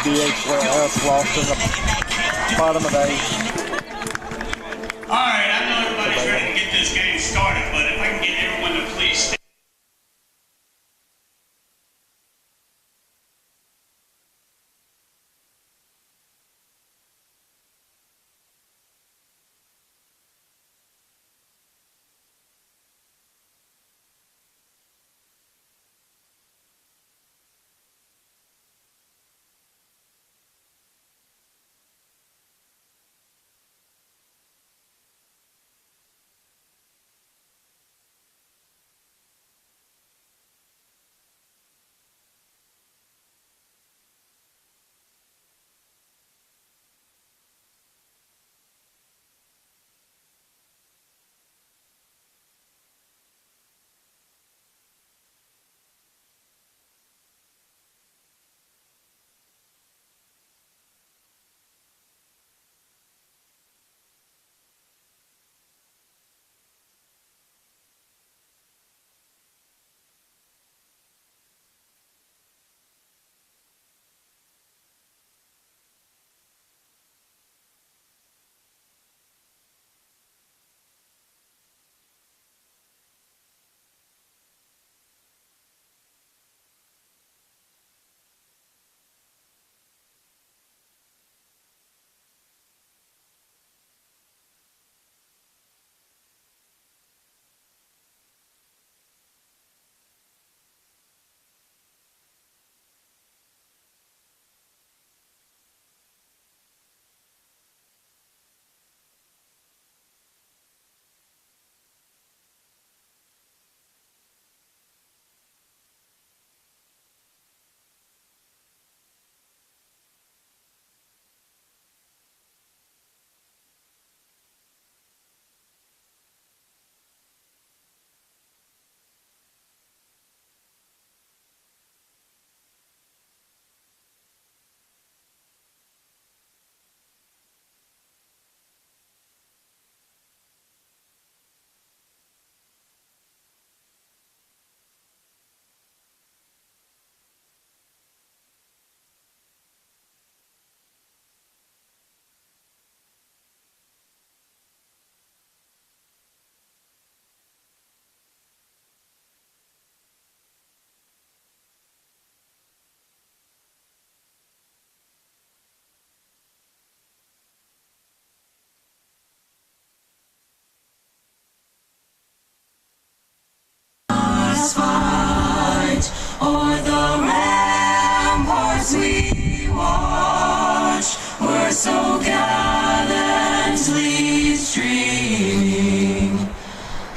BHS lost in the bottom of the 8th. All right, I know everybody's ready to get this game started, but if I can get everyone to please stay. O'er the ramparts we watch, we're so gallantly streaming,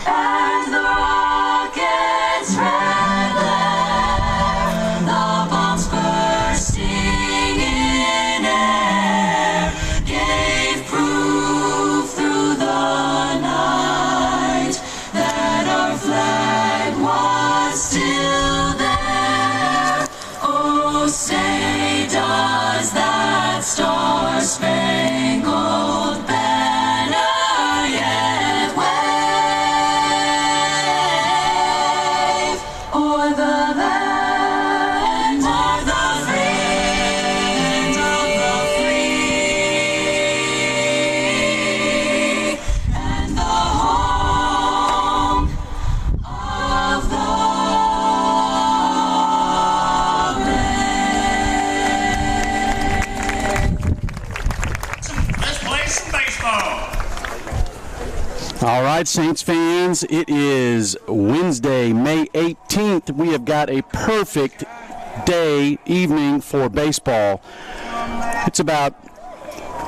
and the rocket's red glare, the bombs bursting in air, gave proof through the night that our flag was still there. Oh, say does that star-spangled banner yet wave o'er the land of the free, and the home of the Let's play some baseball. All right, Saints fans, it is Wednesday, May 18th. We have got a perfect evening for baseball. It's about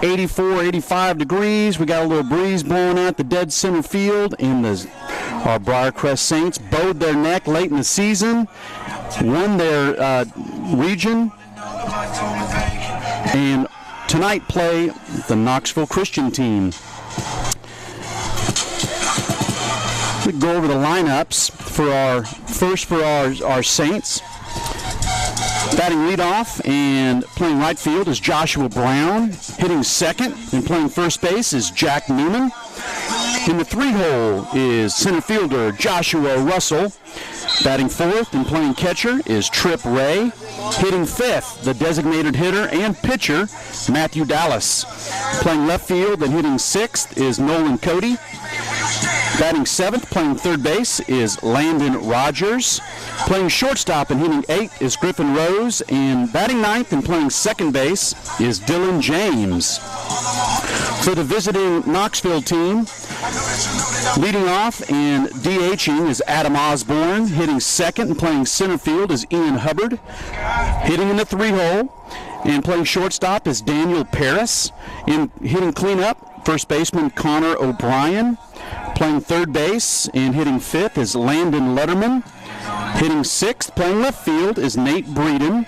84, 85 degrees. We got a little breeze blowing out the dead center field, and our Briarcrest Saints bowed their neck late in the season, won their region, and tonight play the Knoxville Christian team. We go over the lineups for our Saints. Batting leadoff and playing right field is Joshua Brown. Hitting second and playing first base is Jack Newman. In the 3-hole is center fielder Joshua Russell. Batting fourth and playing catcher is Trip Ray. Hitting fifth, the designated hitter and pitcher, Matthew Dallas. Playing left field and hitting sixth is Nolan Cody. Batting seventh, playing third base, is Landon Rogers. Playing shortstop and hitting eighth is Griffin Rose. And batting ninth and playing second base is Dylan James. For the visiting Knoxville team, leading off and DHing is Adam Osborne. Hitting second and playing center field is Ian Hubbard. Hitting in the three-hole and playing shortstop is Daniel Paris. In hitting cleanup, first baseman Connor O'Brien. Playing third base and hitting fifth is Landon Letterman. Hitting sixth, playing left field, is Nate Breeden.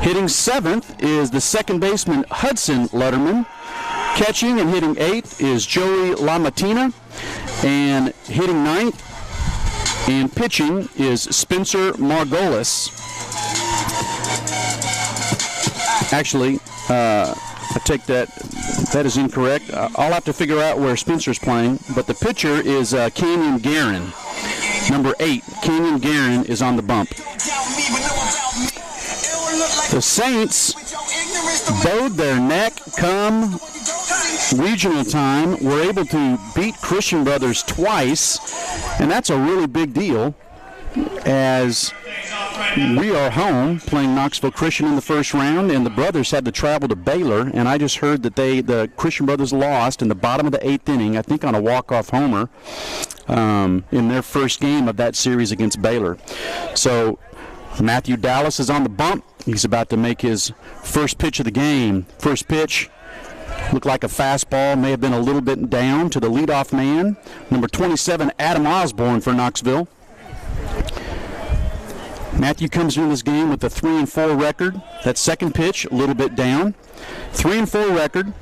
Hitting seventh is the second baseman Hudson Letterman. Catching and hitting eighth is Joey LaMattina. And hitting ninth and pitching is Spencer Margolis. Actually, I take that is incorrect. I'll have to figure out where Spencer's playing, but the pitcher is Canyon Guerin. Number 8, Canyon Guerin is on the bump. The Saints bowed their neck come regional time, were able to beat Christian Brothers twice, and that's a really big deal as we are home playing Knoxville Christian in the first round, and the Brothers had to travel to Baylor, and I just heard that the Christian Brothers lost in the bottom of the 8th inning, I think on a walk-off homer, in their first game of that series against Baylor. So Matthew Dallas is on the bump. He's about to make his first pitch of the game. First pitch looked like a fastball, may have been a little bit down to the leadoff man, number 27, Adam Osborne for Knoxville. Matthew comes into this game with a 3-4 record. That second pitch, a little bit down. 3-4 record,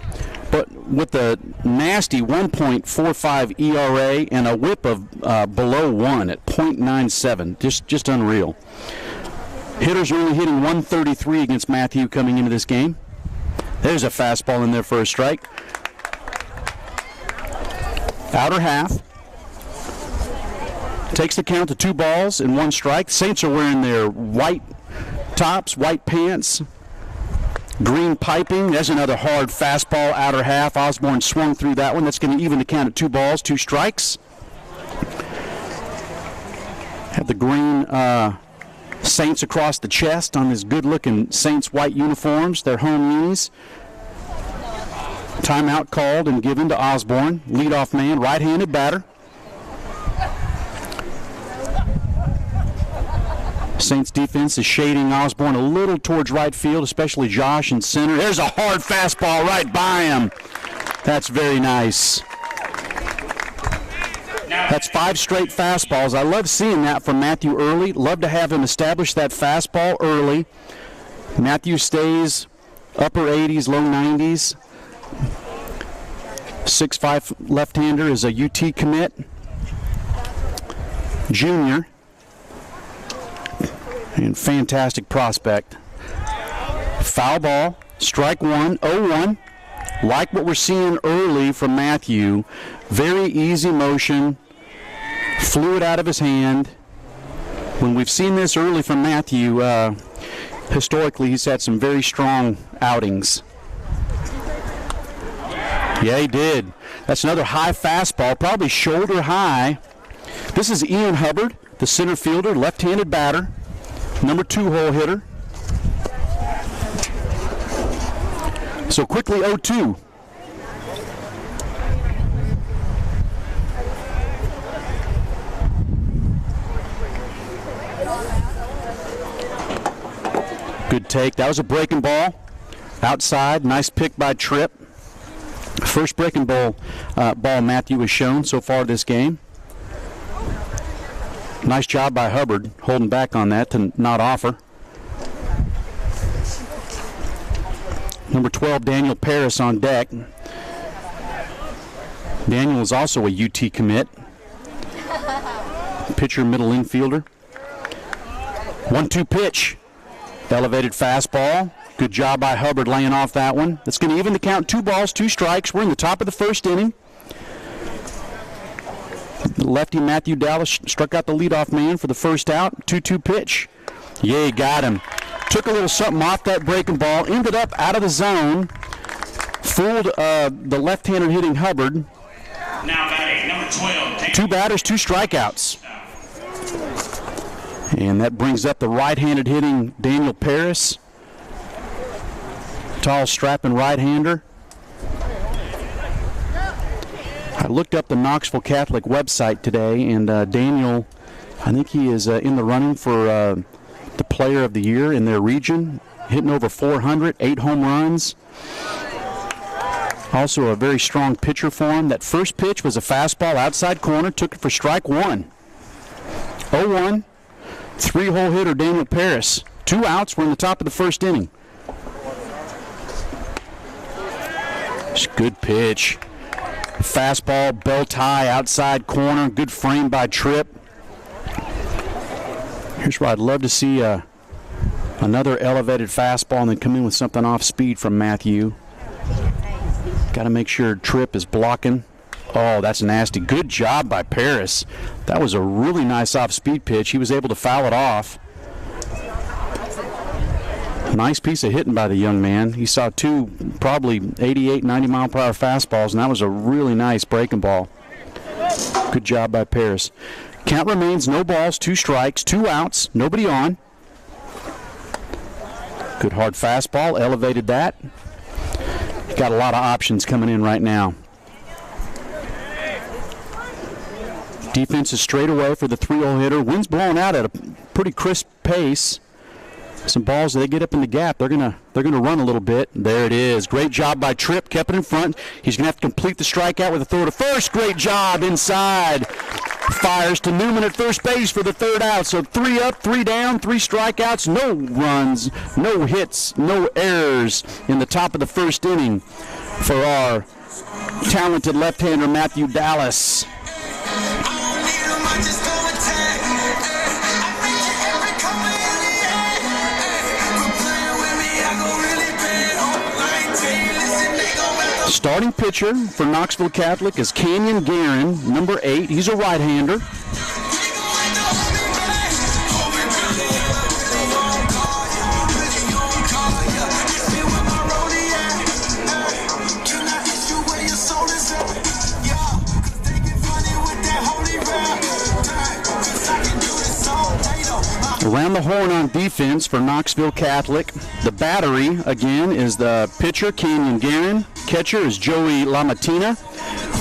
but with a nasty 1.45 ERA and a whip of below 1 at .97. Just unreal. Hitters are only hitting 133 against Matthew coming into this game. There's a fastball in there for a strike. Outer half. Takes the count to 2 balls and 1 strike. Saints are wearing their white tops, white pants, green piping. There's another hard fastball, outer half. Osborne swung through that one. That's going to even the count at 2 balls, 2 strikes. Have the green Saints across the chest on his good-looking Saints white uniforms, their home unis. Timeout called and given to Osborne. Leadoff man, right-handed batter. Saints defense is shading Osborne a little towards right field, especially Josh in center. There's a hard fastball right by him. That's very nice. That's 5 straight fastballs. I love seeing that from Matthew early. Love to have him establish that fastball early. Matthew stays upper 80s, low 90s. 6'5" left-hander is a UT commit. Junior. And fantastic prospect. Foul ball, strike 1, 0-1. Like what we're seeing early from Matthew. Very easy motion. Flew it out of his hand. When we've seen this early from Matthew, historically he's had some very strong outings. Yeah, he did. That's another high fastball, probably shoulder high. This is Ian Hubbard, the center fielder, left-handed batter. Number 2 hole hitter. So quickly 0-2. Good take. That was a breaking ball. Outside. Nice pick by Tripp. First breaking ball Matthew has shown so far this game. Nice job by Hubbard, holding back on that to not offer. Number 12, Daniel Paris on deck. Daniel is also a UT commit. Pitcher, middle infielder. 1-2 pitch. Elevated fastball. Good job by Hubbard laying off that one. That's going to even the count. 2 balls, 2 strikes. We're in the top of the first inning. Lefty Matthew Dallas struck out the leadoff man for the first out. 2-2 pitch. Yeah, got him. Took a little something off that breaking ball. Ended up out of the zone. Fooled the left-hander hitting Hubbard. Now batting number 12. 2 batters, 2 strikeouts. And that brings up the right-handed hitting Daniel Paris. Tall, strapping right-hander. I looked up the Knoxville Catholic website today, and Daniel, I think he is in the running for the Player of the Year in their region, hitting over 400, 8 home runs. Also a very strong pitcher for him. That first pitch was a fastball outside corner, took it for strike 1. 0-1, 3-hole hitter Daniel Paris. 2 outs, we're in the top of the first inning. It's a good pitch. Fastball, belt high, outside corner, good frame by Tripp. Here's where I'd love to see another elevated fastball and then come in with something off speed from Matthew. Got to make sure Tripp is blocking. Oh, that's nasty. Good job by Paris. That was a really nice off-speed pitch. He was able to foul it off. Nice piece of hitting by the young man. He saw 2 probably 88, 90-mile-per-hour fastballs, and that was a really nice breaking ball. Good job by Paris. Count remains no balls, 2 strikes, 2 outs, nobody on. Good hard fastball, elevated that. Got a lot of options coming in right now. Defense is straight away for the 3-hole hitter. Wind's blowing out at a pretty crisp pace. Some balls, they get up in the gap, they're gonna run a little bit. There it is. Great job by Tripp, kept it in front. He's gonna have to complete the strikeout with a throw to first. Great job inside. Fires to Newman at first base for the 3rd out. So 3 up, 3 down, 3 strikeouts, no runs, no hits, no errors in the top of the first inning for our talented left-hander Matthew Dallas. Starting pitcher for Knoxville Catholic is Canyon Guerin, number 8. He's a right-hander. Around the horn on defense for Knoxville Catholic. The battery, again, is the pitcher, Canyon Guerin. Catcher is Joey LaMattina.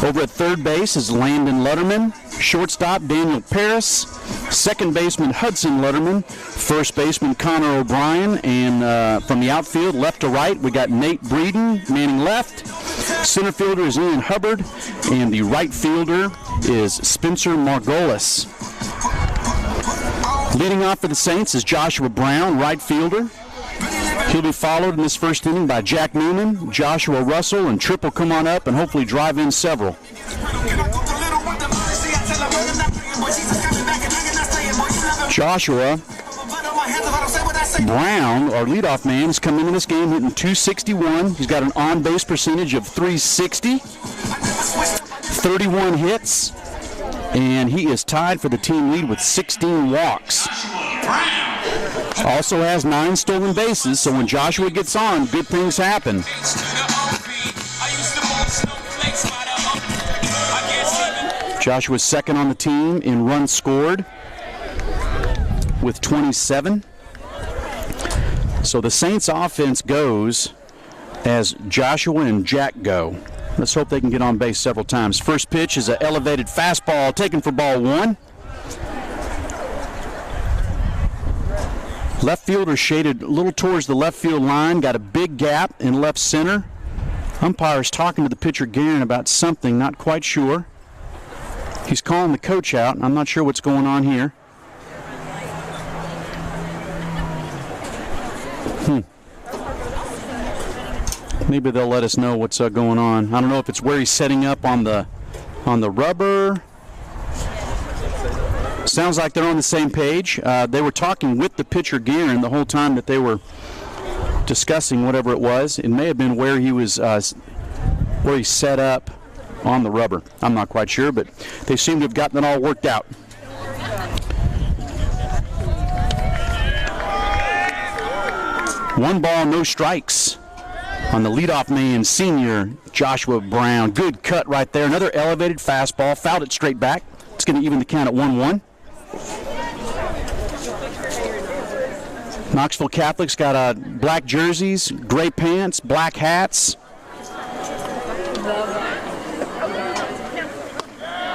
Over at third base is Landon Lutterman. Shortstop, Daniel Paris. Second baseman, Hudson Lutterman. First baseman, Connor O'Brien. And from the outfield, left to right, we got Nate Breeden, manning left. Center fielder is Ian Hubbard. And the right fielder is Spencer Margolis. Leading off for the Saints is Joshua Brown, right fielder. He'll be followed in this first inning by Jack Newman, Joshua Russell, and Tripp will come on up and hopefully drive in several. Joshua Brown, our leadoff man, has come into this game hitting .261. He's got an on-base percentage of .360, 31 hits. And he is tied for the team lead with 16 walks. Also has 9 stolen bases, so when Joshua gets on, good things happen. Joshua's second on the team in runs scored with 27. So the Saints offense goes as Joshua and Jack go. Let's hope they can get on base several times. First pitch is an elevated fastball taken for ball 1. Left fielder shaded a little towards the left field line, got a big gap in left center. Umpire's talking to the pitcher Guerin about something, not quite sure. He's calling the coach out. I'm not sure what's going on here. Maybe they'll let us know what's going on. I don't know if it's where he's setting up on the rubber. Sounds like they're on the same page. They were talking with the pitcher Guerin the whole time that they were discussing whatever it was. It may have been where he was, where he set up on the rubber. I'm not quite sure, but they seem to have gotten it all worked out. One ball, no strikes on the leadoff man, senior Joshua Brown. Good cut right there. Another elevated fastball. Fouled it straight back. It's going to even the count at 1-1. Knoxville Catholics got black jerseys, gray pants, black hats.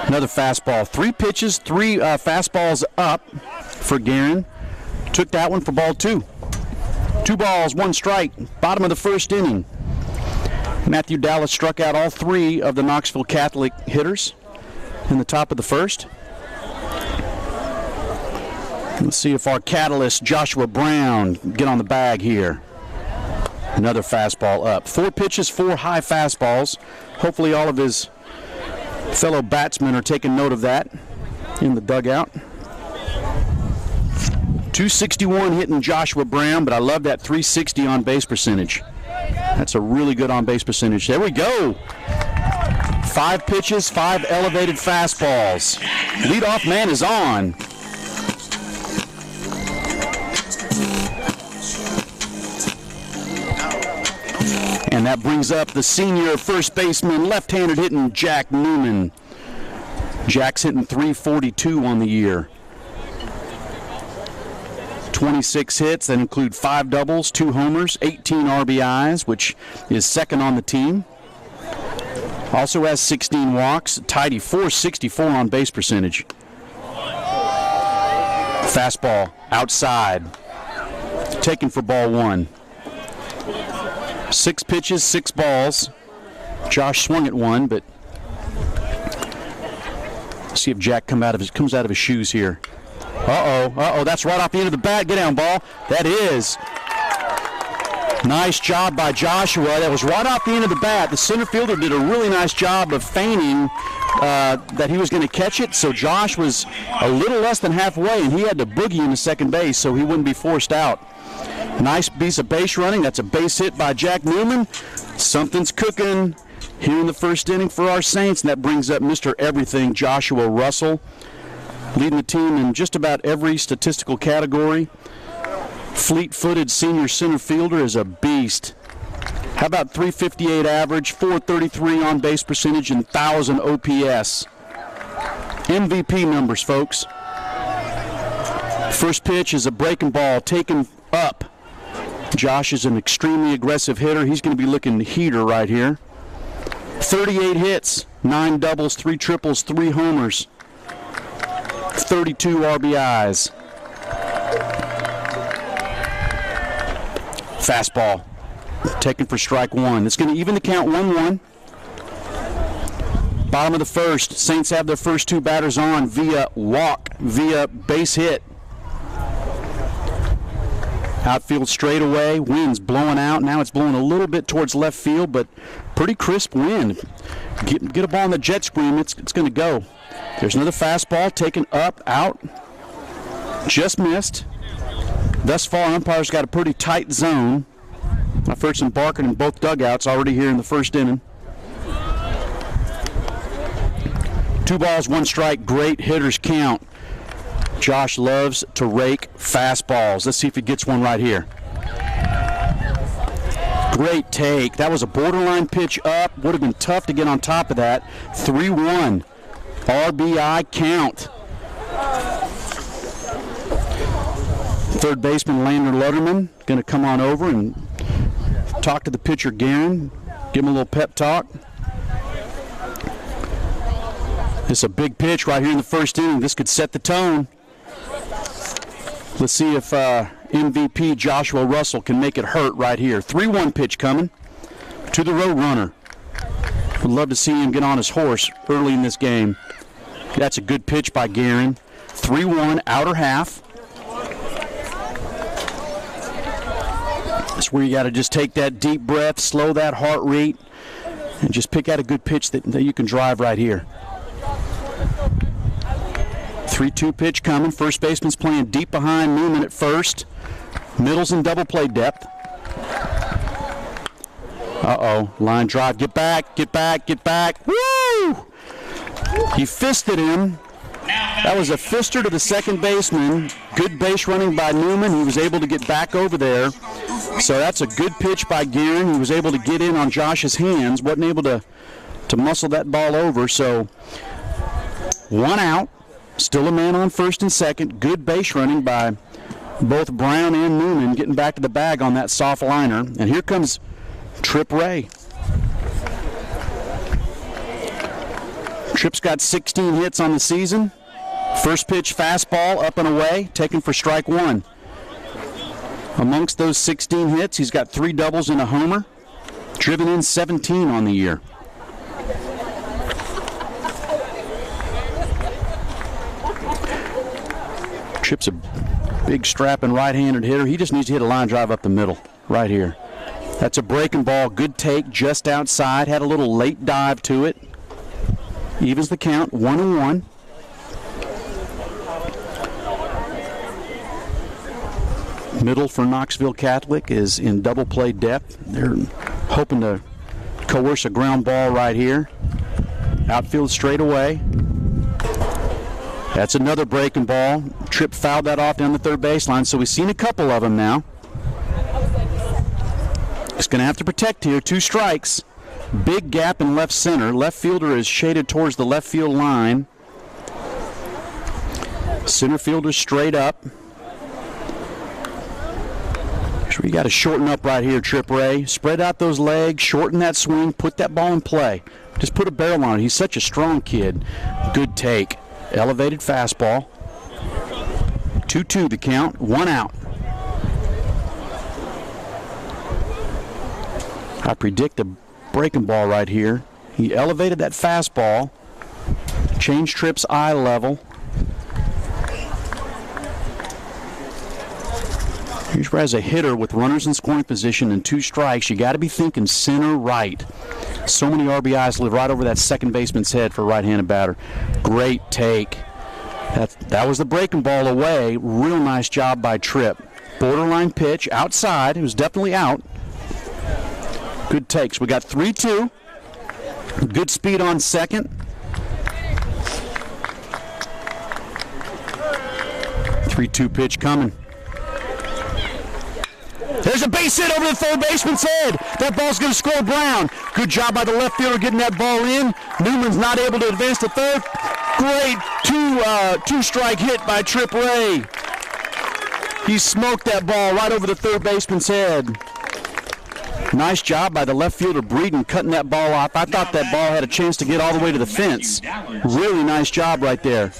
Another fastball. 3 pitches, 3 fastballs up for Guerin. Took that one for ball 2. 2 balls, 1 strike. Bottom of the first inning. Matthew Dallas struck out all 3 of the Knoxville Catholic hitters in the top of the first. Let's see if our catalyst, Joshua Brown, get on the bag here. Another fastball up. 4 pitches, 4 high fastballs. Hopefully all of his fellow batsmen are taking note of that in the dugout. 261 hitting Joshua Brown, but I love that 360 on base percentage. That's a really good on base percentage. There we go. 5 pitches, 5 elevated fastballs. Leadoff man is on. And that brings up the senior first baseman, left-handed hitting Jack Newman. Jack's hitting .342 on the year. 26 hits that include 5 doubles, 2 homers, 18 RBIs, which is second on the team. Also has 16 walks, tidy .464 on base percentage. Fastball outside, taken for ball 1. 6 pitches, 6 balls. Josh swung at 1, but let's see if Jack comes out of his shoes here. Uh-oh, that's right off the end of the bat. Get down, ball. That is. Nice job by Joshua. That was right off the end of the bat. The center fielder did a really nice job of feigning that he was going to catch it, so Josh was a little less than halfway, and he had to boogie into second base so he wouldn't be forced out. Nice piece of base running. That's a base hit by Jack Newman. Something's cooking here in the first inning for our Saints, and that brings up Mr. Everything, Joshua Russell, leading the team in just about every statistical category. Fleet-footed senior center fielder is a beast. How about 358 average, 433 on base percentage, and 1,000 OPS. MVP numbers, folks. First pitch is a breaking ball taken up. Josh is an extremely aggressive hitter. He's going to be looking heater right here. 38 hits, 9 doubles, 3 triples, 3 homers, 32 RBIs. Fastball taken for strike 1. It's going to even the count 1-1. Bottom of the first. Saints have their first 2 batters on via walk, via base hit. Outfield straightaway, wind's blowing out. Now it's blowing a little bit towards left field, but pretty crisp wind. Get a ball on the jet stream, it's going to go. There's another fastball taken up, out. Just missed. Thus far, umpires got a pretty tight zone. I've heard some barking in both dugouts already here in the first inning. 2 balls, 1 strike, great hitters count. Josh loves to rake fastballs. Let's see if he gets one right here. Great take. That was a borderline pitch up. Would have been tough to get on top of that. 3-1. RBI count. Third baseman Landon Lutterman going to come on over and talk to the pitcher Guerin. Give him a little pep talk. This is a big pitch right here in the first inning. This could set the tone. Let's see if MVP Joshua Russell can make it hurt right here. 3-1 pitch coming to the road runner. Would love to see him get on his horse early in this game. That's a good pitch by Guerin. 3-1, outer half. That's where you got to just take that deep breath, slow that heart rate, and just pick out a good pitch that you can drive right here. 3-2 pitch coming. First baseman's playing deep behind Newman at first. Middle's in double play depth. Uh-oh, line drive, get back, get back, get back. Woo! He fisted him. That was a fister to the second baseman. Good base running by Newman. He was able to get back over there. So that's a good pitch by Guerin. He was able to get in on Josh's hands. Wasn't able to muscle that ball over. So 1 out. Still a man on first and second. Good base running by both Brown and Newman, getting back to the bag on that soft liner. And here comes Trip Ray. Tripp's got 16 hits on the season. First pitch fastball up and away, taken for strike 1. Amongst those 16 hits, he's got 3 doubles and a homer. Driven in 17 on the year. Tripp's a big strapping right-handed hitter. He just needs to hit a line drive up the middle, right here. That's a breaking ball, good take, just outside. Had a little late dive to it. Evens the count, 1-1. Middle for Knoxville Catholic is in double play depth. They're hoping to coerce a ground ball right here. Outfield straight away. That's another breaking ball. Tripp fouled that off down the third baseline, so we've seen a couple of them now. He's going to have to protect here. 2 strikes. Big gap in left center. Left fielder is shaded towards the left field line. Center fielder straight up. So you got to shorten up right here, Trip Ray. Spread out those legs, shorten that swing, put that ball in play. Just put a barrel on it. He's such a strong kid. Good take. Elevated fastball. 2-2 the count. 1 out. I predict a breaking ball right here. He elevated that fastball. Changed Tripp's eye level. Here's where, as a hitter with runners in scoring position and 2 strikes, you got to be thinking center right. So many RBIs live right over that second baseman's head for a right-handed batter. Great take. That was the breaking ball away. Real nice job by Tripp. Borderline pitch outside. It was definitely out. Good takes. We got 3-2. Good speed on second. 3-2 pitch coming. There's a base hit over the third baseman's head. That ball's going to score Brown. Good job by the left fielder getting that ball in. Newman's not able to advance to third. Great two-strike hit by Trip Ray. He smoked that ball right over the third baseman's head. Nice job by the left fielder Breeden cutting that ball off. I thought that ball had a chance to get all the way to the fence. Really nice job right there.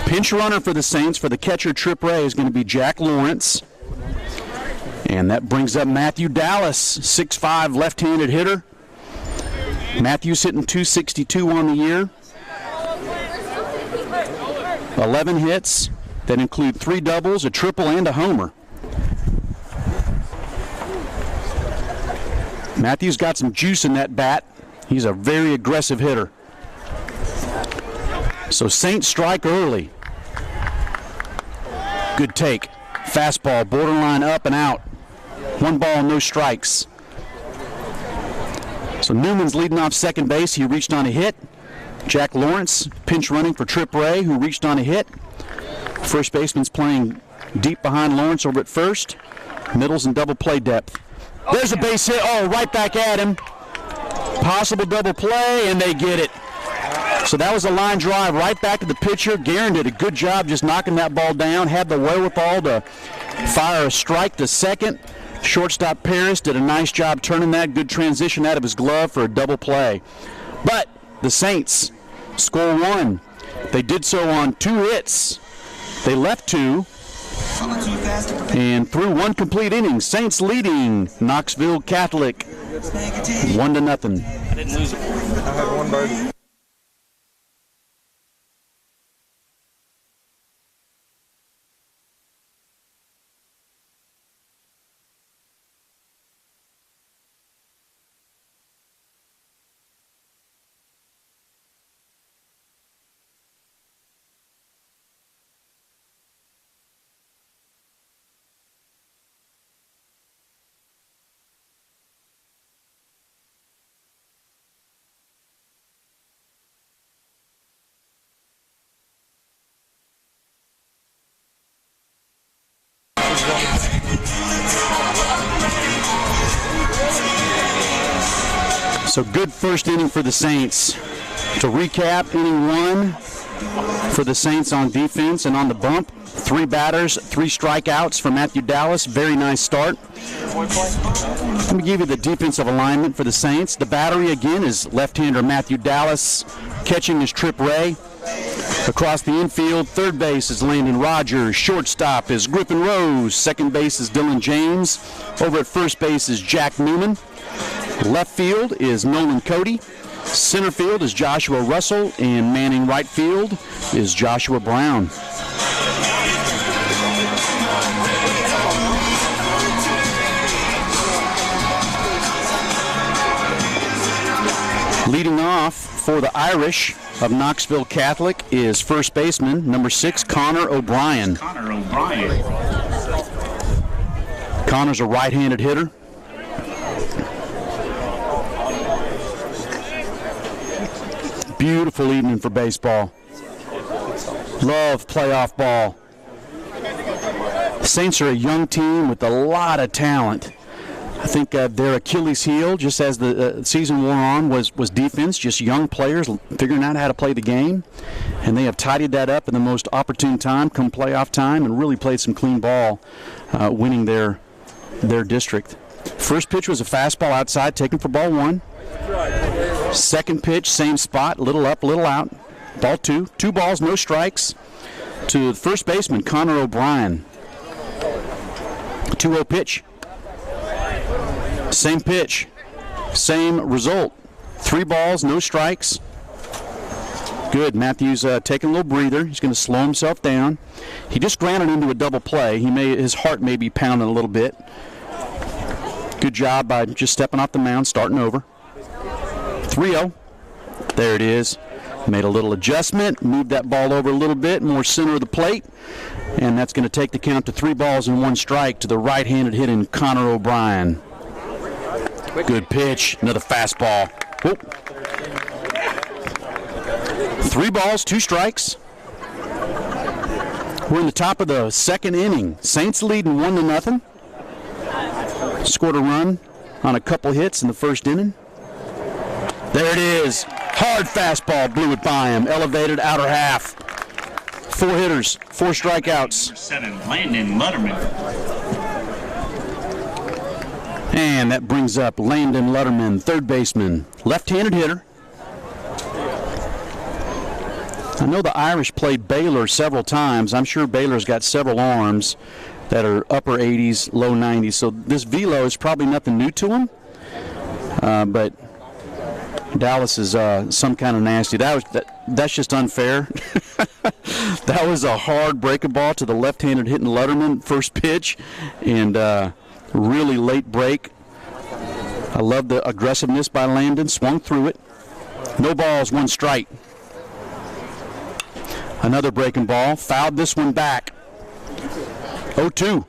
Pinch runner for the Saints for the catcher Trip Ray is going to be Jack Lawrence. And that brings up Matthew Dallas, 6'5", left-handed hitter. Matthew's hitting .262 on the year. 11 hits that include 3 doubles, a triple, and a homer. Matthew's got some juice in that bat. He's a very aggressive hitter. So Saints strike early. Good take. Fastball, borderline up and out. 1 ball, no strikes. So Newman's leading off second base. He reached on a hit. Jack Lawrence pinch running for Trip Ray, who reached on a hit. First baseman's playing deep behind Lawrence over at first. Middle's in double play depth. There's a base hit. Oh, right back at him. Possible double play, and they get it. So that was a line drive right back to the pitcher. Guerin did a good job just knocking that ball down. Had the wherewithal to fire a strike to second. Shortstop Paris did a nice job turning that. Good transition out of his glove for a double play. But the Saints score 1. They did so on 2 hits. They left 2. And through 1 complete inning, Saints leading Knoxville Catholic 1-0. I didn't lose it. I had 1 birdie. So good first inning for the Saints. To recap, inning 1 for the Saints on defense and on the bump. 3 batters, 3 strikeouts for Matthew Dallas. Very nice start. Let me give you the defensive alignment for the Saints. The battery again is left-hander Matthew Dallas. Catching is Trip Ray. Across the infield, third base is Landon Rogers. Shortstop is Griffin Rose. Second base is Dylan James. Over at first base is Jack Newman. Left field is Nolan Cody. Center field is Joshua Russell. And manning right field is Joshua Brown. Leading off for the Irish of Knoxville Catholic is first baseman, number 6, Connor O'Brien. Connor's a right-handed hitter. Beautiful evening for baseball. Love playoff ball. The Saints are a young team with a lot of talent. I think their Achilles heel, just as the season wore on, was defense, just young players figuring out how to play the game. And they have tidied that up in the most opportune time, come playoff time, and really played some clean ball, winning their district. First pitch was a fastball outside, taken for ball 1. Second pitch, same spot, little up, little out. Ball 2. 2 balls, no strikes to the first baseman, Connor O'Brien. 2-0 pitch. Same pitch, same result. 3 balls, no strikes. Good. Matthews taking a little breather. He's going to slow himself down. He just grounded into a double play. His heart may be pounding a little bit. Good job by just stepping off the mound, starting over. 3-0. There it is. Made a little adjustment, moved that ball over a little bit, more center of the plate, and that's going to take the count to 3 balls and 1 strike to the right-handed hitting Connor O'Brien. Good pitch, another fastball. Whoop. 3 balls, 2 strikes. We're in the top of the second inning. Saints leading 1-0. Scored a run on a couple hits in the first inning. There it is. Hard fastball, blew it by him. Elevated outer half. 4 hitters, 4 strikeouts. 7, Landon Lutterman. And that brings up Landon Lutterman, third baseman, left-handed hitter. I know the Irish played Baylor several times. I'm sure Baylor's got several arms that are upper 80s, low 90s. So this velo is probably nothing new to him. But Dallas is some kind of nasty. That's just unfair. That was a hard breaking ball to the left-handed hitting Lutterman, first pitch, and really late break. I love the aggressiveness by Landon. Swung through it. No balls, 1 strike. Another breaking ball. Fouled this one back. 0-2.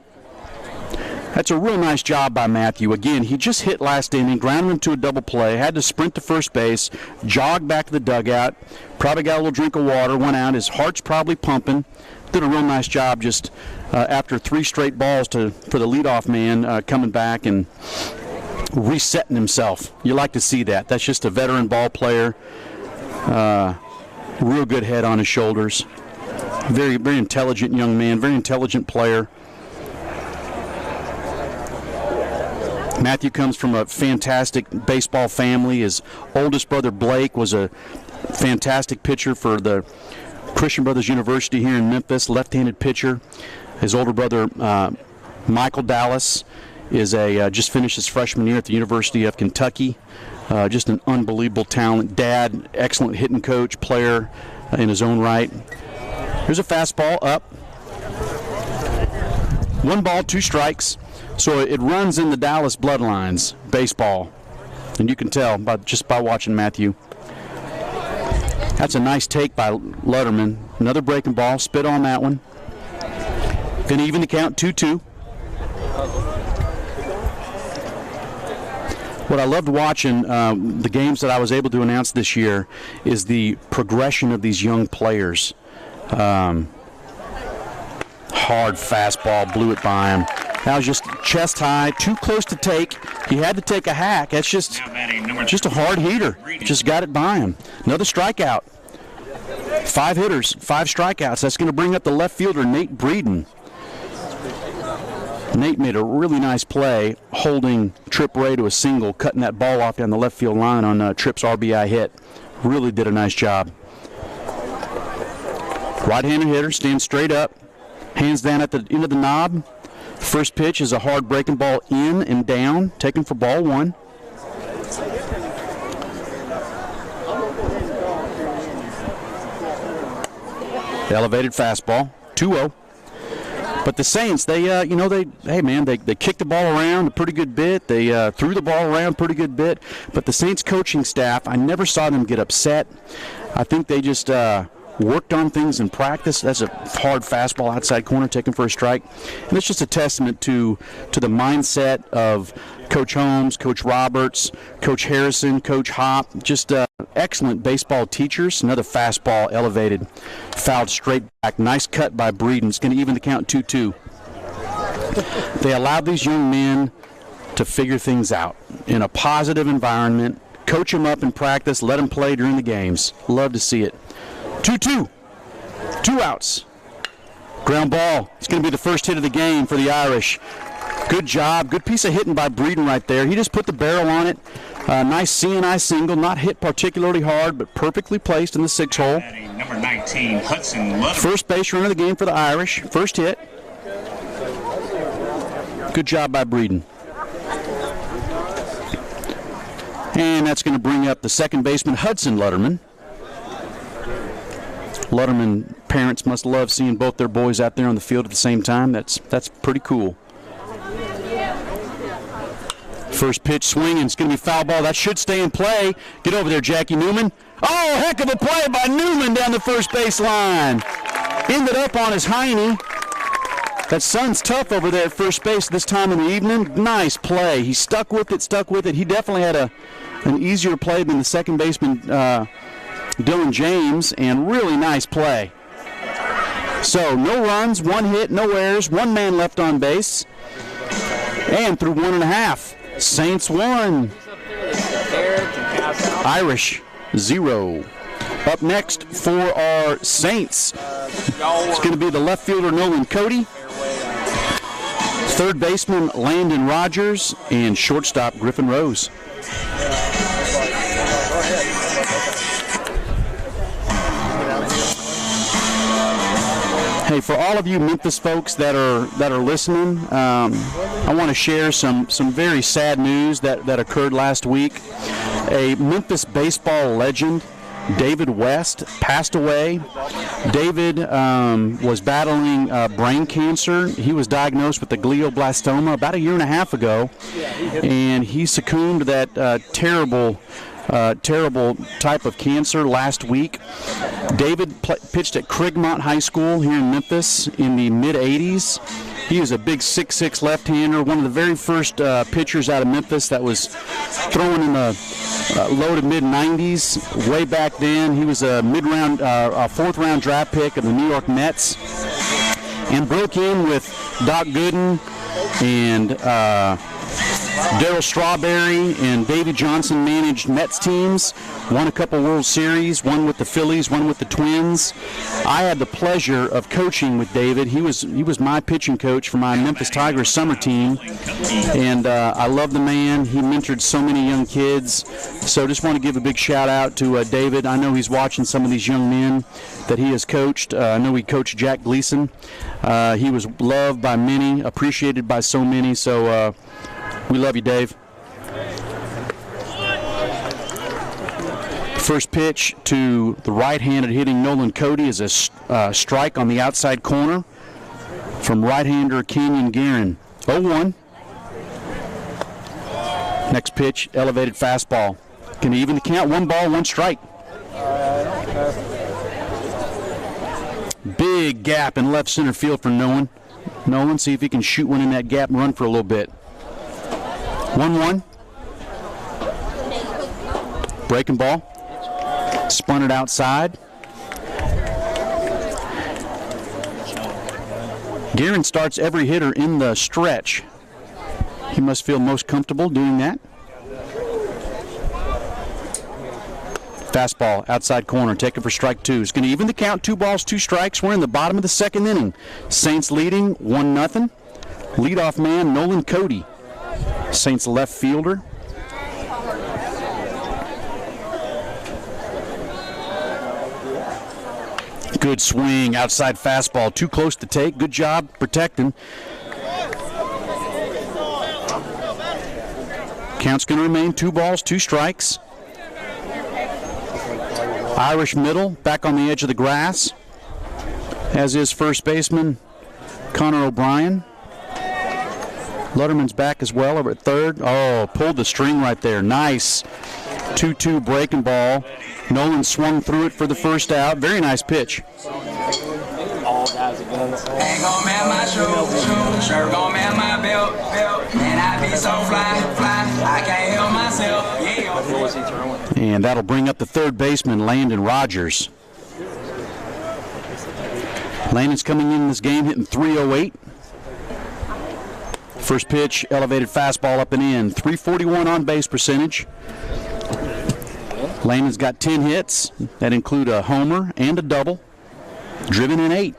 That's a real nice job by Matthew. Again, he just hit last inning, grounded into a double play, had to sprint to first base, jogged back to the dugout, probably got a little drink of water, went out. His heart's probably pumping. Did a real nice job just after 3 straight balls for the leadoff man coming back and resetting himself. You like to see that. That's just a veteran ball player. Real good head on his shoulders. Very, very intelligent young man, very intelligent player. Matthew comes from a fantastic baseball family. His oldest brother, Blake, was a fantastic pitcher for the Christian Brothers University here in Memphis, left-handed pitcher. His older brother, Michael Dallas, is just finished his freshman year at the University of Kentucky. Just an unbelievable talent. Dad, excellent hitting coach, player in his own right. Here's a fastball up. 1 ball, 2 strikes. So it runs in the Dallas bloodlines, baseball. And you can tell just by watching Matthew. That's a nice take by Lutterman. Another breaking ball, spit on that one. Going to even the count, 2-2. What I loved watching the games that I was able to announce this year is the progression of these young players. Hard fastball, blew it by him. That was just chest high, too close to take. He had to take a hack. That's just a hard heater. Just got it by him. Another strikeout. 5 hitters, 5 strikeouts. That's going to bring up the left fielder, Nate Breeden. Nate made a really nice play holding Tripp Ray to a single, cutting that ball off down the left field line on Tripp's RBI hit. Really did a nice job. Right-handed hitter, stands straight up, hands down at the end of the knob. First pitch is a hard breaking ball in and down, taken for ball 1. Elevated fastball, 2-0. But the Saints, they kicked the ball around a pretty good bit. They threw the ball around a pretty good bit. But the Saints coaching staff, I never saw them get upset. I think they just worked on things in practice. That's a hard fastball outside corner taken for a strike. And it's just a testament to the mindset of Coach Holmes, Coach Roberts, Coach Harrison, Coach Hop, just excellent baseball teachers. Another fastball elevated, fouled straight back. Nice cut by Breeden. It's going to even the count 2-2. They allowed these young men to figure things out in a positive environment, coach them up in practice, let them play during the games. Love to see it. 2-2. 2 outs. Ground ball. It's going to be the first hit of the game for the Irish. Good job. Good piece of hitting by Breeden right there. He just put the barrel on it. Nice CNI single. Not hit particularly hard, but perfectly placed in the 6 hole. Number 19, Hudson Love. First base run of the game for the Irish. First hit. Good job by Breeden. And that's going to bring up the second baseman, Hudson Lutterman. Lutterman parents must love seeing both their boys out there on the field at the same time. That's pretty cool. First pitch swinging. It's going to be foul ball. That should stay in play. Get over there, Jackie Newman. Oh, heck of a play by Newman down the first base line. Ended up on his hiney. That sun's tough over there at first base this time in the evening. Nice play. He stuck with it. He definitely had an easier play than the second baseman, Dylan James, and really nice play. So no runs, 1 hit, no errors, 1 man left on base. And through 1.5. Saints 1. Irish 0. Up next for our Saints, it's going to be the left fielder Nolan Cody, third baseman Landon Rogers, and shortstop Griffin Rose. Hey, for all of you Memphis folks that are listening, I want to share some very sad news that occurred last week. A Memphis baseball legend, David West, passed away. David was battling brain cancer. He was diagnosed with a glioblastoma about 1.5 years ago, and he succumbed to that terrible type of cancer last week. David pitched at Crigmont High School here in Memphis in the mid-'80s. He was a big 6'6" left-hander, one of the very first pitchers out of Memphis that was throwing in the low to mid-'90s. Way back then, he was a mid-round, 4th-round draft pick of the New York Mets, and broke in with Doc Gooden and Darryl Strawberry and Davey Johnson managed Mets teams, won a couple World Series, one with the Phillies, one with the Twins. I had the pleasure of coaching with David. He was my pitching coach for my Memphis Tigers summer team, and I love the man. He mentored so many young kids. So just want to give a big shout out to David. I know he's watching some of these young men that he has coached. I know he coached Jack Gleason. He was loved by many, appreciated by so many. So we love you, Dave. First pitch to the right-handed hitting Nolan Cody is a strike on the outside corner from right-hander Kenyon Guerin. 0-1. Next pitch, elevated fastball. Can he even count? 1 ball, 1 strike. Big gap in left center field for Nolan. Nolan, see if he can shoot one in that gap and run for a little bit. 1-1. Breaking ball. Spun it outside. Guerin starts every hitter in the stretch. He must feel most comfortable doing that. Fastball, outside corner, taken for strike 2. It's going to even the count, 2 balls, 2 strikes. We're in the bottom of the 2nd inning. Saints leading 1-0. Leadoff man, Nolan Cody. Saints left fielder. Good swing, outside fastball, too close to take. Good job protecting. Count's going to remain 2 balls, 2 strikes. Irish middle, back on the edge of the grass, as is first baseman Connor O'Brien. Lutterman's back as well over at third. Oh, pulled the string right there. Nice 2-2 breaking ball. Nolan swung through it for the first out. Very nice pitch. All guys again. Ain't gon' man my shoe, shirt gon' man my belt, and I be so fly, I can't help myself, What was he throwing? And that'll bring up the third baseman, Landon Rogers. Landon's coming in this game hitting .308. First pitch, elevated fastball up and in. .341 on base percentage. Landon's got 10 hits. That include a homer and a double. Driven in 8.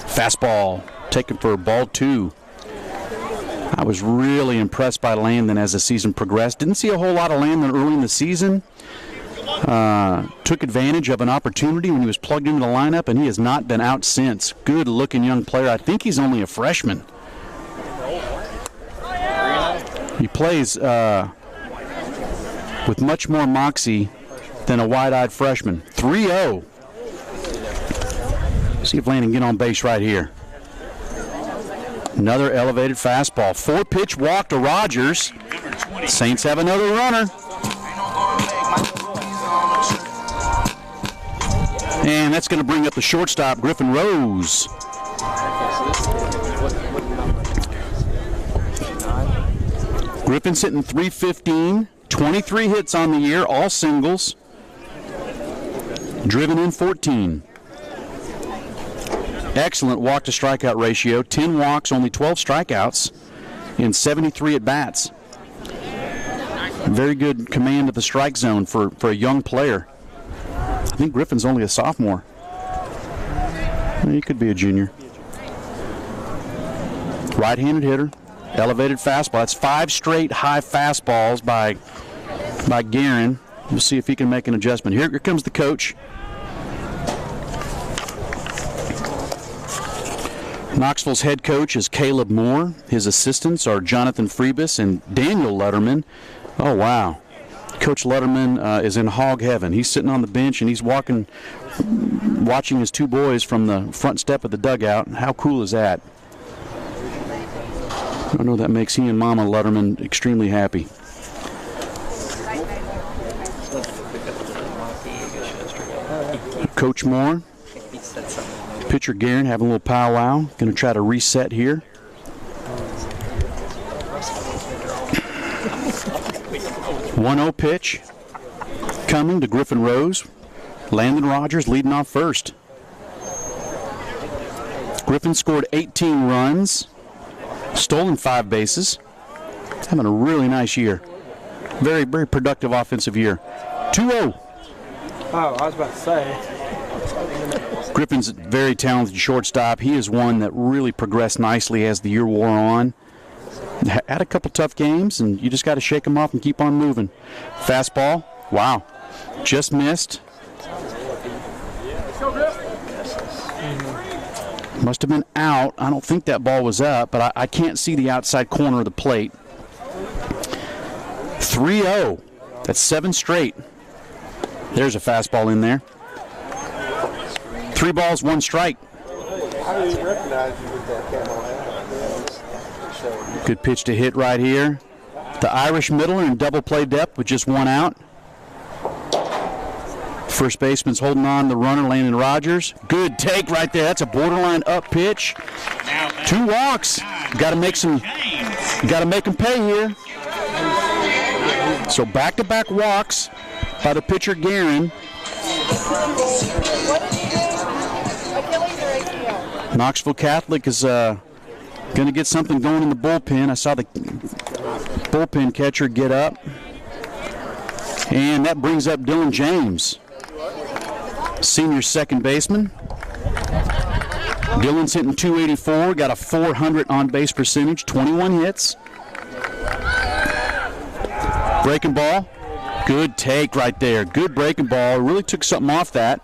Fastball taken for ball 2. I was really impressed by Landon as the season progressed. Didn't see a whole lot of Landon early in the season. Took advantage of an opportunity when he was plugged into the lineup, and he has not been out since. Good-looking young player. I think he's only a freshman. He plays with much more moxie than a wide-eyed freshman. 3-0. See if Landon can get on base right here. Another elevated fastball. 4-pitch walk to Rogers. Saints have another runner. And that's going to bring up the shortstop, Griffin Rose. Griffin's hitting .315, 23 hits on the year, all singles. Driven in 14. Excellent walk to strikeout ratio. 10 walks, only 12 strikeouts in 73 at-bats. Very good command of the strike zone for a young player. I think Griffin's only a sophomore. He could be a junior. Right-handed hitter. Elevated fastball. That's 5 straight high fastballs by Guerin. We'll see if he can make an adjustment. Here comes the coach. Knoxville's head coach is Caleb Moore. His assistants are Jonathan Freebus and Daniel Lutterman. Oh, wow. Coach Lutterman is in hog heaven. He's sitting on the bench and he's watching his 2 boys from the front step of the dugout. How cool is that? I know that makes he and Mama Lutterman extremely happy. Coach Moore. Pitcher Guerin having a little powwow. Going to try to reset here. .1-0 pitch coming to Griffin Rose. Landon Rogers leading off first. Griffin scored 18 runs, stolen 5 bases. Having a really nice year. Very, very productive offensive year. 2-0. Oh, I was about to say. Griffin's a very talented shortstop. He is one that really progressed nicely as the year wore on. Had a couple tough games, and you just got to shake them off and keep on moving. Fastball, wow, just missed. Must have been out. I don't think that ball was up, but I can't see the outside corner of the plate. 3-0. That's 7 straight. There's a fastball in there. 3 balls, 1 strike. How do you recognize you with that camo hat? Good pitch to hit right here. The Irish middle in double play depth with just 1 out. First baseman's holding on the runner, Landon Rogers. Good take right there. That's a borderline up pitch. 2 walks. Got to make them pay here. So back-to-back walks by the pitcher Guerin. Knoxville Catholic is going to get something going in the bullpen. I saw the bullpen catcher get up. And that brings up Dylan James, senior second baseman. Dylan's hitting .284, got a .400 on-base percentage, 21 hits. Breaking ball. Good take right there. Good breaking ball. Really took something off that.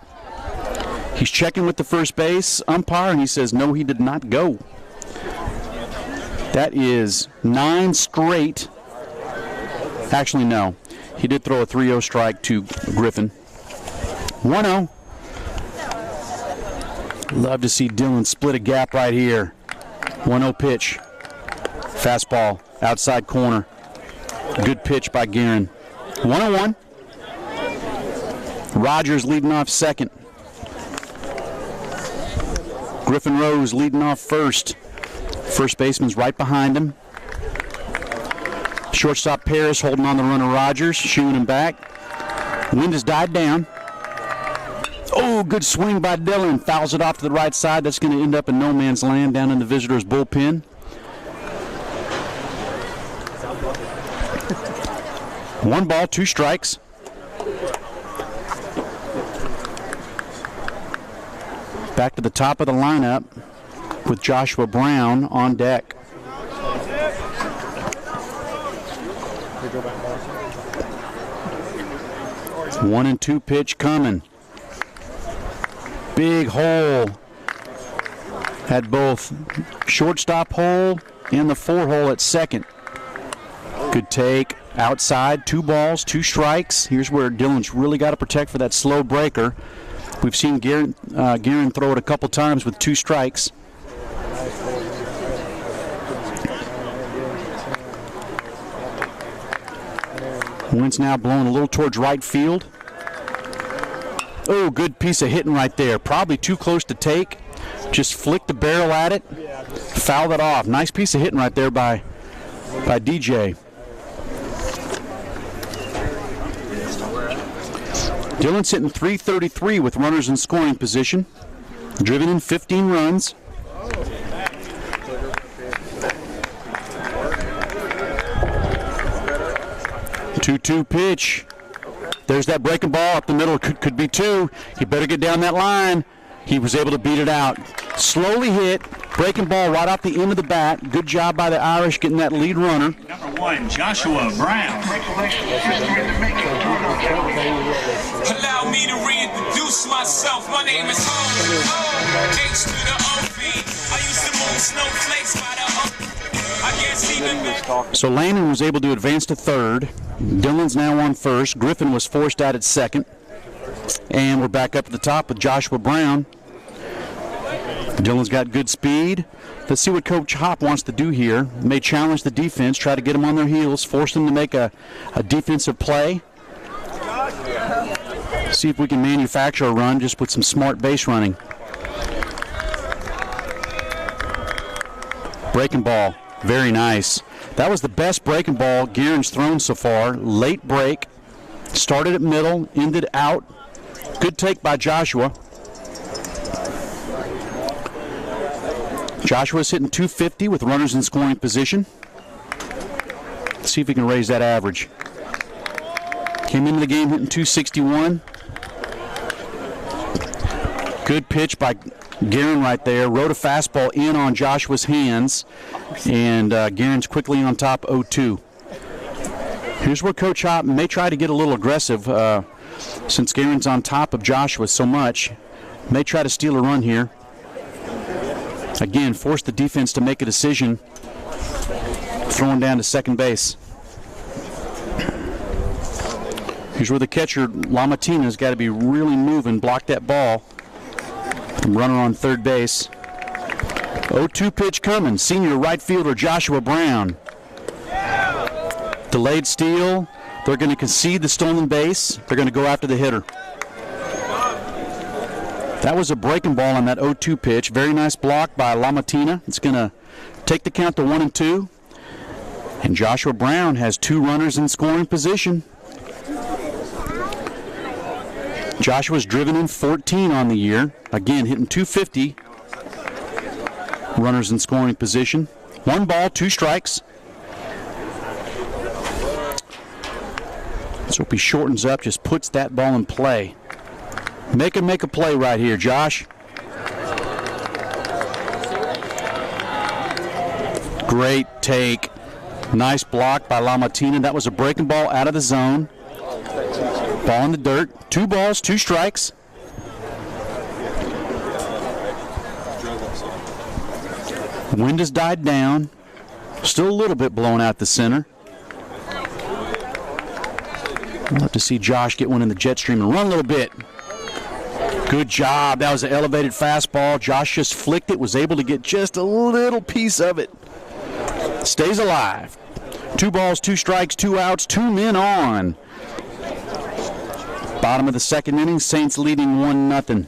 He's checking with the first base umpire, and he says, no, he did not go. That is 9 straight. Actually, no. He did throw a 3-0 strike to Griffin. 1-0. Love to see Dylan split a gap right here. 1-0 pitch. Fastball, outside corner. Good pitch by Guerin. 1-1. Rogers leading off second. Griffin Rose leading off first. First baseman's right behind him. Shortstop Paris holding on the runner Rogers, shooing him back. Wind has died down. Oh, good swing by Dylan. Fouls it off to the right side. That's going to end up in no man's land down in the visitors' bullpen. One ball, 2 strikes. Back to the top of the lineup with Joshua Brown on deck. One and 2 pitch coming. Big hole. Had both shortstop hole and the 4 hole at second. Good take. Outside, 2 balls, 2 strikes. Here's where Dylan's really got to protect for that slow breaker. We've seen Guerin throw it a couple times with 2 strikes. Wind's now blowing a little towards right field. Oh, good piece of hitting right there. Probably too close to take. Just flicked the barrel at it. Fouled it off. Nice piece of hitting right there by DJ. Dylan's hitting .333 with runners in scoring position. Driven in 15 runs. Two-two pitch. There's that breaking ball up the middle. Could be 2. He better get down that line. He was able to beat it out. Slowly hit. Breaking ball right off the end of the bat. Good job by the Irish getting that lead runner. Number 1, Joshua Brown. Allow me to reintroduce myself. My name is Ho. H to the O-V. I used to move snowflakes by the O. I guess even better. So Landon was able to advance to third. Dylan's now on first. Griffin was forced out at second. And we're back up at the top with Joshua Brown. Dylan's got good speed. Let's see what Coach Hop wants to do here. May challenge the defense, try to get them on their heels, force them to make a defensive play. See if we can manufacture a run just with some smart base running. Breaking ball, very nice. That was the best breaking ball Guerin's thrown so far. Late break, started at middle, ended out. Good take by Joshua. Joshua's hitting .250 with runners in scoring position. Let's see if he can raise that average. Came into the game hitting .261. Good pitch by Guerin right there. Rode a fastball in on Joshua's hands. And Guerin's quickly on top 0-2. Here's where Coach Hop may try to get a little aggressive since Guerin's on top of Joshua so much. May try to steal a run here. Again, force the defense to make a decision. Throwing down to second base. Here's where the catcher, Lamatina's got to be really moving, block that ball. Runner on third base. 0-2 pitch coming. Senior right fielder Joshua Brown. Delayed steal. They're going to concede the stolen base. They're going to go after the hitter. That was a breaking ball on that 0-2 pitch. Very nice block by Lamatina. It's going to take the count to 1-2. And Joshua Brown has 2 runners in scoring position. Joshua's driven in 14 on the year. Again, hitting .250 Runners in scoring position. 1 ball, 2 strikes. So if he shortens up, just puts that ball in play. Make a play right here, Josh. Great take. Nice block by Lamatina. That was a breaking ball out of the zone. Ball in the dirt. 2 balls, 2 strikes. Wind has died down. Still a little bit blowing out the center. I'd love to see Josh get one in the jet stream and run a little bit. Good job. That was an elevated fastball. Josh just flicked it, was able to get just a little piece of it. Stays alive. 2 balls, 2 strikes, 2 outs, 2 men on. Bottom of the second inning, Saints leading 1-0.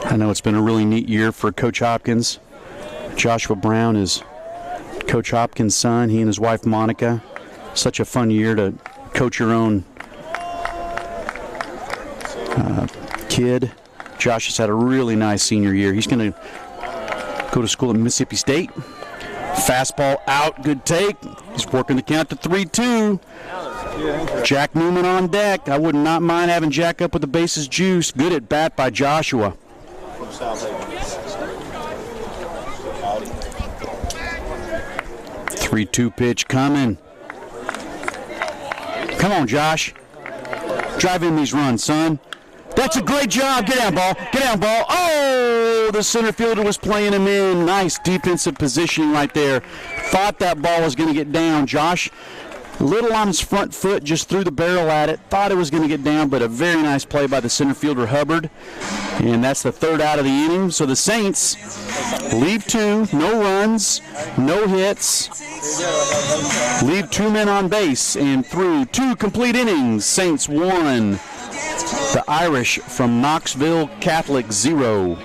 I know it's been a really neat year for Coach Hopkins. Joshua Brown is Coach Hopkins' son. He and his wife Monica. Such a fun year to coach your own kid. Josh has had a really nice senior year. He's going to go to school at Mississippi State. Fastball out, good take. He's working the count to 3-2. Jack Newman on deck. I would not mind having Jack up with the bases juice. Good at bat by Joshua. 3-2 pitch coming. Come on, Josh. Drive in these runs, son. That's a great job. Get down, ball. Get down, ball. Oh, the center fielder was playing him in. Nice defensive positioning right there. Thought that ball was going to get down. Josh, a little on his front foot, just threw the barrel at it. Thought it was going to get down, but a very nice play by the center fielder, Hubbard. And that's the 3rd out of the inning. So the Saints leave 2, no runs, no hits. Leave 2 men on base, and through 2 complete innings, Saints 1. The Irish from Knoxville Catholic 0.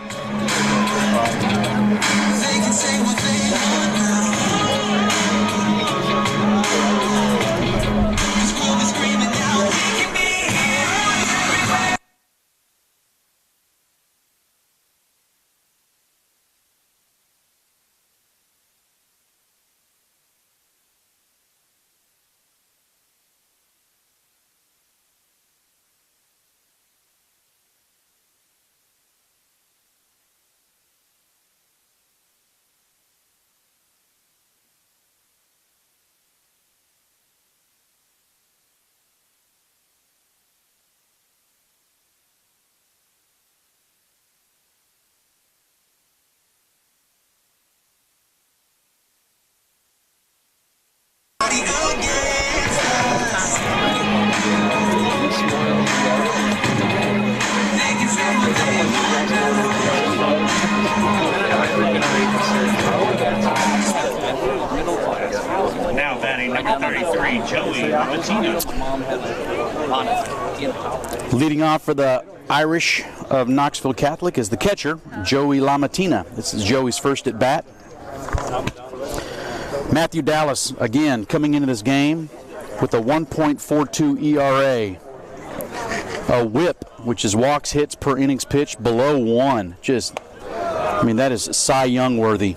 Now batting number 33, Joey Lamatina. Leading off for the Irish of Knoxville Catholic is the catcher, Joey Lamatina. This is Joey's first at bat. Matthew Dallas, again, coming into this game with a 1.42 ERA. A whip, which is walks, hits per innings pitched, below 1. That is Cy Young worthy.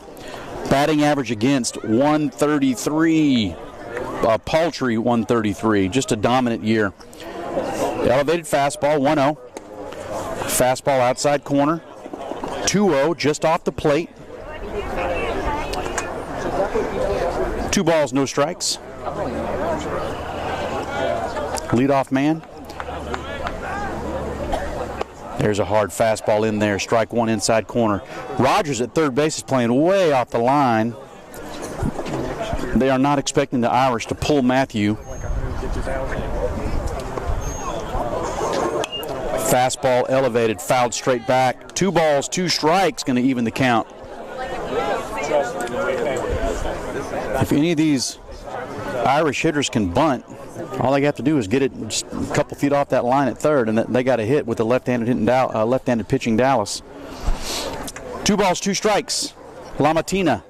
Batting average against 133. A paltry 133. Just a dominant year. Elevated fastball, 1-0. Fastball outside corner. 2-0, just off the plate. 2 balls, no strikes. Leadoff man. There's a hard fastball in there. Strike 1 inside corner. Rogers at third base is playing way off the line. They are not expecting the Irish to pull Matthew. Fastball elevated, fouled straight back. 2 balls, 2 strikes, going to even the count. If any of these Irish hitters can bunt, all they have to do is get it just a couple feet off that line at third, and they got a hit with the left-handed pitching Dallas. 2 balls, 2 strikes. Lamatina.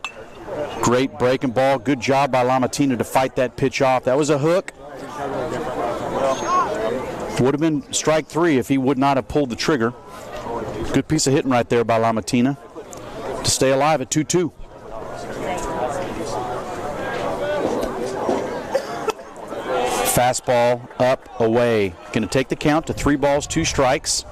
Great breaking ball. Good job by Lamatina to fight that pitch off. That was a hook. Would have been strike 3 if he would not have pulled the trigger. Good piece of hitting right there by Lamatina to stay alive at 2-2. Fastball up, away. Going to take the count to 3 balls, 2 strikes.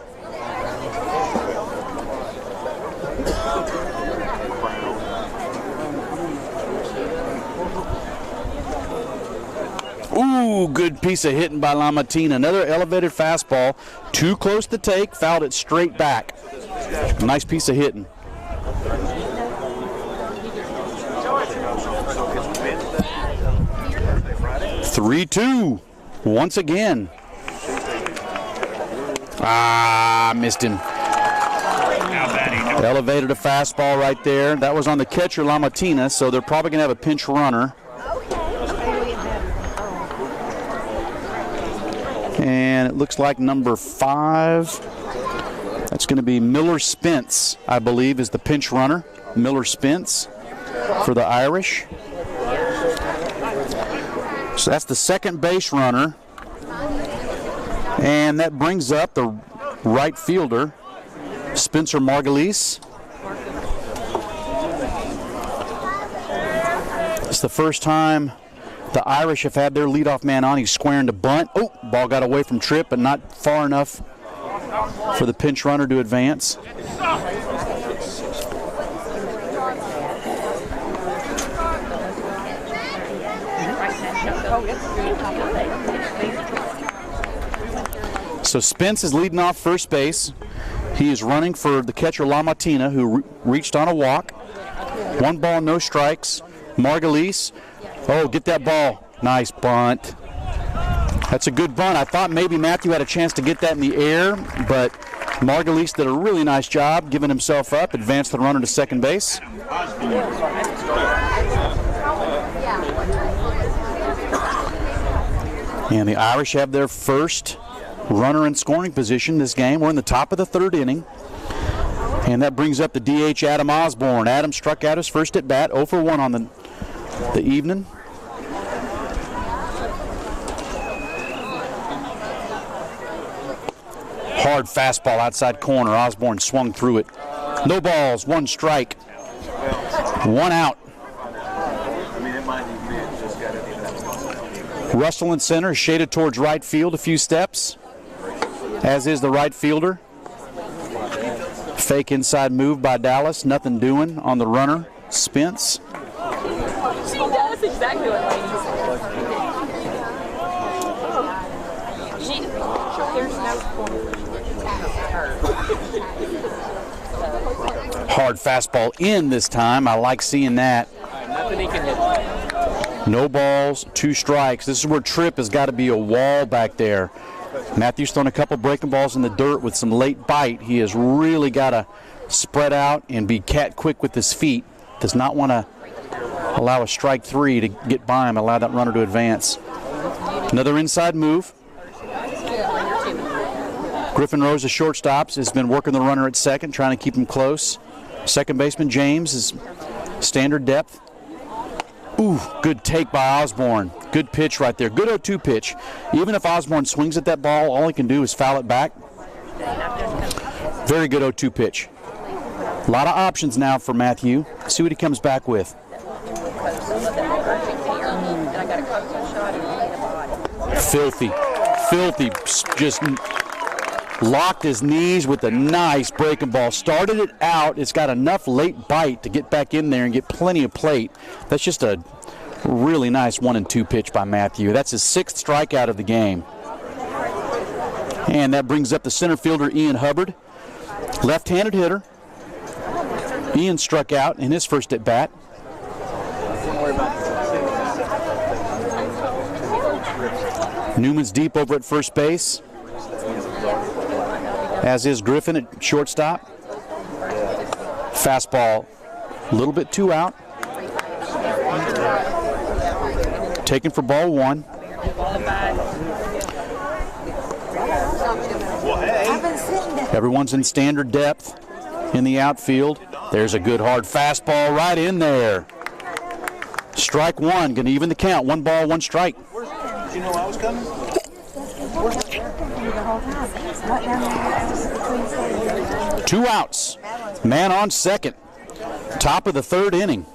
Ooh, good piece of hitting by Lamatina. Another elevated fastball. Too close to take, fouled it straight back. Nice piece of hitting. Three-2 once again. Missed him. Elevated a fastball right there. That was on the catcher, Lamatina, so they're probably going to have a pinch runner. And it looks like number 5. That's going to be Miller Spence, I believe, is the pinch runner. Miller Spence for the Irish. So that's the second base runner. And that brings up the right fielder, Spencer Margulies. It's the first time the Irish have had their leadoff man on. He's squaring to bunt. Oh, ball got away from Tripp, but not far enough for the pinch runner to advance. So Spence is leading off first base. He is running for the catcher Lamatina, who reached on a walk. 1 ball, no strikes. Margulies. Oh, get that ball. Nice bunt. That's a good bunt. I thought maybe Matthew had a chance to get that in the air, but Margulies did a really nice job giving himself up, advanced the runner to second base. And the Irish have their first runner in scoring position this game. We're in the top of the 3rd inning. And that brings up the DH, Adam Osborne. Adam struck out his first at bat, 0 for 1 on the evening. Hard fastball outside corner. Osborne swung through it. No balls, 1 strike, 1 out. Russell in center, shaded towards right field a few steps, as is the right fielder. Fake inside move by Dallas. Nothing doing on the runner, Spence. She does exactly what ladies say. There's no Hard fastball in this time. I like seeing that. Nothing he can hit. No balls, 2 strikes. This is where Tripp has got to be a wall back there. Matthew's thrown a couple breaking balls in the dirt with some late bite. He has really got to spread out and be cat quick with his feet. Does not want to allow a strike 3 to get by him, allow that runner to advance. Another inside move. Griffin Rose, the shortstop, has been working the runner at second, trying to keep him close. Second baseman James is standard depth. Ooh, good take by Osborne. Good pitch right there. Good 0-2 pitch. Even if Osborne swings at that ball, all he can do is foul it back. Very good 0-2 pitch. A lot of options now for Matthew. See what he comes back with. Filthy. Just locked his knees with a nice breaking ball. Started it out. It's got enough late bite to get back in there and get plenty of plate. That's just a really nice 1-2 pitch by Matthew. That's his 6th strikeout of the game. And that brings up the center fielder, Ian Hubbard. Left-handed hitter. Ian struck out in his first at bat. Newman's deep over at first base, as is Griffin at shortstop. Fastball a little bit too out. Taken for ball 1. Everyone's in standard depth in the outfield. There's a good hard fastball right in there. Strike one, going to even the count. 1 ball, 1 strike. Did you know I was coming? 2 outs. Man on second. Top of the 3rd inning.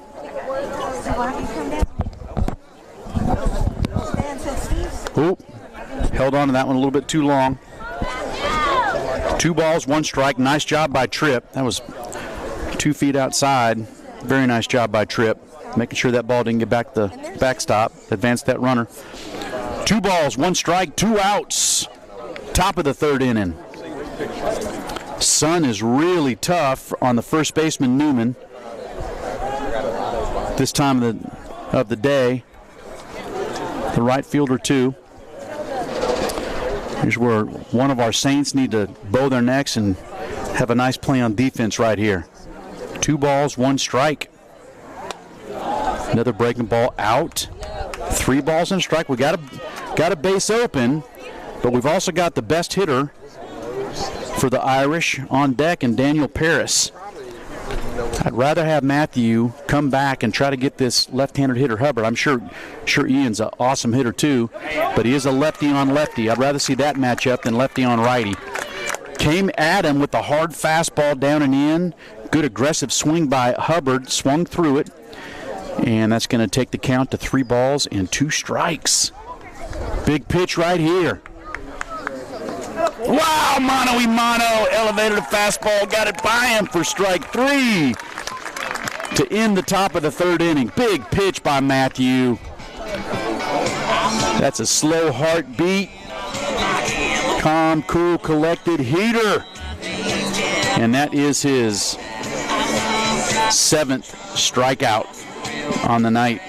Oop. Held on to that one a little bit too long. 2 balls, 1 strike. Nice job by Tripp. That was 2 feet outside. Very nice job by Tripp. Making sure that ball didn't get back the backstop. Advanced that runner. 2 balls, 1 strike, 2 outs. Top of the 3rd inning. Sun is really tough on the first baseman Newman this time of the day. The right fielder too. Here's where one of our Saints need to bow their necks and have a nice play on defense right here. 2 balls, 1 strike. Another breaking ball out. 3 balls and a strike. We got a base open, but we've also got the best hitter for the Irish on deck, and Daniel Paris. I'd rather have Matthew come back and try to get this left-handed hitter Hubbard. I'm sure Ian's an awesome hitter too, but he is a lefty on lefty. I'd rather see that matchup than lefty on righty. Came at him with a hard fastball down and in. Good aggressive swing by Hubbard. Swung through it, and that's going to take the count to 3 balls and 2 strikes. Big pitch right here. Wow, mano-y-mano, elevated a fastball, got it by him for strike 3 to end the top of the 3rd inning. Big pitch by Matthew. That's a slow heartbeat, calm, cool, collected heater. And that is his 7th strikeout on the night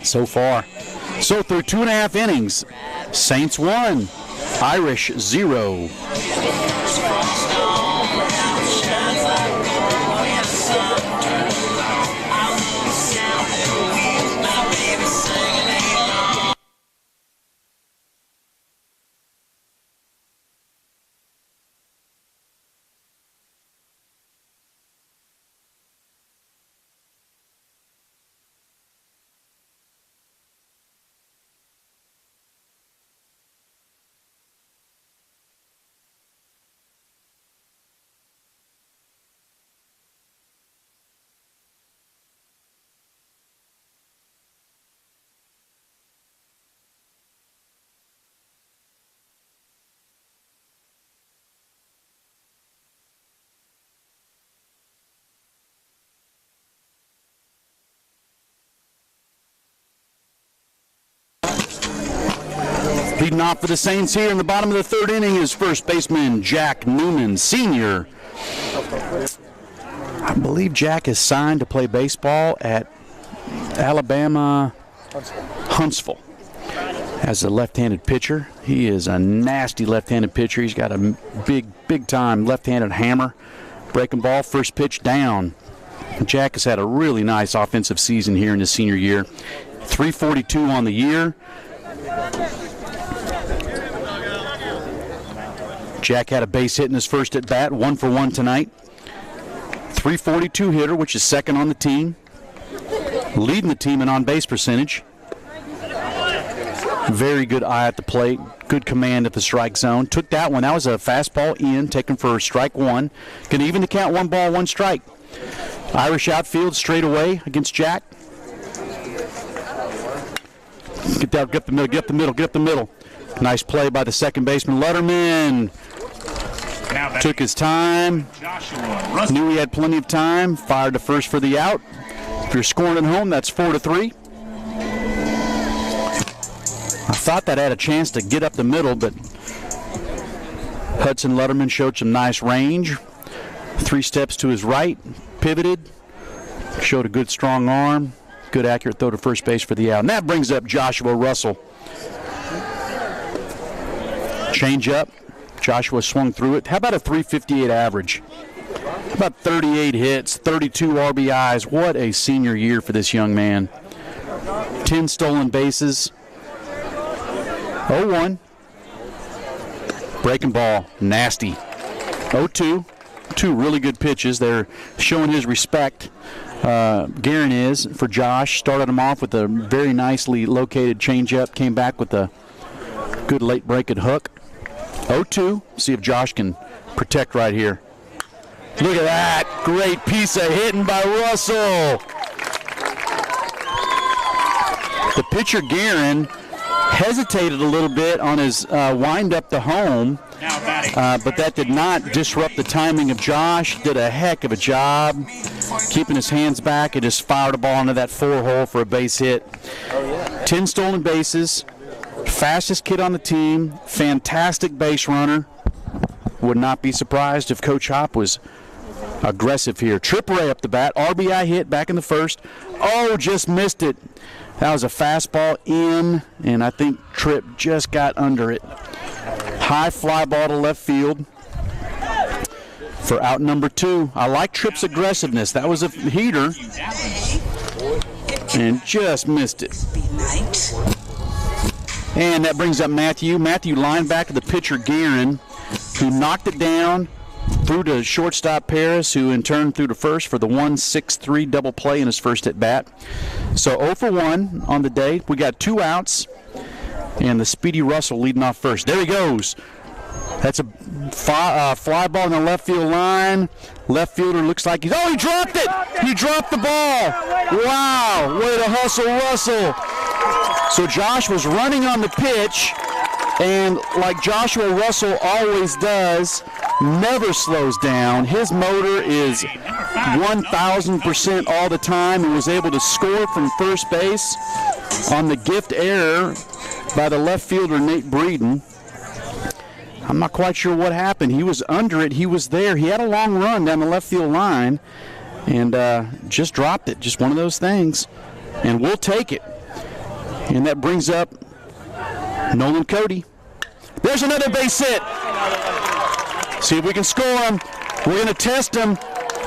so far. So through 2.5 innings, Saints 1. Irish 0. Leading off for the Saints here in the bottom of the 3rd inning is first baseman Jack Newman, senior. I believe Jack is signed to play baseball at Alabama Huntsville as a left-handed pitcher. He is a nasty left-handed pitcher. He's got a big-time left-handed hammer. Breaking ball, first pitch down. Jack has had a really nice offensive season here in his senior year. 342 on the year. Jack had a base hit in his first at bat, 1 for 1 tonight. 342 hitter, which is 2nd on the team. Leading the team in on-base percentage. Very good eye at the plate. Good command at the strike zone. Took that one. That was a fastball in, taken for strike 1. Going to even the count, 1 ball, 1 strike. Irish outfield straight away against Jack. Get up the middle. Nice play by the second baseman, Letterman. Took his time. Knew he had plenty of time. Fired to first for the out. If you're scoring at home, that's 4-3. I thought that had a chance to get up the middle, but Hudson Letterman showed some nice range. 3 steps to his right, pivoted, showed a good strong arm, good accurate throw to first base for the out. And that brings up Joshua Russell. Change up. Joshua swung through it. How about a 358 average? How about 38 hits, 32 RBIs? What a senior year for this young man. 10 stolen bases. 0-1. Breaking ball, nasty. 0-2. two really good pitches. They're showing his respect. Guerin is for Josh. Started him off with a very nicely located changeup. Came back with a good late breaking hook. 0-2. See if Josh can protect right here. Look at that. Great piece of hitting by Russell. The pitcher, Guerin, hesitated a little bit on his wind up to home, but that did not disrupt the timing of Josh. Did a heck of a job keeping his hands back and just fired a ball into that 4-hole for a base hit. 10 stolen bases, fastest kid on the team, fantastic base runner. Would not be surprised if Coach Hop was aggressive here. Trip Ray up the bat, RBI hit back in the first. Oh, just missed it. That was a fastball in, and I think Tripp just got under it. High fly ball to left field for out number 2. I like Tripp's aggressiveness. That was a heater, and just missed it. And that brings up Matthew. Matthew lined back to the pitcher, Guerin, who knocked it down, threw to shortstop Paris, who in turn threw to first for the 1-6-3 double play in his first at bat. So 0 for 1 on the day. We got 2 outs, and the speedy Russell leading off first. There he goes. That's a fly ball in the left field line. Left fielder looks like he's. Oh, he dropped it! He dropped the ball. Wow! Way to hustle, Russell. So Josh was running on the pitch, and like Joshua Russell always does, never slows down. His motor is 1,000% all the time, and was able to score from first base on the gift error by the left fielder, Nate Breeden. I'm not quite sure what happened. He was under it. He was there. He had a long run down the left field line and just dropped it. Just one of those things. And we'll take it. And that brings up Nolan Cody. There's another base hit. See if we can score him. We're going to test him.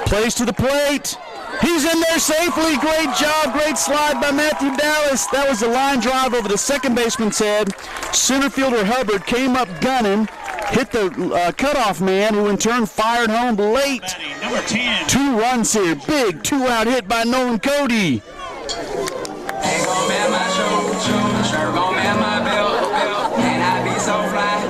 Plays to the plate. He's in there safely. Great job. Great slide by Matthew Dallas. That was a line drive over the second baseman's head. Center fielder Hubbard came up gunning, hit the cutoff man, who in turn fired home late. Number 10. 2 runs here. Big 2-out hit by Nolan Cody. Ain't gon' man my shoe, sure gon' man my belt, and I be so fly.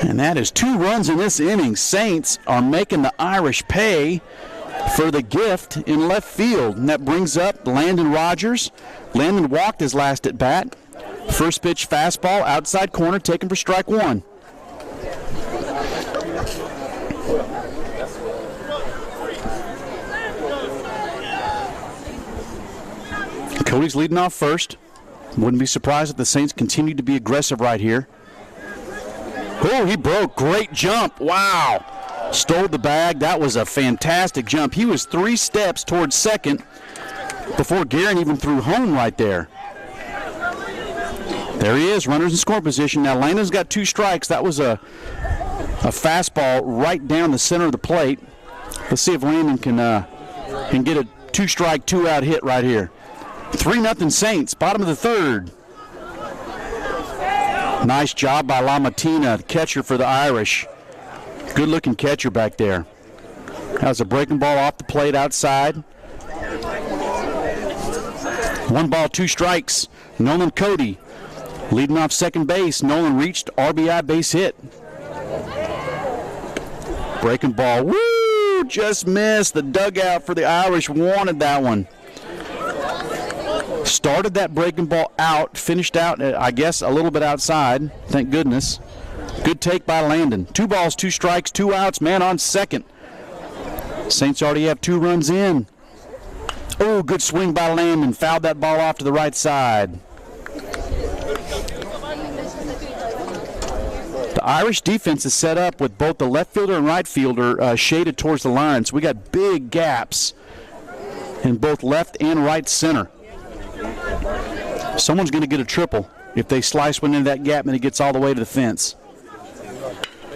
And that is 2 runs in this inning. Saints are making the Irish pay for the gift in left field. And that brings up Landon Rogers. Landon walked his last at bat. First pitch fastball, outside corner, taken for strike 1. Cody's leading off first. Wouldn't be surprised if the Saints continue to be aggressive right here. Oh, he broke. Great jump. Wow. Stole the bag. That was a fantastic jump. He was 3 steps towards second before Guerin even threw home right there. There he is, runners in score position. Now Landon's got 2 strikes. That was a fastball right down the center of the plate. Let's see if Landon can get a 2-strike, 2-out hit right here. 3-0 Saints, bottom of the 3rd. Nice job by LaMattina, catcher for the Irish. Good-looking catcher back there. That was a breaking ball off the plate outside. 1 ball, 2 strikes. Nolan Cody leading off second base. Nolan reached RBI base hit. Breaking ball. Woo! Just missed. The dugout for the Irish wanted that one. Started that breaking ball out, finished out, I guess, a little bit outside. Thank goodness. Good take by Landon. 2 balls, 2 strikes, 2 outs, man on second. Saints already have 2 runs in. Oh, good swing by Landon. Fouled that ball off to the right side. The Irish defense is set up with both the left fielder and right fielder shaded towards the line. So we got big gaps in both left and right center. Someone's going to get a triple if they slice one into that gap and it gets all the way to the fence.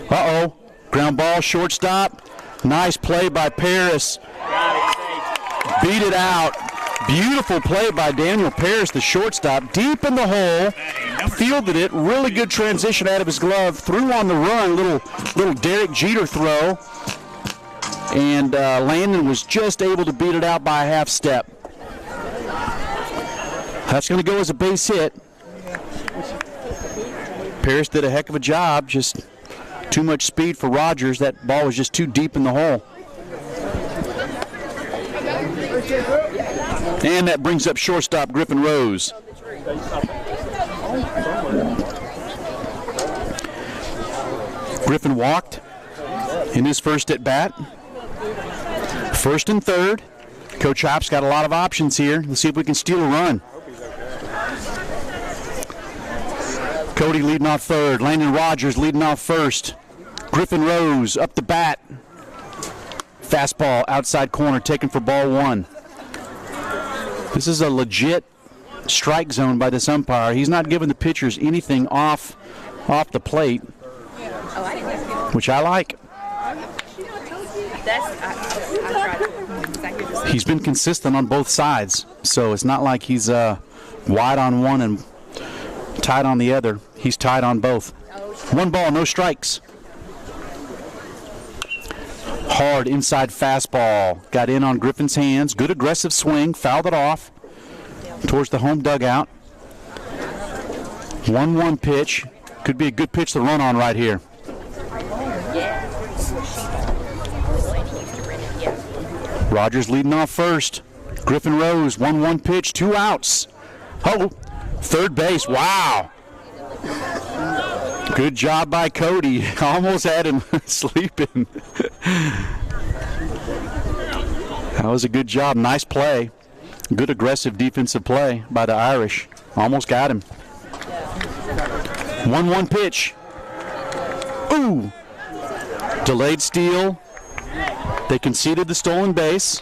Uh-oh. Ground ball, shortstop. Nice play by Paris. Beat it out. Beautiful play by Daniel Parrish, the shortstop, deep in the hole, fielded it, really good transition out of his glove, threw on the run, little Derek Jeter throw, and Landon was just able to beat it out by a half step. That's going to go as a base hit. Parrish did a heck of a job, just too much speed for Rogers. That ball was just too deep in the hole. And that brings up shortstop Griffin Rose. Griffin walked in his first at bat. First and third. Coach Hop's got a lot of options here. Let's see if we can steal a run. Cody leading off third. Landon Rogers leading off first. Griffin Rose up the bat. Fastball outside corner taken for ball one. This is a legit strike zone by this umpire. He's not giving the pitchers anything off the plate, which I like. He's been consistent on both sides, so it's not like he's wide on one and tight on the other. He's tied on both. One ball, no strikes. Hard inside fastball. Got in on Griffin's hands. Good aggressive swing. Fouled it off towards the home dugout. 1-1 pitch. Could be a good pitch to run on right here. Rogers leading off first. Griffin Rose, 1-1 pitch, 2 outs. Oh, third base. Wow. Good job by Cody. Almost had him sleeping. That was a good job. Nice play. Good aggressive defensive play by the Irish. Almost got him. 1-1 pitch. Ooh. Delayed steal. They conceded the stolen base.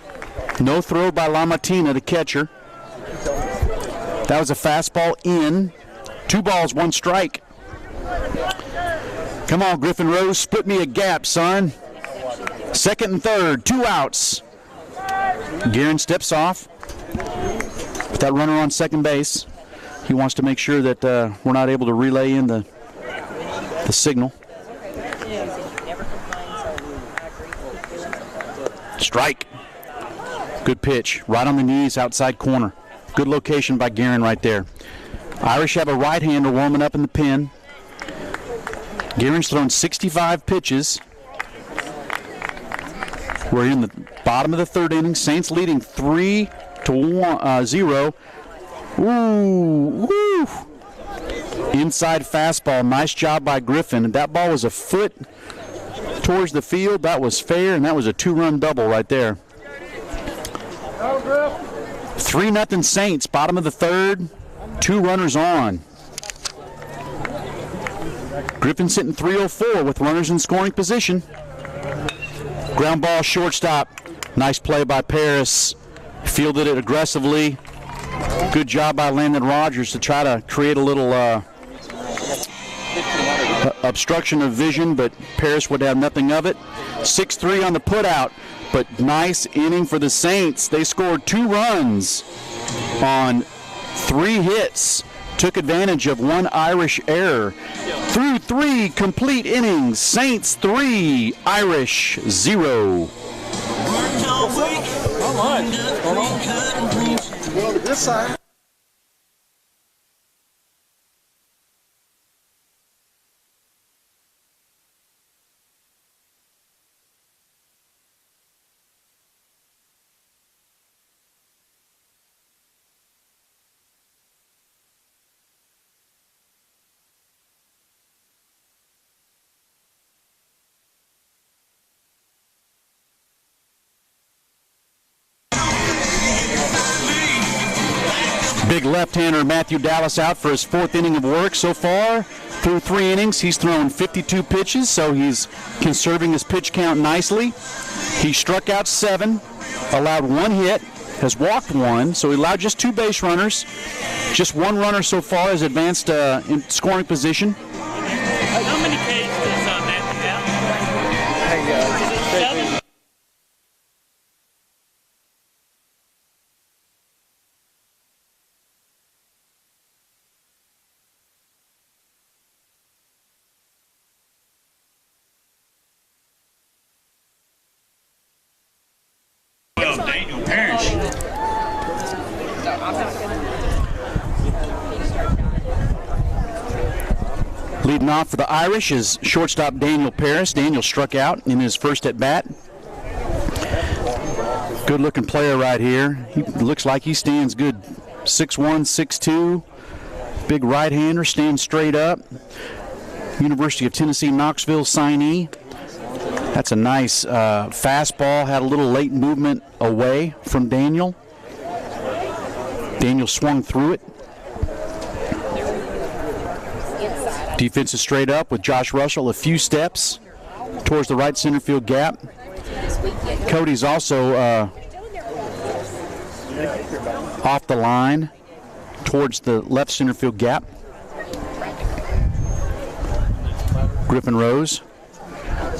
No throw by LaMattina, the catcher. That was a fastball in. 2 balls, 1 strike. Come on, Griffin Rose, split me a gap, son. Second and third, 2 outs. Guerin steps off with that runner on second base. He wants to make sure that we're not able to relay in the signal. Strike. Good pitch, right on the knees, outside corner. Good location by Guerin right there. Irish have a right-hander warming up in the pen. Guerin's thrown 65 pitches. We're in the bottom of the third inning. Saints leading 3-0. Ooh, woo. Inside fastball. Nice job by Griffin. That ball was a foot towards the field. That was fair, and that was a 2-run double right there. 3-0 Saints, bottom of the third. 2 runners on. Griffin sitting 304 with runners in scoring position. Ground ball, shortstop. Nice play by Parrish. Fielded it aggressively. Good job by Landon Rogers to try to create a little obstruction of vision, but Parrish would have nothing of it. 6-3 on the putout, but nice inning for the Saints. They scored 2 runs on 3 hits. Took advantage of 1 Irish error. Through 3 complete innings, Saints 3, Irish 0. Well, to this side. Big left-hander Matthew Dallas out for his 4th inning of work so far. Through 3 innings, he's thrown 52 pitches, so he's conserving his pitch count nicely. He struck out 7, allowed 1 hit, has walked 1, so he allowed just 2 base runners. Just 1 runner so far has advanced in scoring position. How many Ks does Matthew have? Is it 7? Leading off for the Irish is shortstop Daniel Paris. Daniel struck out in his first at bat. Good looking player right here. He looks like he stands good. 6'1", 6'2", big right-hander, stands straight up. University of Tennessee Knoxville signee. That's a nice fastball. Had a little late movement away from Daniel. Daniel swung through it. Defense is straight up with Josh Russell a few steps towards the right center field gap. Cody's also off the line towards the left center field gap. Griffin Rose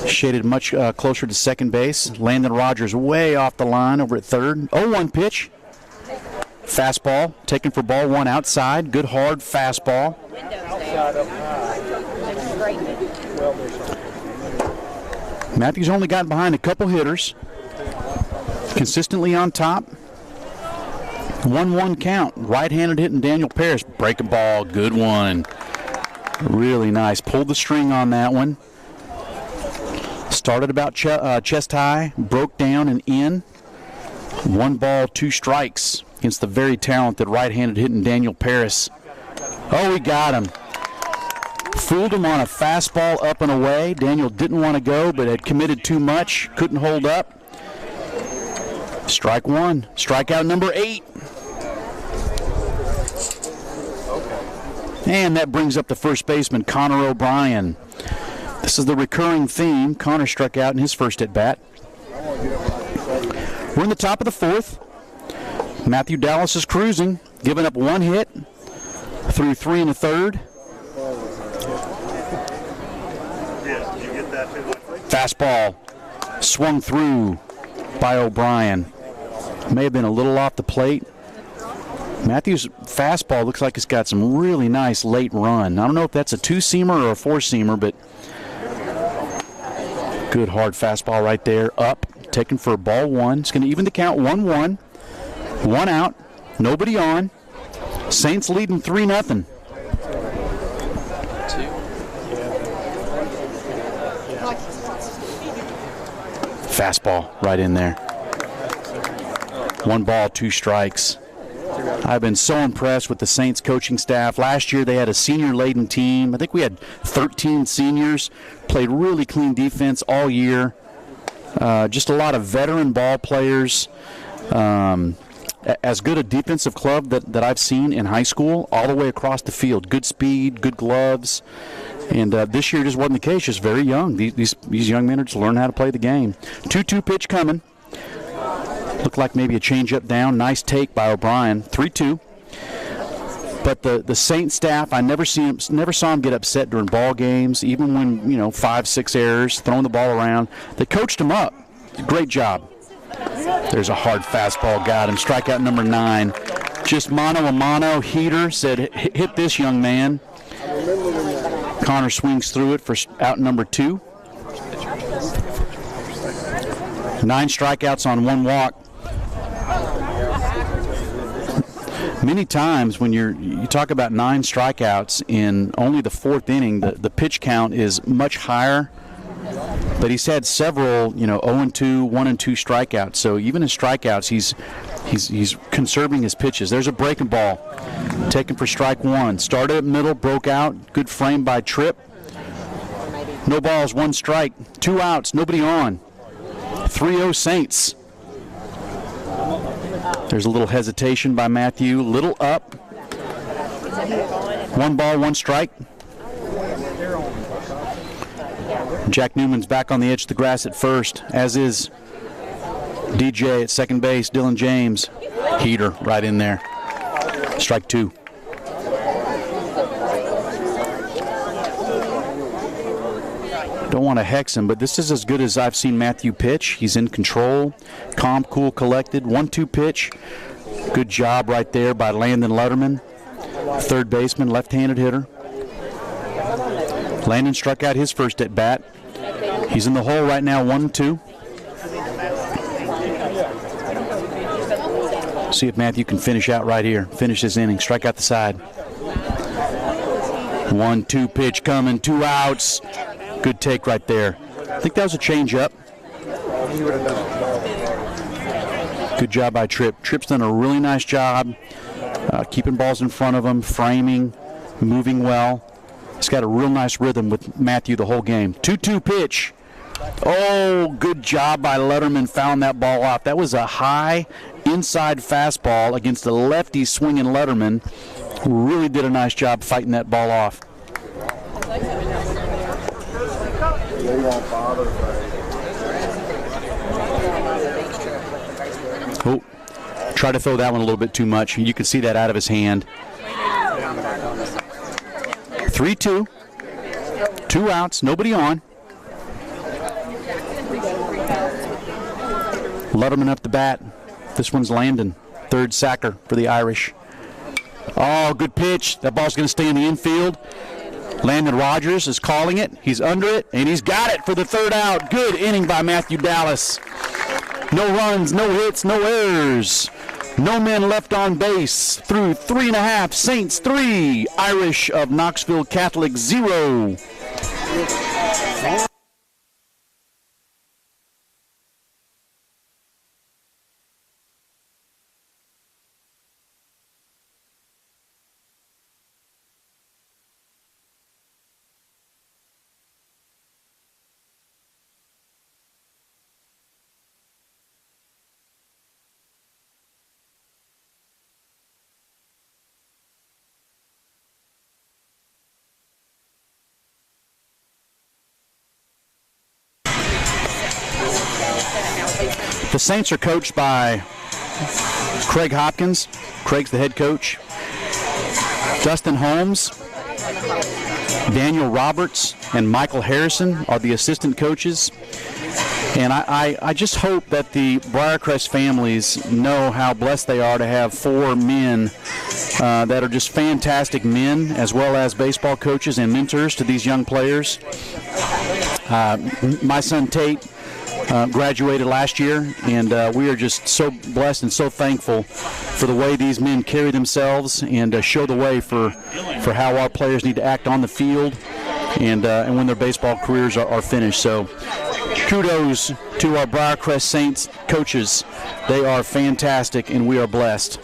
shaded much closer to second base. Landon Rogers way off the line over at third. 0-1 pitch. Fastball taken for ball one outside. Good hard fastball. Matthews only got behind a couple hitters. Consistently on top. 1-1 count. Right-handed hitting Daniel Paris. Breaking ball. Good one. Really nice. Pulled the string on that one. Started about chest high. Broke down and in. 1 ball, 2 strikes against the very talented right-handed hitting Daniel Paris. Oh, he got him. Fooled him on a fastball up and away. Daniel didn't want to go, but had committed too much. Couldn't hold up. Strike one. Strikeout number 8. And that brings up the first baseman, Connor O'Brien. This is the recurring theme. Connor struck out in his first at-bat. We're in the top of the 4th. Matthew Dallas is cruising, giving up 1 hit through 3 1/3. Fastball swung through by O'Brien. May have been a little off the plate. Matthews' fastball looks like it's got some really nice late run. I don't know if that's a 2-seamer or a 4-seamer, but good hard fastball right there. Up, taken for ball one. It's going to even the count 1-1. 1 out, nobody on. Saints leading 3-0. Fastball right in there. 1 ball, 2 strikes. I've been so impressed with the Saints coaching staff. Last year they had a senior-laden team. I think we had 13 seniors. Played really clean defense all year. Just a lot of veteran ball players. As good a defensive club that I've seen in high school, all the way across the field. Good speed, good gloves. And this year just wasn't the case. Just very young. These young men are just learning how to play the game. 2-2 pitch coming. Looked like maybe a changeup down. Nice take by O'Brien. 3-2. But the Saints staff, I never saw him get upset during ball games, even when 5-6 errors, throwing the ball around. They coached him up. Great job. There's a hard fastball. Got him. Strikeout number 9. Just mano-a-mano. Heater said, hit this young man. Connor swings through it for out number 2. 9 strikeouts on 1 walk. Many times when you talk about 9 strikeouts in only the 4th inning, the pitch count is much higher. But he's had several, 0-2, 1-2 strikeouts. So even in strikeouts, he's conserving his pitches. There's a breaking ball taken for strike 1. Started at middle, broke out. Good frame by Tripp. No balls, 1 strike, 2 outs, nobody on. 3-0 Saints. There's a little hesitation by Matthew. Little up. 1 ball, 1 strike. Jack Newman's back on the edge of the grass at first, as is DJ at second base. Dylan James. Heater right in there. Strike 2. Don't want to hex him, but this is as good as I've seen Matthew pitch. He's in control, calm, cool, collected. 1-2 pitch. Good job right there by Landon Letterman, third baseman, left-handed hitter. Landon struck out his first at bat. He's in the hole right now, 1-2. See if Matthew can finish out right here. Finish this inning. Strike out the side. 1-2 pitch coming, 2 outs. Good take right there. I think that was a changeup. Good job by Tripp. Tripp's done a really nice job keeping balls in front of him, framing, moving well. He's got a real nice rhythm with Matthew the whole game. 2-2 pitch. Oh, good job by Letterman fouling that ball off. That was a high inside fastball against a lefty swinging Letterman. Really did a nice job fighting that ball off. Oh, tried to throw that one a little bit too much. You could see that out of his hand. 3-2. 2 outs, nobody on. Letterman up the bat. This one's Landon. 3rd sacker for the Irish. Oh, good pitch. That ball's going to stay in the infield. Landon Rogers is calling it. He's under it, and he's got it for the 3rd out. Good inning by Matthew Dallas. No runs, no hits, no errors. No men left on base through 3.5. Saints 3, Irish of Knoxville Catholic 0. The Saints are coached by Craig Hopkins. Craig's the head coach. Dustin Holmes, Daniel Roberts, and Michael Harrison are the assistant coaches. And I just hope that the Briarcrest families know how blessed they are to have 4 men that are just fantastic men, as well as baseball coaches and mentors to these young players. My son Tate graduated last year, and we are just so blessed and so thankful for the way these men carry themselves and show the way for how our players need to act on the field and when their baseball careers are finished. So kudos to our Briarcrest Saints coaches. They are fantastic, and we are blessed.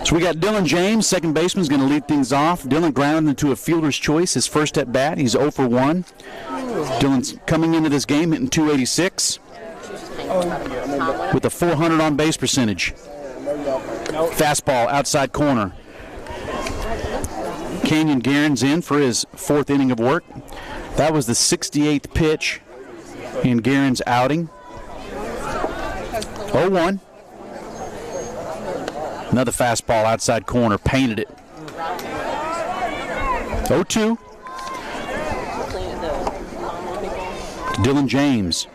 So we got Dylan James, second baseman, is going to lead things off. Dylan grounded into a fielder's choice, his first at bat. He's 0 for 1. Dylan's coming into this game hitting .286 with a .400 on base percentage. Fastball outside corner. Canyon Guerin's in for his 4th inning of work. That was the 68th pitch in Guerin's outing. 0-1. Another fastball outside corner, painted it. 0-2. Dylan James.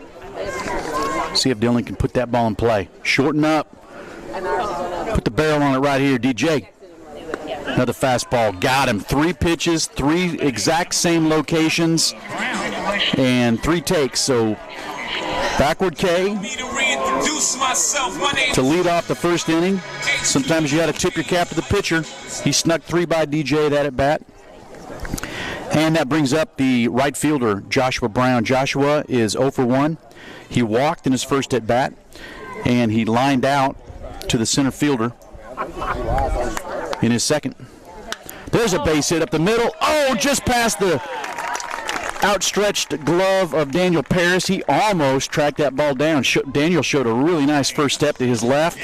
See if Dylan can put that ball in play. Shorten up. Put the barrel on it right here, DJ. Another fastball. Got him. 3 pitches, 3 exact same locations, and 3 takes. So backward K to lead off the first inning. Sometimes you got to tip your cap to the pitcher. He snuck 3 by DJ that at bat. And that brings up the right fielder, Joshua Brown. Joshua is 0 for 1. He walked in his first at bat, and he lined out to the center fielder in his second. There's a base hit up the middle. Oh, just past the outstretched glove of Daniel Paris. He almost tracked that ball down. Daniel showed a really nice first step to his left,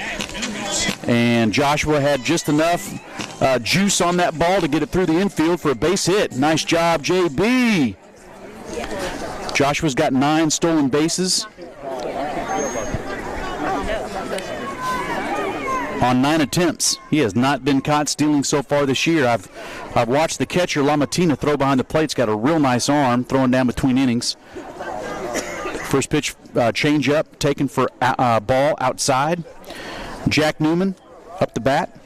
and Joshua had just enough juice on that ball to get it through the infield for a base hit. Nice job, JB. Joshua's got 9 stolen bases on 9 attempts. He has not been caught stealing so far this year. I've watched the catcher, Lamatina, throw behind the plate. He's got a real nice arm, throwing down between innings. First pitch, change up, taken for ball outside. Jack Newman up the bat.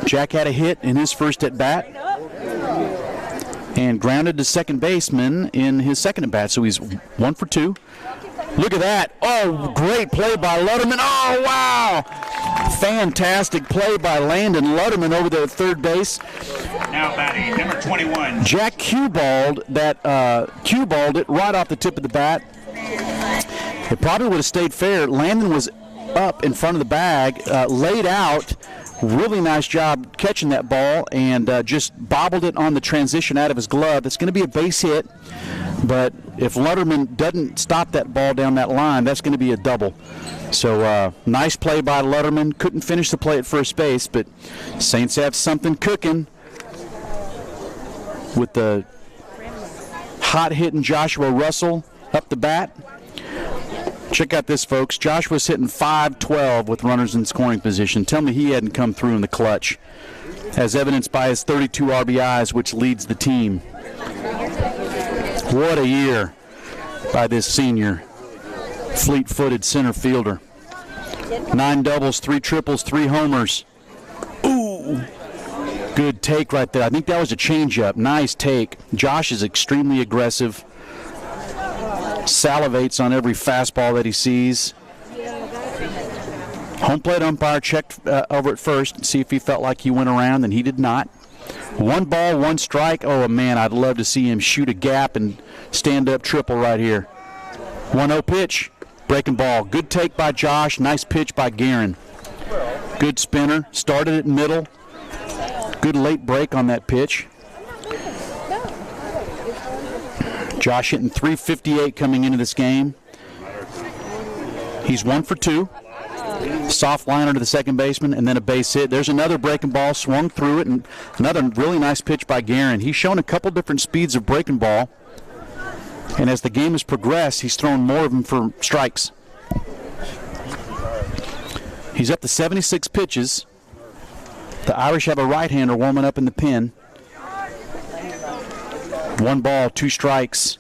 Jack had a hit in his first at bat and grounded to second baseman in his second at bat. So he's 1 for 2. Look at that. Oh, great play by Lutterman. Oh, wow. Fantastic play by Landon Lutterman over there at third base. Now batting, number 21. Jack cue-balled it right off the tip of the bat. It probably would have stayed fair. Landon was up in front of the bag, laid out. Really nice job catching that ball and just bobbled it on the transition out of his glove. It's going to be a base hit, but if Lutterman doesn't stop that ball down that line, that's going to be a double. So nice play by Lutterman. Couldn't finish the play at first base, but Saints have something cooking with the hot-hitting Joshua Russell up the bat. Check out this, folks. Joshua's hitting .512 with runners in scoring position. Tell me he hadn't come through in the clutch, as evidenced by his 32 RBIs, which leads the team. What a year by this senior, fleet-footed center fielder. 9 doubles, 3 triples, 3 homers. Ooh, good take right there. I think that was a changeup. Nice take. Josh is extremely aggressive. Salivates on every fastball that he sees. Home plate umpire checked over at first and see if he felt like he went around, and he did not. 1 ball, 1 strike. Oh, man, I'd love to see him shoot a gap and stand up triple right here. 1-0 pitch. Breaking ball. Good take by Josh. Nice pitch by Guerin. Good spinner. Started at middle. Good late break on that pitch. Josh hitting .358 coming into this game. He's 1 for 2. Soft liner to the second baseman, and then a base hit. There's another breaking ball, swung through it, and another really nice pitch by Guerin. He's shown a couple different speeds of breaking ball, and as the game has progressed, he's thrown more of them for strikes. He's up to 76 pitches. The Irish have a right-hander warming up in the pen. 1 ball, 2 strikes.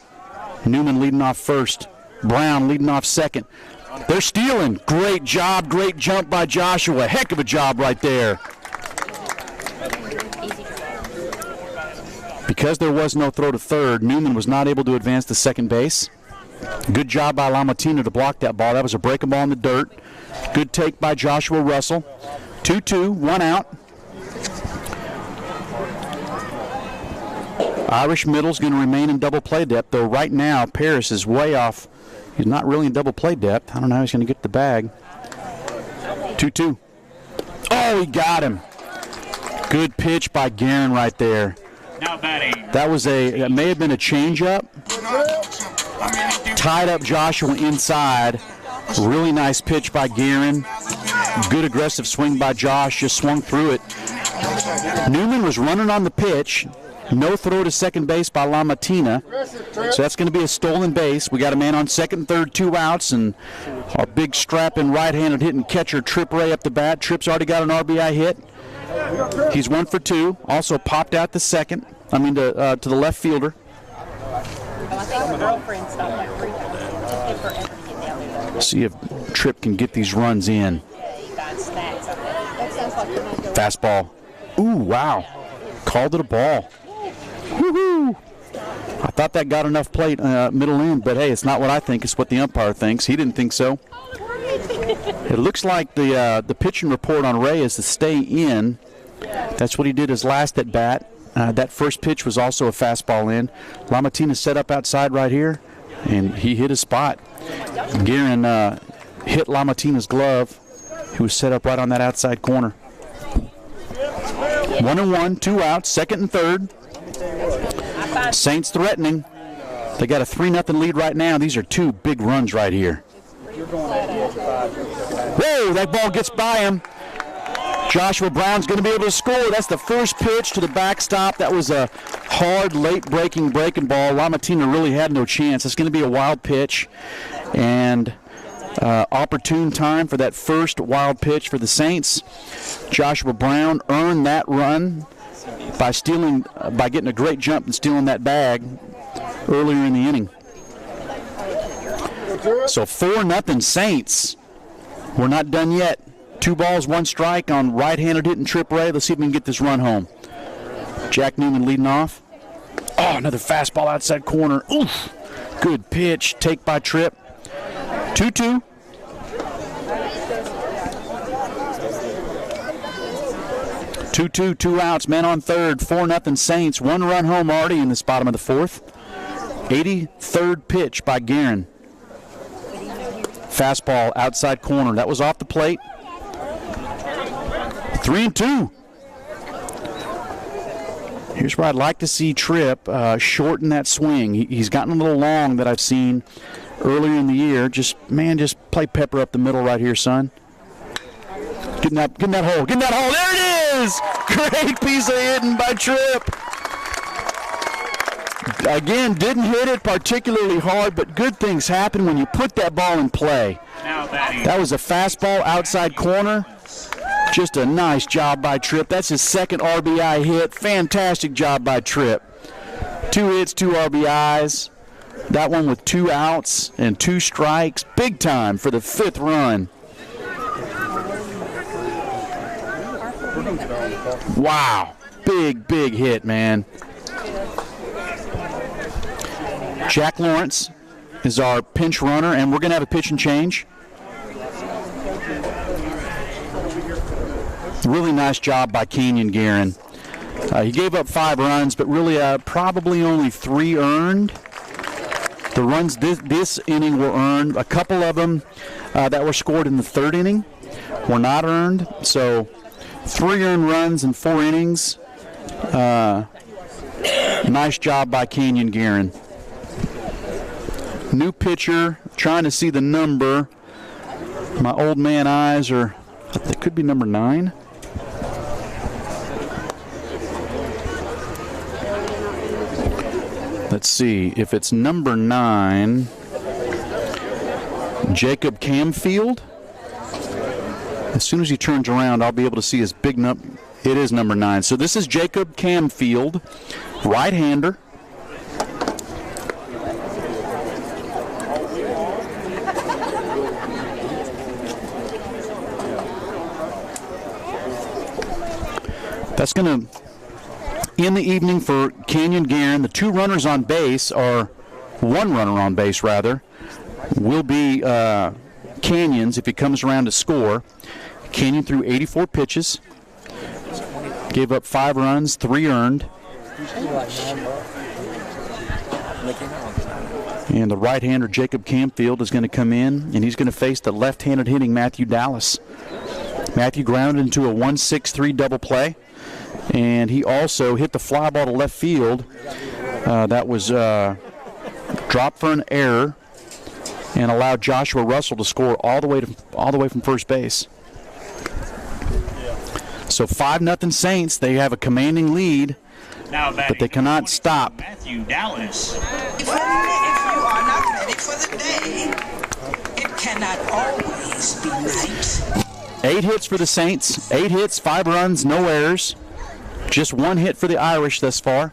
Newman leading off first. Brown leading off second. They're stealing. Great job, great jump by Joshua. Heck of a job right there. Because there was no throw to third, Newman was not able to advance to second base. Good job by Lamattina to block that ball. That was a breaking ball in the dirt. Good take by Joshua Russell. 2-2, 1 out. Irish middle's going to remain in double play depth, though right now Paris is way off. He's not really in double play depth. I don't know how he's going to get the bag. 2-2. Oh, he got him. Good pitch by Guerin right there. Now batting. That may have been a changeup. Tied up Joshua inside. Really nice pitch by Guerin. Good aggressive swing by Josh. Just swung through it. Newman was running on the pitch. No throw to second base by Lamattina. So that's going to be a stolen base. We got a man on second and third, 2 outs, and our big strapping right-handed hitting catcher Trip Ray up the bat. Trip's already got an RBI hit. He's 1 for 2. Also popped out to second. To the left fielder. See if Tripp can get these runs in. Fastball. Ooh, wow. Called it a ball. Woohoo! I thought that got enough plate middle end, but hey, it's not what I think. It's what the umpire thinks. He didn't think so. It looks like the pitching report on Ray is to stay in. That's what he did his last at bat. That first pitch was also a fastball in. Lamattina set up outside right here, and he hit his spot. Guerin hit Lamattina's glove. He was set up right on that outside corner. 1-1, 2 outs, second and third. Saints threatening. They got a 3-0 lead right now. These are 2 big runs right here. Whoa, that ball gets by him. Joshua Brown's going to be able to score. That's the first pitch to the backstop. That was a hard, late-breaking ball. Lamattina really had no chance. It's going to be a wild pitch. And opportune time for that first wild pitch for the Saints. Joshua Brown earned that run by getting a great jump and stealing that bag earlier in the inning. So 4-0 Saints. We're not done yet. 2 balls, 1 strike on right-handed hitting Trip Ray. Let's see if we can get this run home. Jack Newman leading off. Oh, another fastball outside corner. Oof. Good pitch. Take by Tripp. 2-2. Two outs, men on third, 4-0 Saints. 1 run home already in this bottom of the fourth. 83rd pitch by Guerin. Fastball outside corner. That was off the plate. 3-2. Here's where I'd like to see Tripp shorten that swing. He's gotten a little long that I've seen earlier in the year. Just play pepper up the middle right here, son. Get in that hole. There it is! Great piece of hitting by Tripp. Again, didn't hit it particularly hard, but good things happen when you put that ball in play. That was a fastball outside corner. Just a nice job by Tripp. That's his second RBI hit. Fantastic job by Tripp. 2 hits, 2 RBIs. That one with 2 outs and 2 strikes. Big time for the 5th run. Wow. Big hit, man. Jack Lawrence is our pinch runner, and we're going to have a pitch and change. Really nice job by Kenyon Guerin. He gave up 5 runs, but really probably only 3 earned. The runs this inning were earned. A couple of them that were scored in the 3rd inning were not earned. So 3 earned runs in 4 innings. Nice job by Kenyon Guerin. New pitcher, trying to see the number. My old man eyes are, it could be number 9. Let's see if it's number 9. Jacob Camfield. As soon as he turns around, I'll be able to see his big number. It is number 9. So this is Jacob Camfield, right-hander. That's going to end the evening for Kenyon Guerin. The 2 runners on base, or 1 runner on base rather, will be Kenyon's if he comes around to score. Kenyon threw 84 pitches, gave up 5 runs, 3 earned. And the right-hander Jacob Camfield is going to come in, and he's going to face the left-handed hitting Matthew Dallas. Matthew grounded into a 1-6-3 double play. And he also hit the fly ball to left field. That was dropped for an error and allowed Joshua Russell to score all the way from first base. So 5-0 Saints. They have a commanding lead, but they cannot stop. Matthew Dallas. If you are not ready for the day, it cannot always be night. 8 hits for the Saints. 8 hits, 5 runs, no errors. Just 1 hit for the Irish thus far.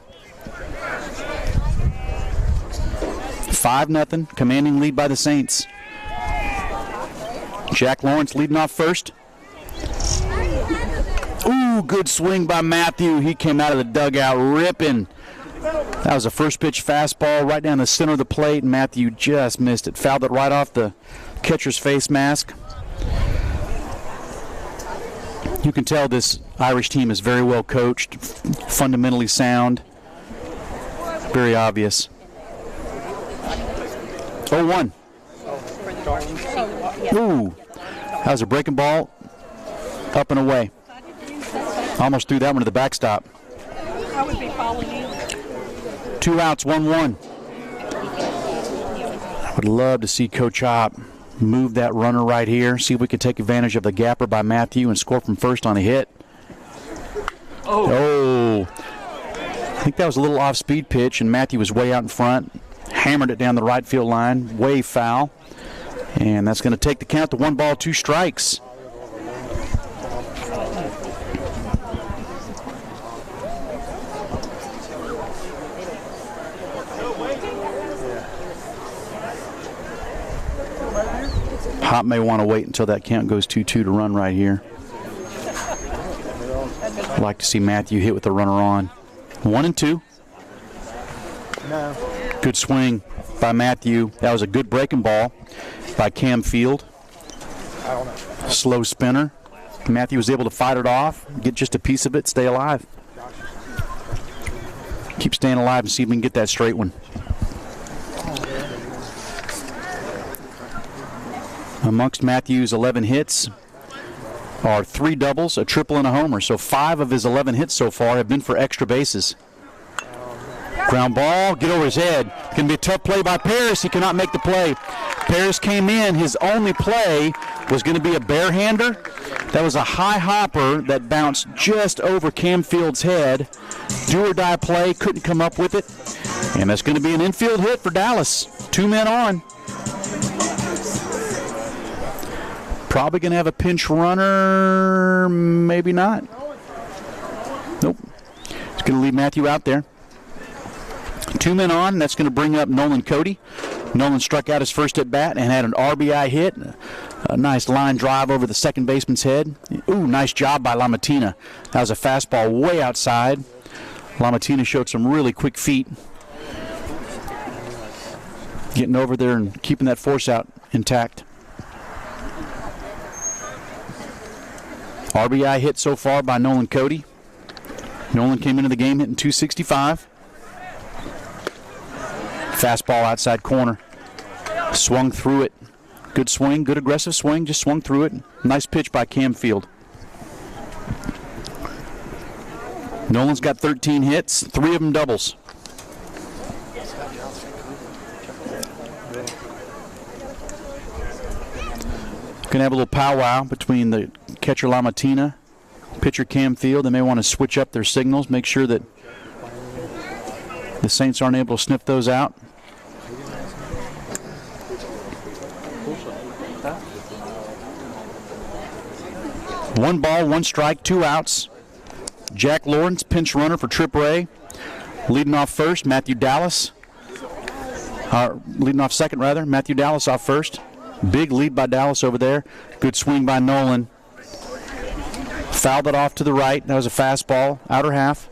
5-0, commanding lead by the Saints. Jack Lawrence leading off first. Ooh, good swing by Matthew. He came out of the dugout ripping. That was a first pitch fastball right down the center of the plate, and Matthew just missed it. Fouled it right off the catcher's face mask. You can tell this Irish team is very well coached, fundamentally sound. Very obvious. 0-1. Ooh, that was a breaking ball, up and away. Almost threw that one to the backstop. 2 outs, 1-1. I would love to see Coach Opp move that runner right here, see if we can take advantage of the gapper by Matthew and score from first on a hit. Oh. I think that was a little off-speed pitch, and Matthew was way out in front, hammered it down the right field line, way foul. And that's going to take the count to 1 ball, 2 strikes. Hop may want to wait until that count goes 2-2 to run right here. I'd like to see Matthew hit with the runner on. 1-2. No. Good swing by Matthew. That was a good breaking ball. by Cam Field. Slow spinner. Matthew was able to fight it off, get just a piece of it, stay alive. Keep staying alive and see if we can get that straight one. Amongst Matthew's 11 hits are 3 doubles, a triple, and a homer. So 5 of his 11 hits so far have been for extra bases. Ground ball, get over his head. Going to be a tough play by Paris. He cannot make the play. Paris came in. His only play was going to be a barehander. That was a high hopper that bounced just over Cam Field's head. Do or die play, couldn't come up with it. And that's going to be an infield hit for Dallas. 2 men on. Probably going to have a pinch runner, maybe not. Nope. It's going to leave Matthew out there. 2 men on, that's going to bring up Nolan Cody. Nolan struck out his first at bat and had an RBI hit. A nice line drive over the second baseman's head. Ooh, nice job by LaMattina. That was a fastball way outside. LaMattina showed some really quick feet. Getting over there and keeping that force out intact. RBI hit so far by Nolan Cody. Nolan came into the game hitting .265. Fastball outside corner. Swung through it. Good swing, good aggressive swing, just swung through it. Nice pitch by Cam Field. Nolan's got 13 hits, 3 of them doubles. Gonna have a little powwow between the catcher LaMattina, pitcher Cam Field. They may want to switch up their signals, make sure that the Saints aren't able to sniff those out. One ball, 1 strike, 2 outs. Jack Lawrence, pinch runner for Trip Ray. Leading off first, Matthew Dallas. Leading off second, rather. Matthew Dallas off first. Big lead by Dallas over there. Good swing by Nolan. Fouled it off to the right. That was a fastball, outer half.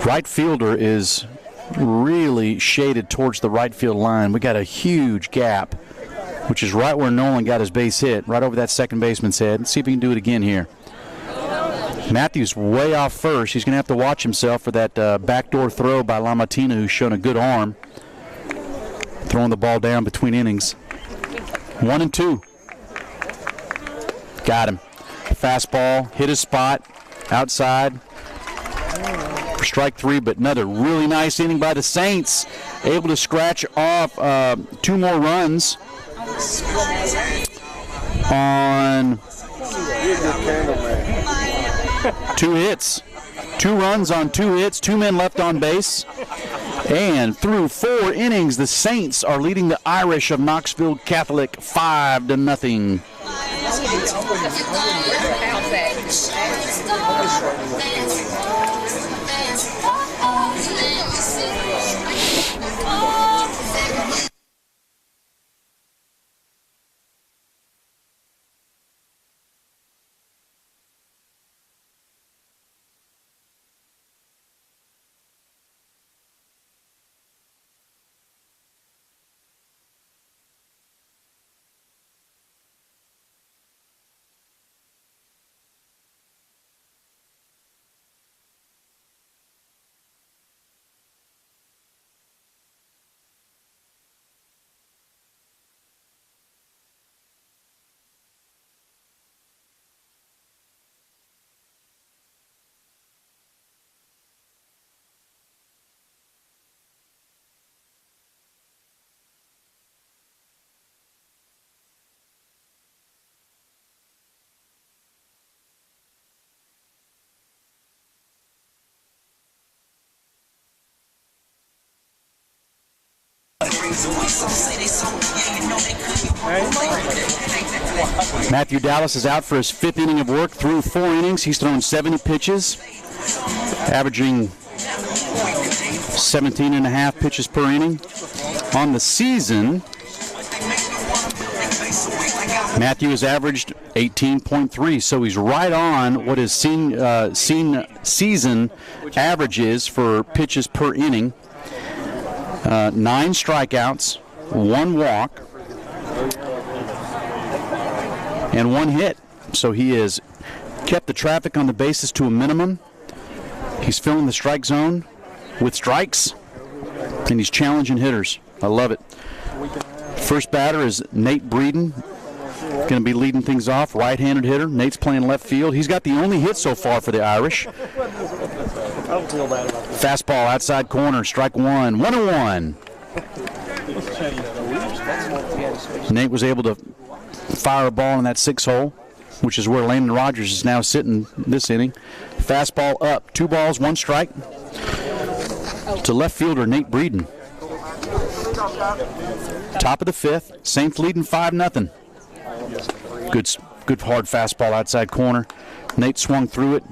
Right fielder is really shaded towards the right field line. We got a huge gap, which is right where Nolan got his base hit, right over that second baseman's head. Let's see if he can do it again here. Matthews way off first. He's going to have to watch himself for that backdoor throw by LaMattina, who's shown a good arm. Throwing the ball down between innings. 1-2. Got him. Fastball, hit his spot, outside. For strike 3, but another really nice inning by the Saints. Able to scratch off 2 more runs on 2 hits. 2 runs on 2 hits, 2 men left on base. And through 4 innings, the Saints are leading the Irish of Knoxville Catholic 5-0. Matthew Dallas is out for his 5th inning of work. Through 4 innings, he's thrown 70 pitches, averaging 17.5 pitches per inning. On the season, Matthew has averaged 18.3, so he's right on what his season average is for pitches per inning. 9 strikeouts, 1 walk, and 1 hit. So he has kept the traffic on the bases to a minimum. He's filling the strike zone with strikes, and he's challenging hitters. I love it. First batter is Nate Breeden. Going to be leading things off, right-handed hitter. Nate's playing left field. He's got the only hit so far for the Irish. Fastball outside corner, strike 1, 1-1. Nate was able to fire a ball in that 6-hole, which is where Landon Rogers is now sitting this inning. Fastball up, 2 balls, 1 strike to left fielder Nate Breeden. Top of the 5th, Saints leading 5-0. Good hard fastball outside corner. Nate swung through it.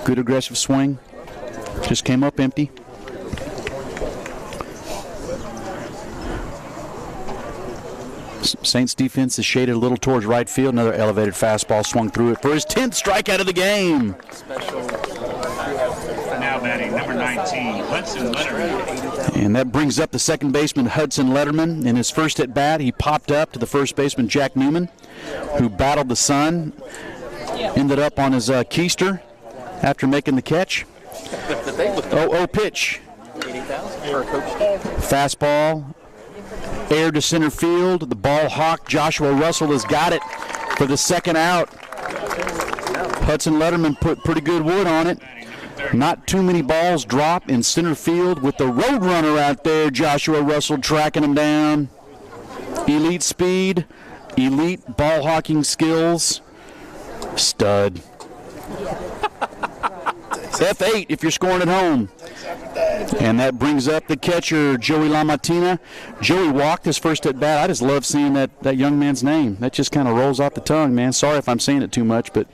Good aggressive swing. Just came up empty. Saints defense is shaded a little towards right field. Another elevated fastball swung through it for his 10th strikeout of the game. Now batting number 19, Hudson Letterman. And that brings up the second baseman, Hudson Letterman. In his first at bat, he popped up to the first baseman, Jack Newman, who battled the sun. Ended up on his keister after making the catch. 0-0 pitch. Fastball. Air to center field. The ball hawk, Joshua Russell, has got it for the second out. Hudson Letterman put pretty good wood on it. Not too many balls drop in center field with the road runner out there, Joshua Russell, tracking him down. Elite speed, elite ball hawking skills. Stud. F8 if you're scoring at home. And that brings up the catcher, Joey LaMattina. Joey walked his first at bat. I just love seeing that young man's name. That just kind of rolls off the tongue, man. Sorry if I'm saying it too much, but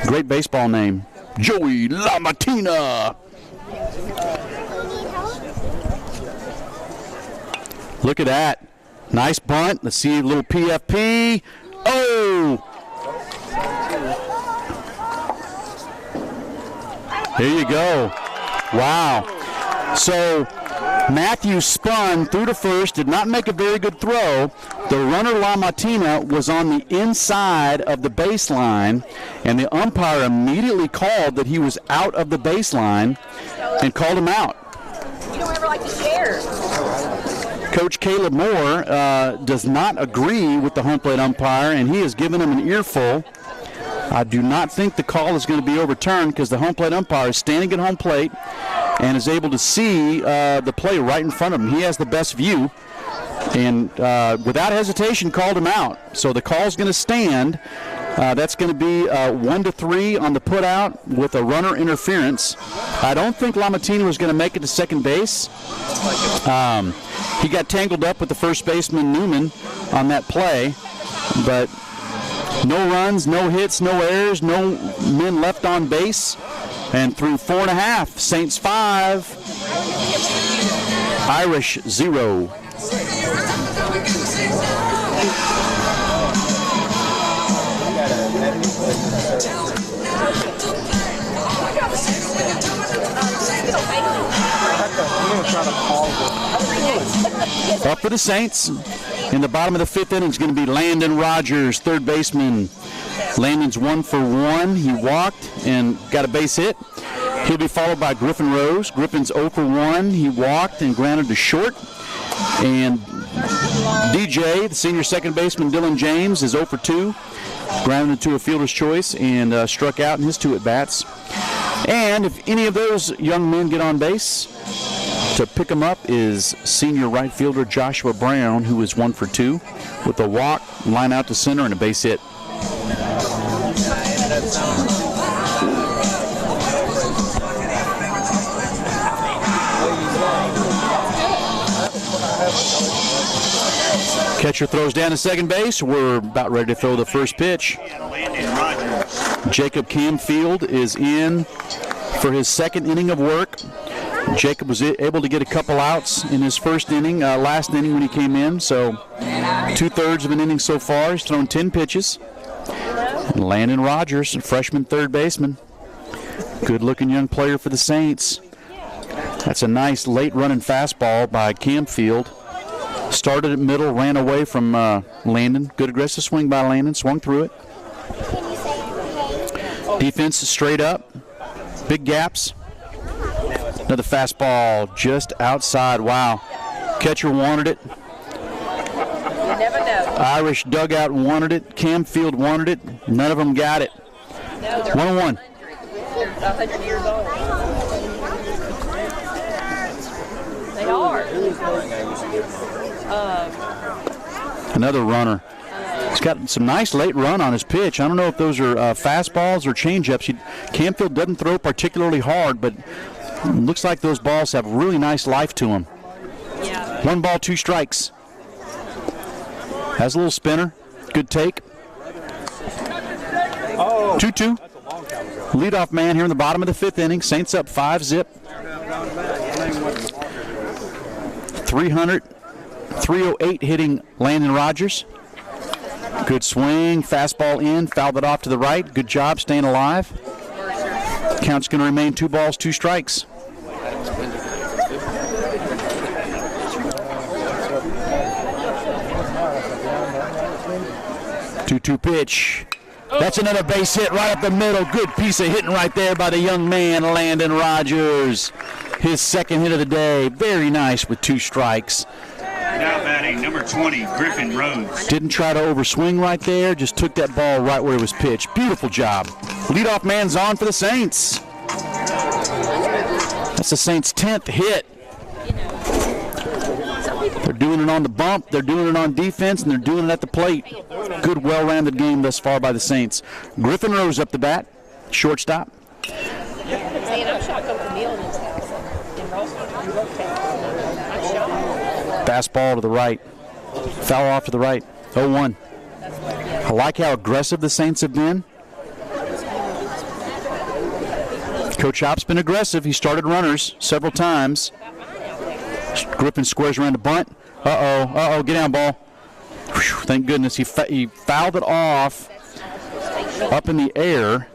great baseball name. Joey LaMattina. Look at that. Nice bunt. Let's see a little PFP. Oh! There you go. Wow. So Matthews spun through to first, did not make a very good throw. The runner, LaMattina, was on the inside of the baseline, and the umpire immediately called that he was out of the baseline and called him out. You don't ever like to share. Coach Caleb Moore does not agree with the home plate umpire, and he has given him an earful. I do not think the call is going to be overturned because the home plate umpire is standing at home plate and is able to see the play right in front of him. He has the best view, and without hesitation called him out. So the call is going to stand. That's going to be 1-3 on the put out with a runner interference. I don't think LaMattina was going to make it to second base. He got tangled up with the first baseman, Newman, on that play, but no runs, no hits, no errors, no men left on base. And through 4.5, Saints 5, Irish 0. Up for the Saints. In the bottom of the 5th inning is going to be Landon Rogers, third baseman. Landon's 1 for 1. He walked and got a base hit. He'll be followed by Griffin Rose. Griffin's 0 for 1. He walked and grounded to short. And DJ, the senior second baseman, Dylan James, is 0 for 2. Grounded to a fielder's choice and struck out in his 2 at-bats. And if any of those young men get on base, to pick him up is senior right fielder Joshua Brown, who is 1 for 2 with a walk, line out to center, and a base hit. Catcher throws down to second base. We're about ready to throw the first pitch. Jacob Camfield is in for his second inning of work. Jacob was able to get a couple outs in his first inning, last inning when he came in. So 2/3 of an inning so far. He's thrown 10 pitches. And Landon Rogers, freshman third baseman. Good-looking young player for the Saints. That's a nice late running fastball by Camfield. Started at middle, ran away from Landon. Good aggressive swing by Landon, swung through it. Defense is straight up. Big gaps. Another fastball just outside. Wow. Catcher wanted it. You never know. Irish dugout wanted it. Camfield wanted it. None of them got it. No, they're 1-1. They're 100 years old. They are. Another runner. He's got some nice late run on his pitch. I don't know if those are fastballs or changeups. Camfield doesn't throw particularly hard, but it looks like those balls have really nice life to them. Yeah. 1 ball, 2 strikes. Has a little spinner. Good take. 2-2. Leadoff man here in the bottom of the 5th inning. Saints up 5-0. 308 hitting Landon Rogers. Good swing. Fastball in. Fouled it off to the right. Good job staying alive. Count's going to remain 2 balls, 2 strikes. Two pitch. That's another base hit right up the middle. Good piece of hitting right there by the young man, Landon Rogers. His second hit of the day. Very nice with 2 strikes. Now batting number 20, Griffin Rhodes. Didn't try to overswing right there. Just took that ball right where it was pitched. Beautiful job. Leadoff man's on for the Saints. That's the Saints' 10th hit. They're doing it on the bump, they're doing it on defense, and they're doing it at the plate. Good, well-rounded game thus far by the Saints. Griffin Rose up the bat, shortstop. Man, I'm shocked over Neil in his house in Rosewood. I'm shocked. Fastball to the right. Foul off to the right. 0-1. I like how aggressive the Saints have been. Coach Hop's been aggressive. He started runners several times. Griffin squares around the bunt. Uh-oh, get down, ball. Whew, thank goodness he fouled it off up in the air,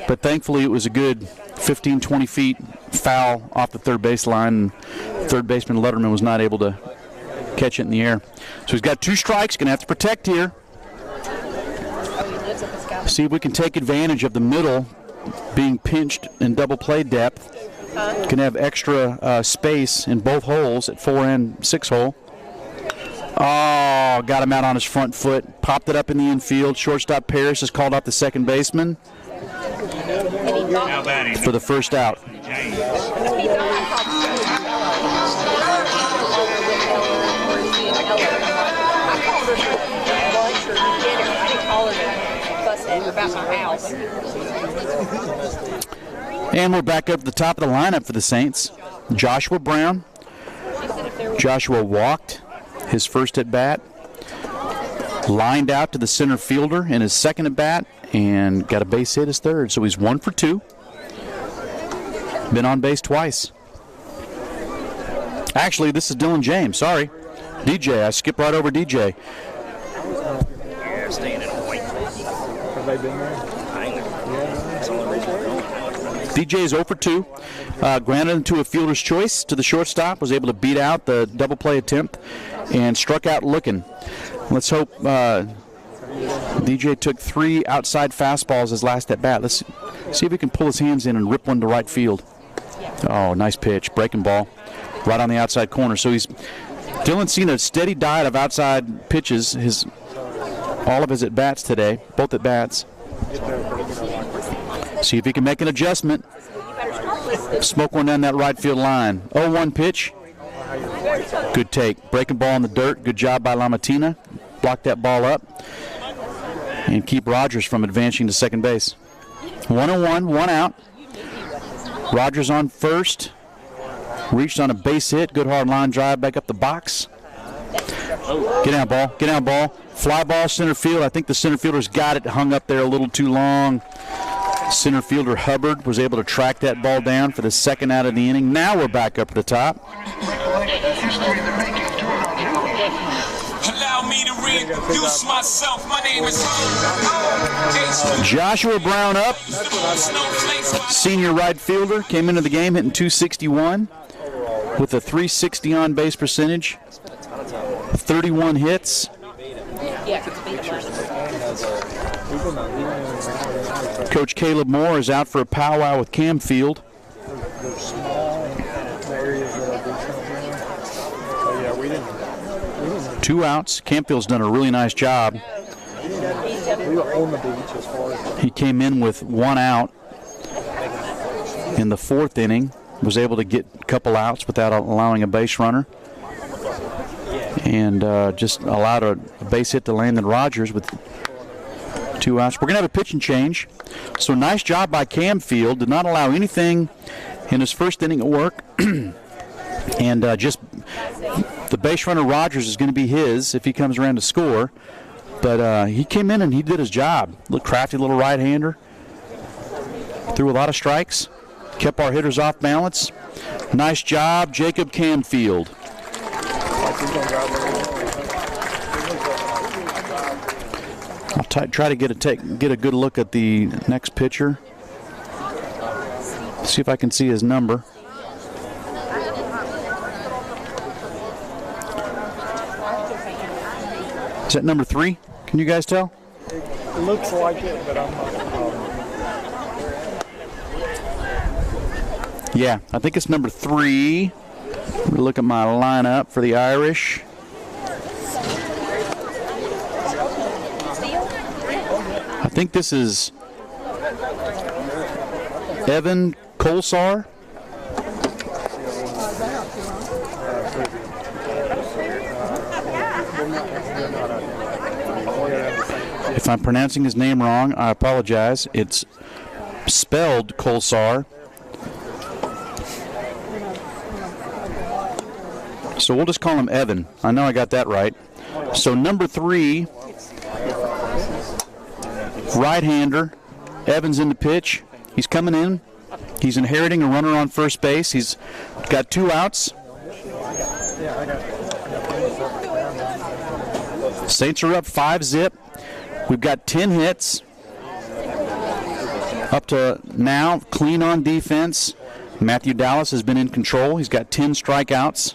but thankfully it was a good 15, 20 feet foul off the third base line. Third baseman Letterman was not able to catch it in the air. So he's got 2 strikes, going to have to protect here. See if we can take advantage of the middle being pinched in double play depth. Can have extra space in both holes at 4 and 6 hole. Oh, got him out on his front foot. Popped it up in the infield. Shortstop Parrish has called out the second baseman Now batting for the first out. James. About my house. And we're back up to the top of the lineup for the Saints. Joshua Brown. Joshua walked his first at bat. Lined out to the center fielder in his second at bat and got a base hit his third. So he's 1 for 2. Been on base twice. Actually, this is Dylan James. Sorry. DJ. I skipped right over DJ. DJ's 0 for 2. Granted him to a fielder's choice to the shortstop. Was able to beat out the double play attempt and struck out looking. Let's hope DJ took 3 outside fastballs his last at bat. Let's see if he can pull his hands in and rip one to right field. Oh, nice pitch. Breaking ball right on the outside corner. So Dylan's seen a steady diet of outside pitches all of his at bats today, both at bats. See if he can make an adjustment. Smoke one down that right field line. 0-1 pitch. Good take. Breaking ball in the dirt. Good job by Lamatina. Block that ball up and keep Rogers from advancing to second base. 1-1, 1 out. Rogers on first. Reached on a base hit. Good hard line drive back up the box. Get down, ball. Get down, ball. Fly ball center field. I think the center fielder's got it. Hung up there a little too long. Center fielder Hubbard was able to track that ball down for the second out of the inning. Now we're back up at the top. Allow me to reintroduce myself. My name is Joshua Brown up. Senior right fielder. Came into the game hitting .261. with a .360 on base percentage, 31 hits. Coach Caleb Moore is out for a powwow with Camfield. Two outs. Campfield's done a really nice job. He came in with one out in the fourth inning, was able to get a couple outs without allowing a base runner, and just allowed a base hit to Landon Rogers with two outs. We're going to have a pitching change. So nice job by Camfield. Did not allow anything in his first inning of work. And just the base runner Rogers is going to be his if he comes around to score. But he came in and he did his job. Little crafty little right-hander. Threw a lot of strikes. Kept our hitters off balance. Nice job, Jacob Camfield. I'll try to get a good look at the next pitcher. See if I can see his number. Is that number 3? Can you guys tell? It looks like it, but I'm not. Yeah, I think it's number 3. Let me look at my lineup for the Irish. I think this is Evan Kolsar. If I'm pronouncing his name wrong, I apologize. It's spelled Kolsar. So we'll just call him Evan. I know I got that right. So number 3, right-hander. Evan's in the pitch. He's coming in. He's inheriting a runner on first base. He's got 2 outs. Saints are up 5-0. We've got 10 hits. Up to now, clean on defense. Matthew Dallas has been in control. He's got 10 strikeouts.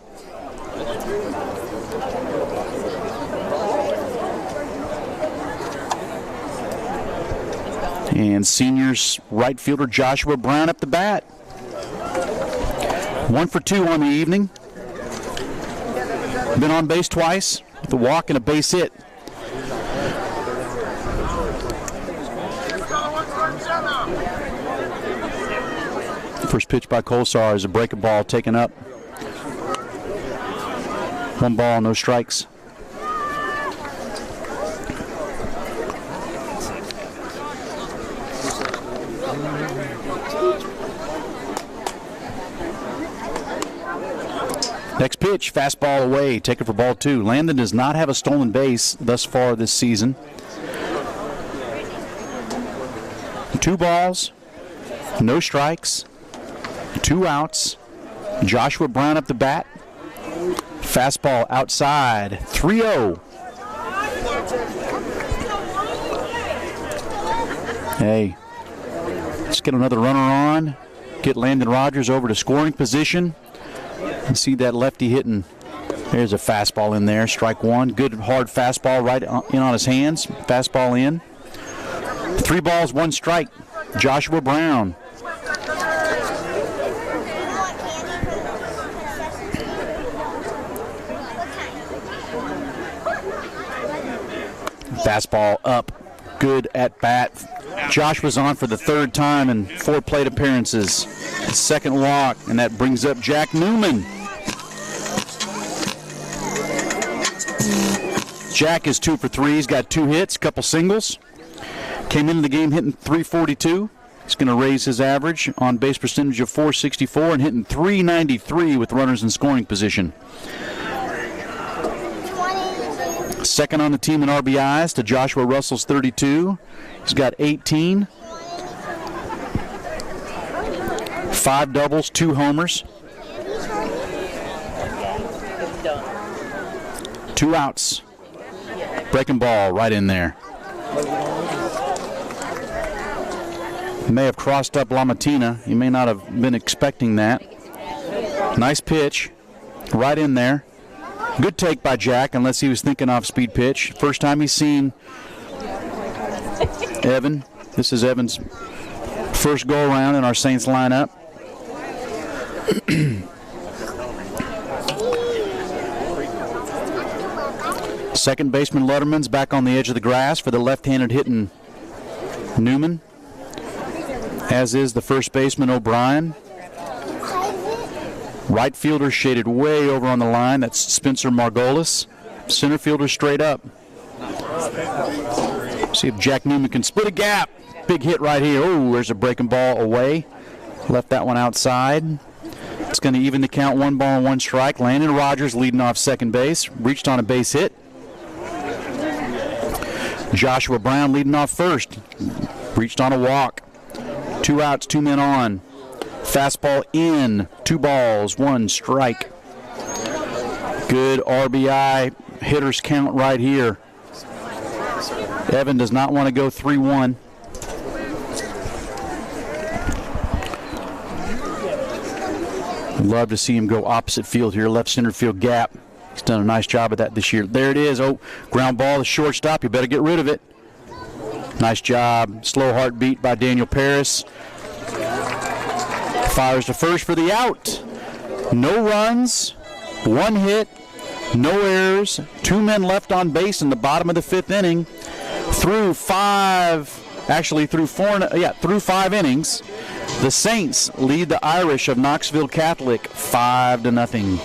And seniors right fielder Joshua Brown up the bat. 1 for 2 on the evening. Been on base twice with a walk and a base hit. First pitch by Kolsar is a breaking ball taken up. 1 ball, no strikes. Next pitch, fastball away, taken for ball 2. Landon does not have a stolen base thus far this season. 2 balls, no strikes, 2 outs. Joshua Brown up the bat. Fastball outside, 3-0. Hey, let's get another runner on. Get Landon Rogers over to scoring position. And see that lefty hitting. There's a fastball in there, strike 1. Good hard fastball right in on his hands. Fastball in. 3 balls, 1 strike. Joshua Brown. Fastball up. Good at bat. Josh was on for the 3rd time in 4 plate appearances. His 2nd walk, and that brings up Jack Newman. Jack is 2 for 3. He's got 2 hits, couple singles. Came into the game hitting .342. He's going to raise his average on base percentage of .464 and hitting .393 with runners in scoring position. 2nd on the team in RBIs to Joshua Russell's 32. He's got 18. 5 doubles, 2 homers. 2 outs. Breaking ball right in there. May have crossed up Lamatina. He may not have been expecting that. Nice pitch. Right in there. Good take by Jack, unless he was thinking off-speed pitch. First time he's seen Evan. This is Evan's first go-around in our Saints lineup. Second baseman Letterman's back on the edge of the grass for the left-handed hitting Newman, as is the first baseman O'Brien. Right fielder shaded way over on the line. That's Spencer Margolis. Center fielder straight up. See if Jack Newman can split a gap. Big hit right here. Oh, there's a breaking ball away. Left that one outside. It's going to even the count, 1 ball and 1 strike. Landon Rogers leading off second base. Reached on a base hit. Joshua Brown leading off first. Reached on a walk. 2 outs, 2 men on. Fastball in. 2 balls, 1 strike. Good RBI hitters count right here. Evan does not want to go 3-1. Love to see him go opposite field here, left center field gap. He's done a nice job of that this year. There it is. Oh, ground ball to shortstop. You better get rid of it. Nice job. Slow heartbeat by Daniel Paris. Fires to first for the out. No runs, 1 hit, no errors, 2 men left on base in the bottom of the 5th inning. Through 5 innings, the Saints lead the Irish of Knoxville Catholic 5-0.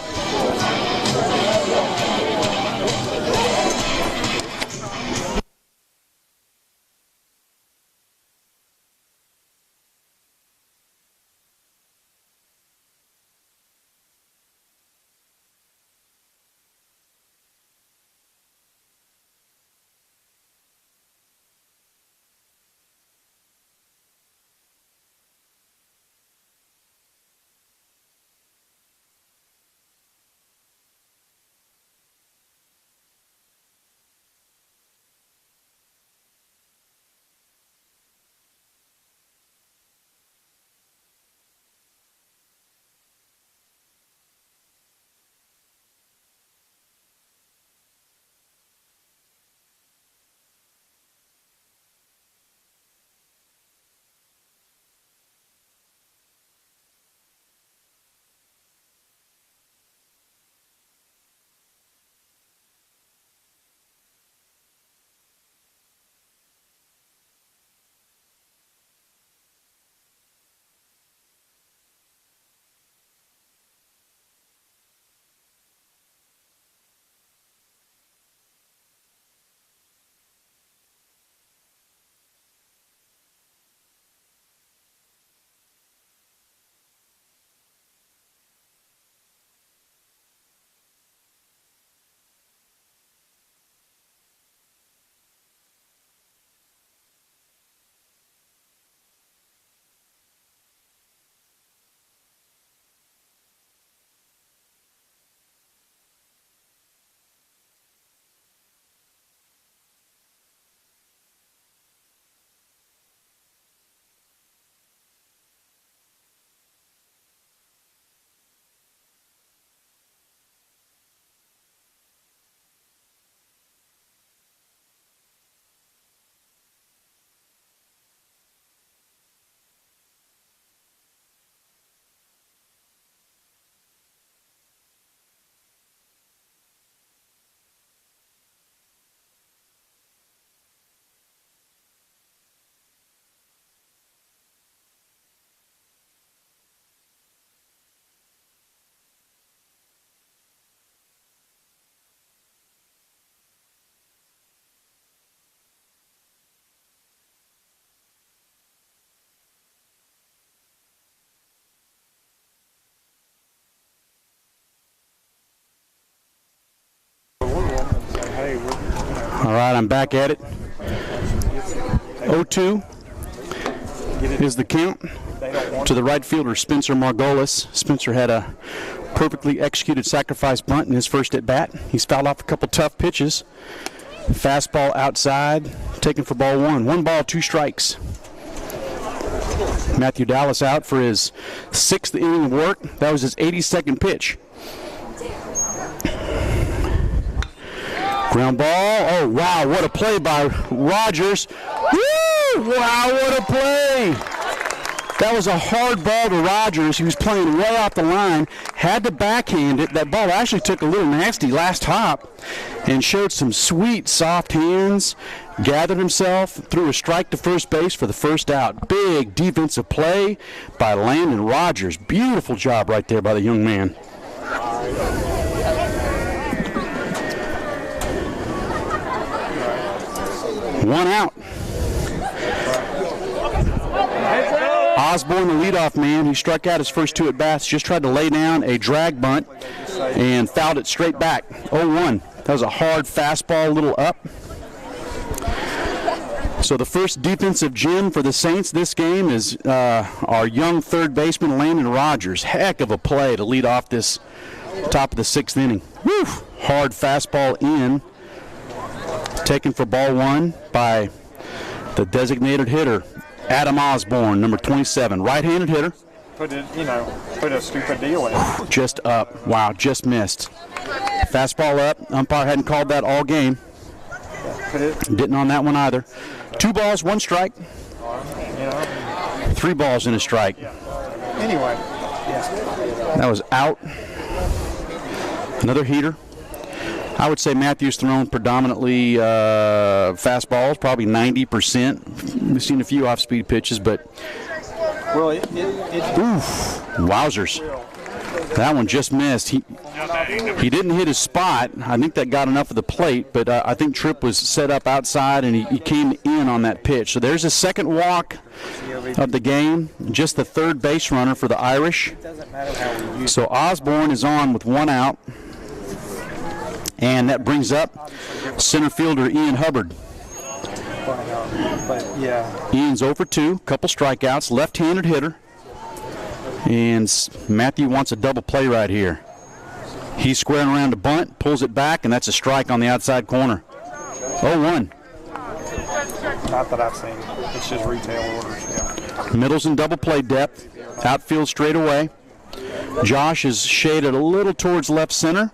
All right, I'm back at it. 0-2 is the count to the right fielder, Spencer Margolis. Spencer had a perfectly executed sacrifice bunt in his first at-bat. He's fouled off a couple tough pitches. Fastball outside, taken for ball 1. 1 ball, 2 strikes. Matthew Dallas out for his 6th inning of work. That was his 82nd pitch. Ground ball. Oh, wow, what a play by Rogers. Woo! Wow, what a play. That was a hard ball to Rogers. He was playing way off the line, had to backhand it. That ball actually took a little nasty last hop and showed some sweet, soft hands. Gathered himself, threw a strike to first base for the first out. Big defensive play by Landon Rogers. Beautiful job right there by the young man. One out. Osborne, the leadoff man, he struck out his first 2 at-bats, just tried to lay down a drag bunt and fouled it straight back. 0-1. That was a hard fastball, a little up. So the first defensive gem for the Saints this game is our young third baseman, Landon Rogers. Heck of a play to lead off this top of the 6th inning. Woo! Hard fastball in. Taken for ball 1 by the designated hitter, Adam Osborne, number 27, right-handed hitter. Put a stupid deal in. Just up. Wow, just missed. Fastball up. Umpire hadn't called that all game. Didn't on that one either. 2 balls, 1 strike. 3 balls and a strike. Anyway. That was out. Another heater. I would say Matthew's thrown predominantly fastballs, probably 90%. We've seen a few off-speed pitches, but oof, wowzers. That one just missed. He didn't hit his spot. I think that got enough of the plate, but I think Tripp was set up outside, and he came in on that pitch. So there's a second walk of the game, just the third base runner for the Irish. So Osborne is on with 1 out. And that brings up center fielder Ian Hubbard. Ian's 0 for 2, couple strikeouts, left-handed hitter. And Matthew wants a double play right here. He's squaring around to bunt, pulls it back, and that's a strike on the outside corner. 0-1. Not that I've seen. It's just retail orders. Yeah. Middle's in double play depth. Outfield straight away. Josh is shaded a little towards left center.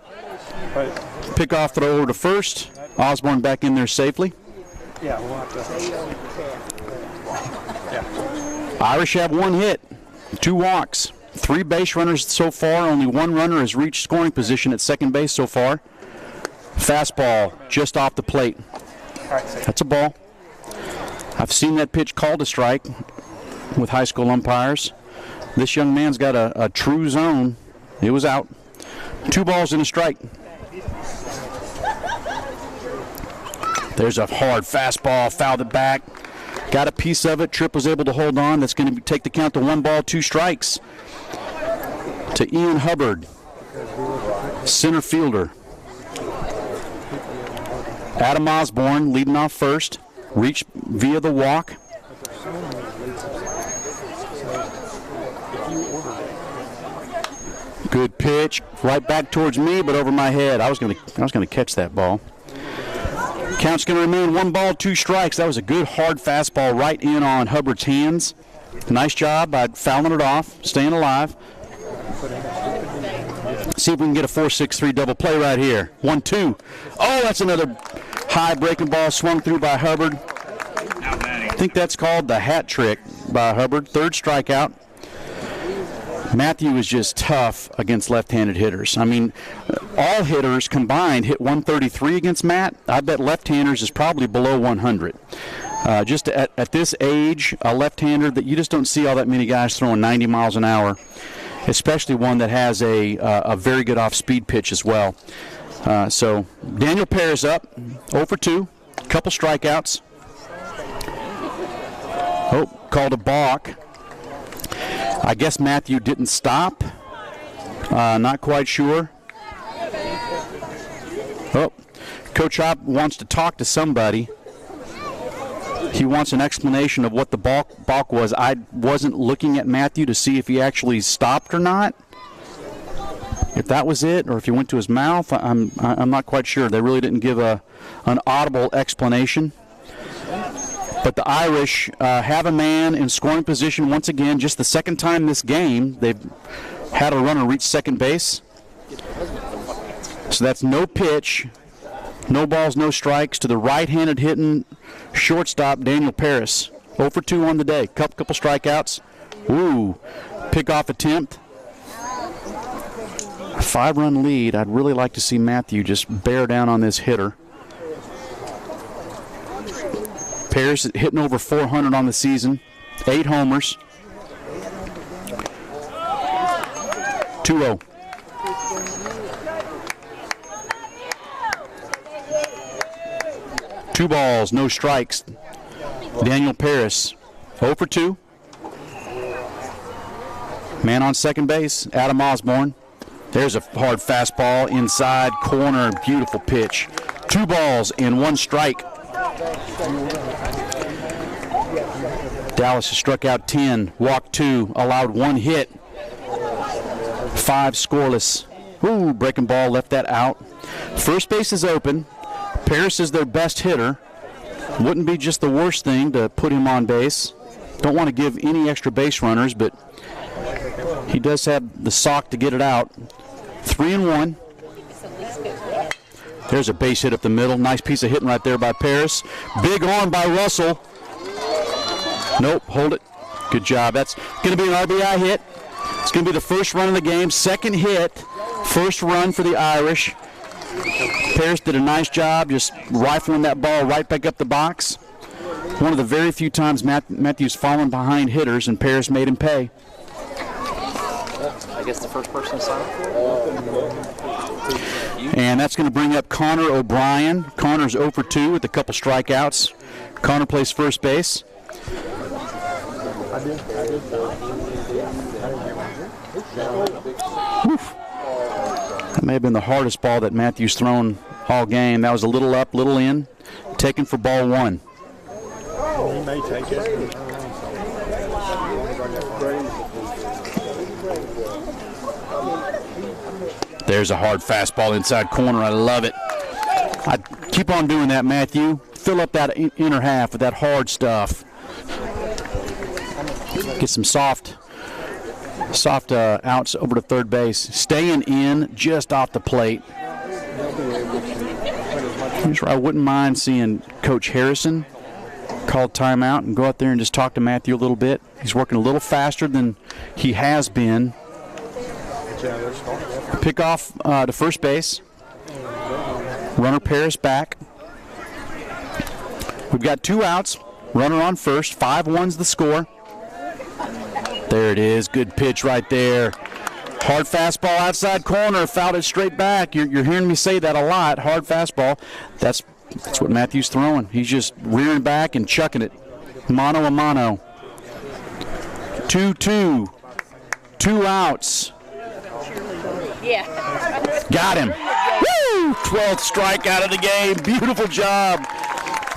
Pick off throw over to first. Osborne back in there safely. Yeah, we'll have to. Irish have 1 hit, 2 walks, 3 base runners so far. Only 1 runner has reached scoring position at second base so far. Fastball just off the plate. That's a ball. I've seen that pitch called a strike with high school umpires. This young man's got a true zone. It was out. 2 balls and a strike. There's a hard fastball, fouled it back. Got a piece of it. Tripp was able to hold on. That's going to take the count to 1 ball, 2 strikes. To Ian Hubbard, center fielder. Adam Osborne leading off first. Reached via the walk. Good pitch, right back towards me, but over my head. I was going to catch that ball. Count's going to remain 1 ball, 2 strikes. That was a good hard fastball right in on Hubbard's hands. Nice job by fouling it off, staying alive. See if we can get a 4-6-3 double play right here. 1-2. Oh, that's another high breaking ball swung through by Hubbard. I think that's called the hat trick by Hubbard. 3rd strikeout. Matthew is just tough against left-handed hitters. I mean, all hitters combined hit 133 against Matt. I bet left-handers is probably below 100. Just at this age, a left-hander that you just don't see all that many guys throwing 90 miles an hour, especially one that has a very good off-speed pitch as well. So Daniel Pear's up, 0 for 2, couple strikeouts. Oh, called a balk. I guess Matthew didn't stop. Not quite sure. Oh, Coach Hop wants to talk to somebody. He wants an explanation of what the balk was. I wasn't looking at Matthew to see if he actually stopped or not. If that was it, or if he went to his mouth, I'm not quite sure. They really didn't give an audible explanation. But the Irish have a man in scoring position once again. Just the second time this game they've had a runner reach second base. So that's no pitch, no balls, no strikes to the right-handed hitting shortstop Daniel Paris. 0 for 2 on the day. Couple strikeouts. Ooh, pickoff attempt. A 5-run lead. I'd really like to see Matthew just bear down on this hitter. Paris hitting over 400 on the season. 8 homers. 2-0. Two balls, no strikes. Daniel Paris, 0 for 2. Man on second base, Adam Osborne. There's a hard fastball inside corner, beautiful pitch. 2 balls and 1 strike. Dallas has struck out 10, walked 2, allowed 1 hit. 5 scoreless. Ooh, breaking ball, left that out. First base is open. Paris is their best hitter. Wouldn't be just the worst thing to put him on base. Don't want to give any extra base runners, but he does have the sock to get it out. 3-1. There's a base hit up the middle. Nice piece of hitting right there by Paris. Big arm by Russell. Nope, hold it. Good job. That's going to be an RBI hit. It's going to be the first run of the game. Second hit, first run for the Irish. Paris did a nice job just rifling that ball right back up the box. One of the very few times Matthew's fallen behind hitters, and Paris made him pay. I guess the first person to sign up for it. And that's going to bring up Connor O'Brien. Connor's 0 for 2 with a couple strikeouts. Connor plays first base. Oof. That may have been the hardest ball that Matthew's thrown all game. That was a little up, little in. Taken for ball 1. He may take it. There's a hard fastball inside corner. I love it. I keep on doing that, Matthew. Fill up that inner half with that hard stuff. Get some soft outs over to third base. Staying in just off the plate. I wouldn't mind seeing Coach Harrison call timeout and go out there and just talk to Matthew a little bit. He's working a little faster than he has been. Pick off to first base. Runner Paris back. We've got 2 outs. Runner on first. 5-1's the score. There it is. Good pitch right there. Hard fastball outside corner. Fouled it straight back. You're hearing me say that a lot. Hard fastball. That's what Matthew's throwing. He's just rearing back and chucking it. Mano a mano. 2-2. 2 outs. Yeah. Got him. Woo! 12th strikeout of the game. Beautiful job.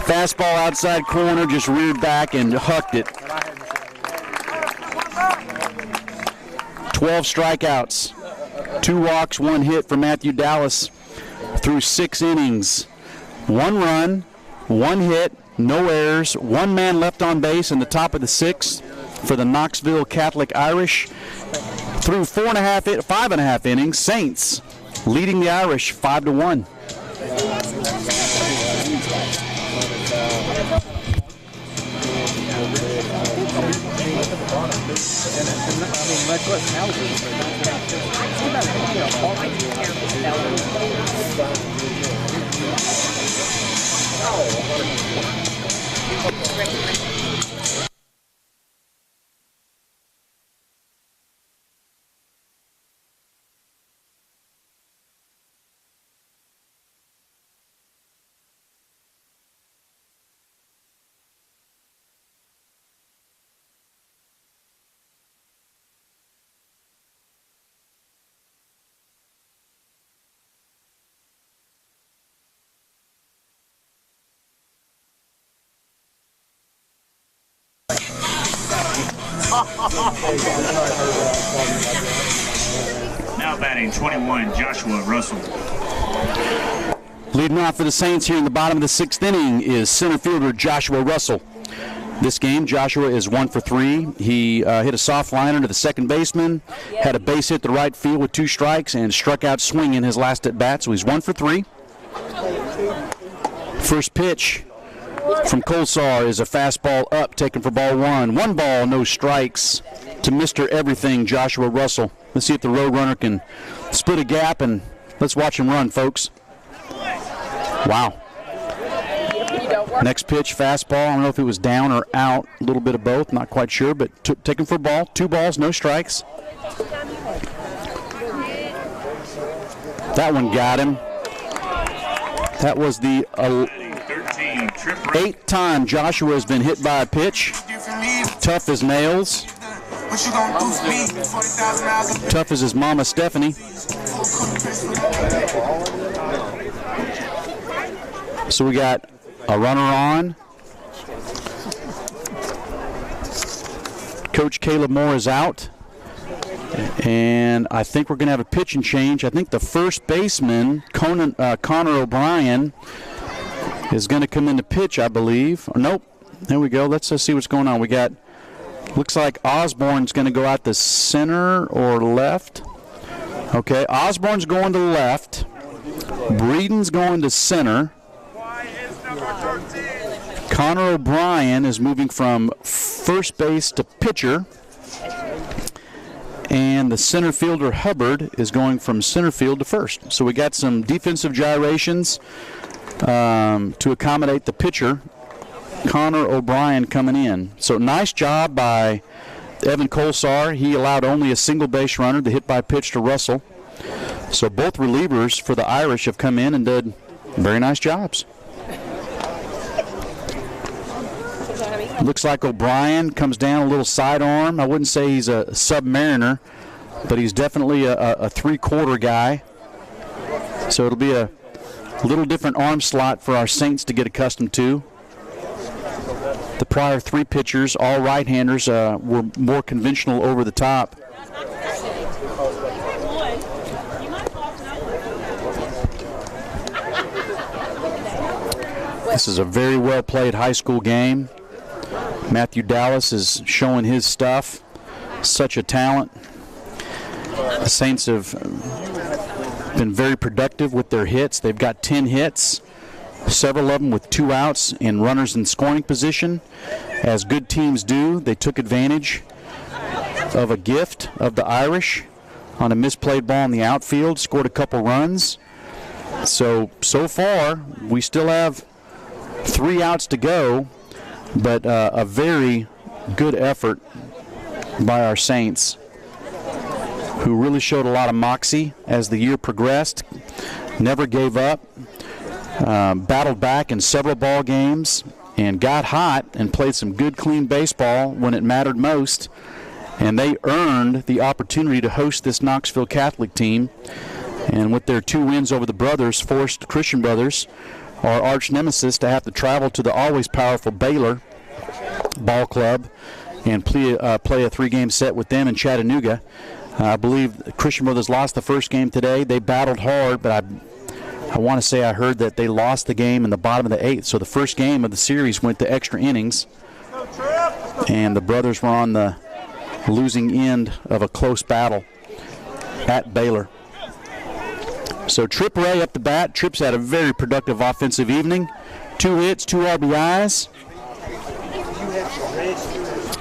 Fastball outside corner, just reared back and hucked it. 12 strikeouts. 2 walks, 1 hit for Matthew Dallas through 6 innings. 1 run, 1 hit, no errors, 1 man left on base in the top of the 6th for the Knoxville Catholic Irish. Through 5.5 innings, Saints leading the Irish 5-1. Now batting 21, Joshua Russell. Leading off for the Saints here in the bottom of the 6th inning is center fielder Joshua Russell. This game, Joshua is 1 for 3. He hit a soft liner to the second baseman, had a base hit to right field with 2 strikes, and struck out swinging his last at bat. So he's 1 for 3. First pitch from Colsar is a fastball up, taken for ball 1. 1 ball, no strikes to Mr. Everything, Joshua Russell. Let's see if the road runner can split a gap, and let's watch him run, folks. Wow. Next pitch, fastball. I don't know if it was down or out, a little bit of both, not quite sure, but taken for ball. 2 balls, no strikes. That one got him. That was the 8th time Joshua has been hit by a pitch. Tough as nails. Tough as his mama, Stephanie. So we got a runner on. Coach Caleb Moore is out. And I think we're going to have a pitching change. I think the first baseman, Connor O'Brien, is going to come in to pitch, I believe. Nope. There we go. Let's see what's going on. We got, looks like Osborne's going to go out to center or left. Okay, Osborne's going to left. Breeden's going to center. Connor O'Brien is moving from first base to pitcher. And the center fielder, Hubbard, is going from center field to first. So we got some defensive gyrations to accommodate the pitcher, Connor O'Brien, coming in. So nice job by Evan Colsar. He allowed only a single base runner to hit by pitch to Russell. So both relievers for the Irish have come in and did very nice jobs. Looks like O'Brien comes down a little sidearm. I wouldn't say he's a submariner, but he's definitely a three-quarter guy. So it'll be a little different arm slot for our Saints to get accustomed to. The prior 3 pitchers, all right-handers, were more conventional over the top. This is a very well-played high school game. Matthew Dallas is showing his stuff. Such a talent. The Saints have been very productive with their hits. They've got 10 hits, several of them with 2 outs and runners in scoring position. As good teams do, they took advantage of a gift of the Irish on a misplayed ball in the outfield, scored a couple runs. So far, we still have 3 outs to go. But a very good effort by our Saints, who really showed a lot of moxie as the year progressed, never gave up, battled back in several ball games, and got hot and played some good, clean baseball when it mattered most. And they earned the opportunity to host this Knoxville Catholic team. And with their 2 wins over the brothers, forced Christian Brothers, our arch nemesis, to have to travel to the always powerful Baylor ball club and play a 3-game set with them in Chattanooga. I believe Christian Brothers lost the first game today. They battled hard, but I want to say I heard that they lost the game in the bottom of the 8th. So the first game of the series went to extra innings, and the brothers were on the losing end of a close battle at Baylor. So Trip Ray up the bat. Tripp's had a very productive offensive evening. 2 hits, 2 RBIs.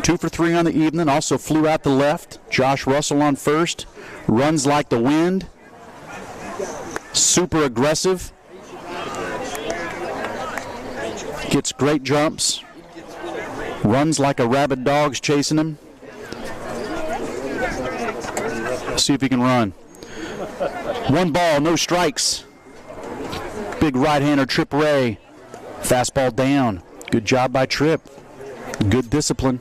2 for 3 on the evening. Also flew out the left. Josh Russell on first. Runs like the wind. Super aggressive. Gets great jumps. Runs like a rabid dog's chasing him. See if he can run. 1 ball, no strikes. Big right-hander, Trip Ray. Fastball down. Good job by Trip. Good discipline.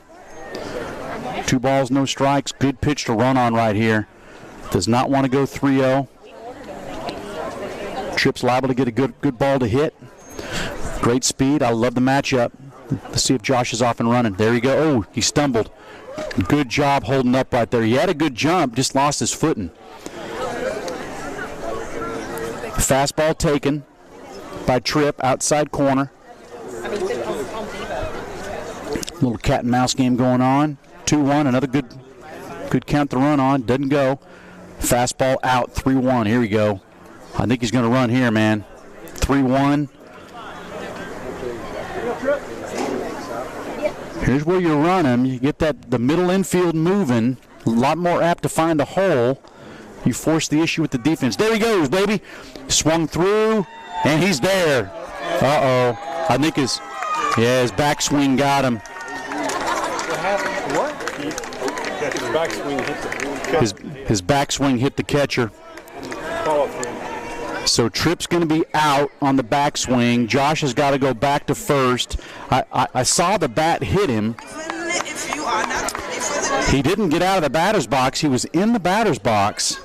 2 balls, no strikes. Good pitch to run on right here. Does not want to go 3-0. Trip's liable to get a good ball to hit. Great speed. I love the matchup. Let's see if Josh is off and running. There you go. Oh, he stumbled. Good job holding up right there. He had a good jump, just lost his footing. Fastball taken by Tripp, outside corner. Little cat and mouse game going on. 2-1, another good count to run on. Doesn't go. Fastball out, 3-1. Here we go. I think he's going to run here, man. 3-1. Here's where you run him. You get the middle infield moving. A lot more apt to find a hole. You force the issue with the defense. There he goes, baby. Swung through, and he's there. Uh-oh. I think his backswing got him. What? His backswing hit the catcher. His backswing hit the catcher. So Tripp's going to be out on the backswing. Josh has got to go back to first. I saw the bat hit him. He didn't get out of the batter's box. He was in the batter's box.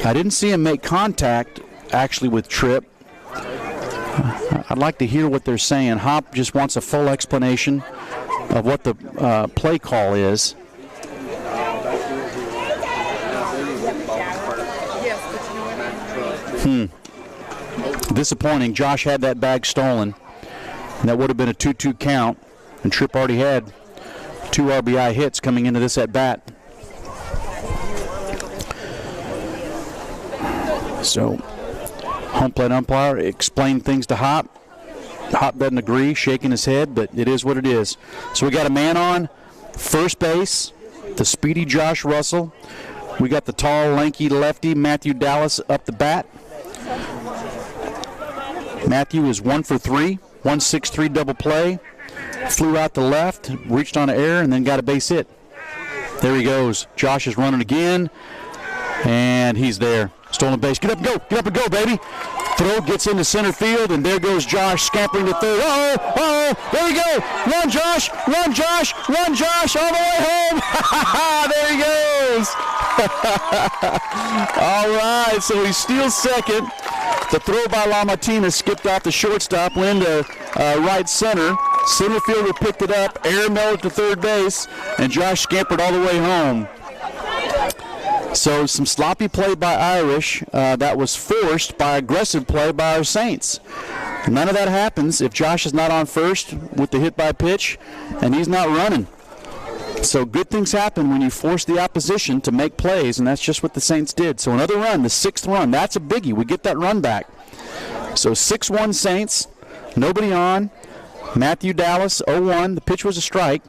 I didn't see him make contact, actually, with Tripp. I'd like to hear what they're saying. Hop just wants a full explanation of what the play call is. Disappointing. Josh had that bag stolen. And that would have been a 2-2 count. And Tripp already had 2 RBI hits coming into this at bat. So, home plate umpire explained things to Hop. Hop doesn't agree, shaking his head, but it is what it is. So we got a man on first base, the speedy Josh Russell. We got the tall, lanky lefty Matthew Dallas up the bat. Matthew is 1 for 3, 1-6-3 double play. Flew out to left, reached on an error, and then got a base hit. There he goes. Josh is running again, and he's there. Stolen base. Get up and go. Get up and go, baby. Throw gets into center field, and there goes Josh scampering to third. Uh-oh. There we go. Run, Josh. Run, Josh. Run, Josh. All the way home. There he goes. All right. So he steals second. The throw by LaMartina skipped off the shortstop, went into right center. Center fielder picked it up, air-mailed to third base, and Josh scampered all the way home. So some sloppy play by Irish that was forced by aggressive play by our Saints. None of that happens if Josh is not on first with the hit by pitch and he's not running. So good things happen when you force the opposition to make plays, and that's just what the Saints did. So another run, the 6th run. That's a biggie. We get that run back. So 6-1 Saints, nobody on. Matthew Dallas, 0-1. The pitch was a strike.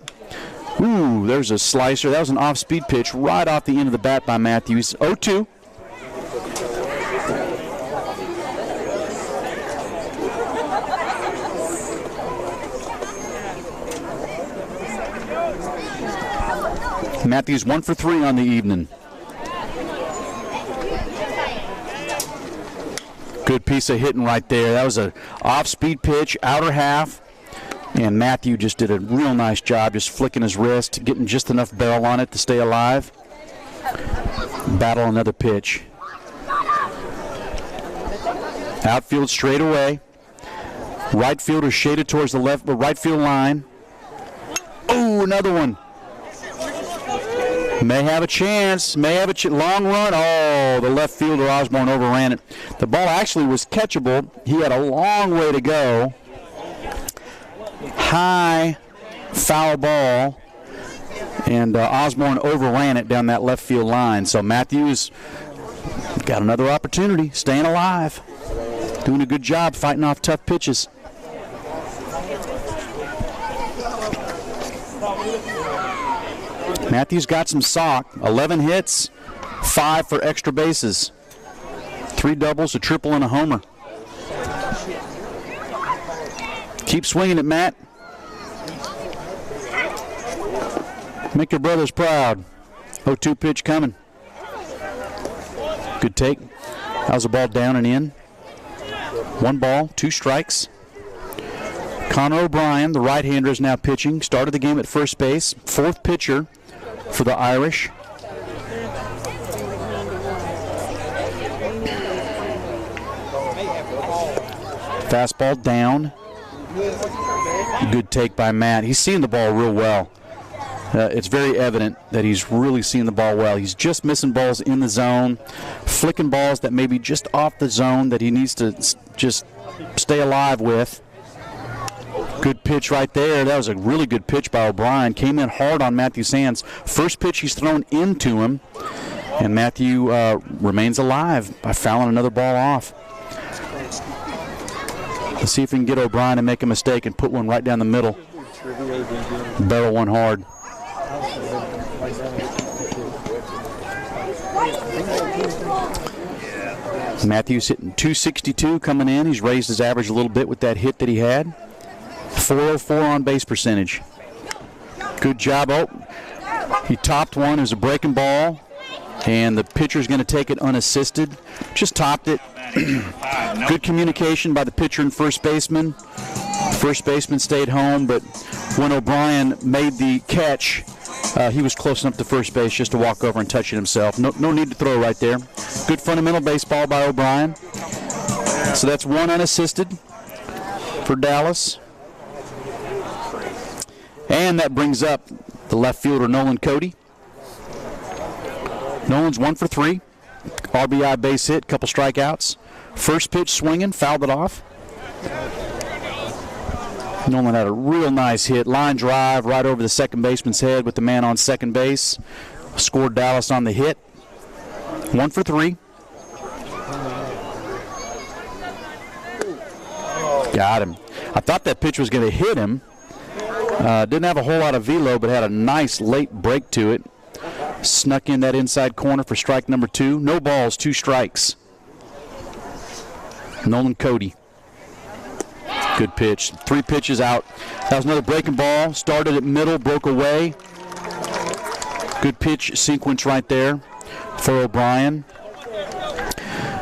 Ooh, there's a slicer. That was an off-speed pitch right off the end of the bat by Matthews. 0-2. Matthews 1 for 3 on the evening. Good piece of hitting right there. That was an off-speed pitch, outer half. And Matthew just did a real nice job just flicking his wrist, getting just enough barrel on it to stay alive. Battle another pitch. Outfield straight away. Right fielder shaded towards the right field line. Oh, another one. May have a chance. Long run. Oh, the left fielder Osborne overran it. The ball actually was catchable. He had a long way to go. High foul ball, and Osborne overran it down that left field line. So Matthews got another opportunity, staying alive, doing a good job fighting off tough pitches. Matthews got some sock, 11 hits, 5 for extra bases, 3 doubles, a triple, and a homer. Keep swinging it, Matt. Make your brothers proud. 0-2 pitch coming. Good take. How's the ball down and in? 1 ball, 2 strikes. Connor O'Brien, the right-hander, is now pitching. Started the game at first base. 4th pitcher for the Irish. Fastball down. Good take by Matt. He's seeing the ball real well. It's very evident that he's really seeing the ball well. He's just missing balls in the zone, flicking balls that may be just off the zone that he needs to just stay alive with. Good pitch right there. That was a really good pitch by O'Brien. Came in hard on Matthew's hands. First pitch he's thrown into him, and Matthew remains alive by fouling another ball off. Let's see if we can get O'Brien to make a mistake and put one right down the middle. Barrel one hard. Matthew's hitting 262 coming in. He's raised his average a little bit with that hit that he had. 404 on base percentage. Good job. Oh, he topped one. It was a breaking ball, and the pitcher's going to take it unassisted. Just topped it. Good communication by the pitcher and first baseman. First baseman stayed home, but when O'Brien made the catch, he was close enough to first base just to walk over and touch it himself. No need to throw right there. Good fundamental baseball by O'Brien. So that's one unassisted for Dallas. And that brings up the left fielder, Nolan Cody. Nolan's 1 for 3. RBI base hit, couple strikeouts. First pitch swinging, fouled it off. Nolan had a real nice hit. Line drive right over the second baseman's head with the man on second base. Scored Dallas on the hit. 1 for 3. Got him. I thought that pitch was going to hit him. Didn't have a whole lot of velo, but had a nice late break to it. Snuck in that inside corner for strike number 2. No balls, 2 strikes. Nolan Cody. Good pitch. 3 pitches out. That was another breaking ball. Started at middle, broke away. Good pitch sequence right there for O'Brien.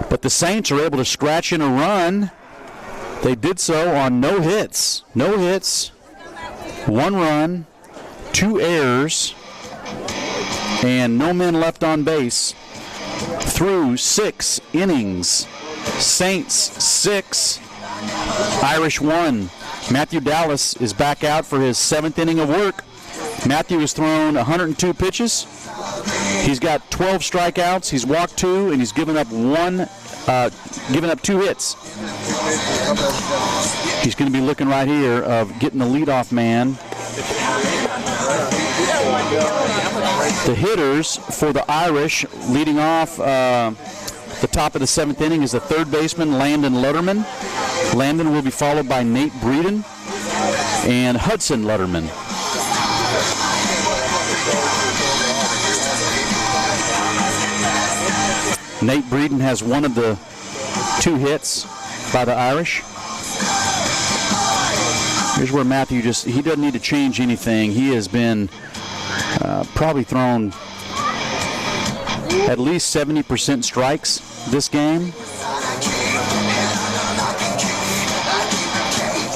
But the Saints are able to scratch in a run. They did so on no hits. No hits. 1 run, 2 errors, and no men left on base through 6 innings. Saints 6, Irish 1. Matthew Dallas is back out for his 7th inning of work. Matthew has thrown 102 pitches. He's got 12 strikeouts. He's walked 2, and he's given up 2 hits. He's going to be looking right here of getting the leadoff man. The hitters for the Irish, leading off the top of the 7th inning, is the third baseman, Landon Lutterman. Landon will be followed by Nate Breeden and Hudson Lutterman. Nate Breeden has one of the 2 hits by the Irish. Here's where Matthew he doesn't need to change anything. He has been probably thrown at least 70% strikes this game.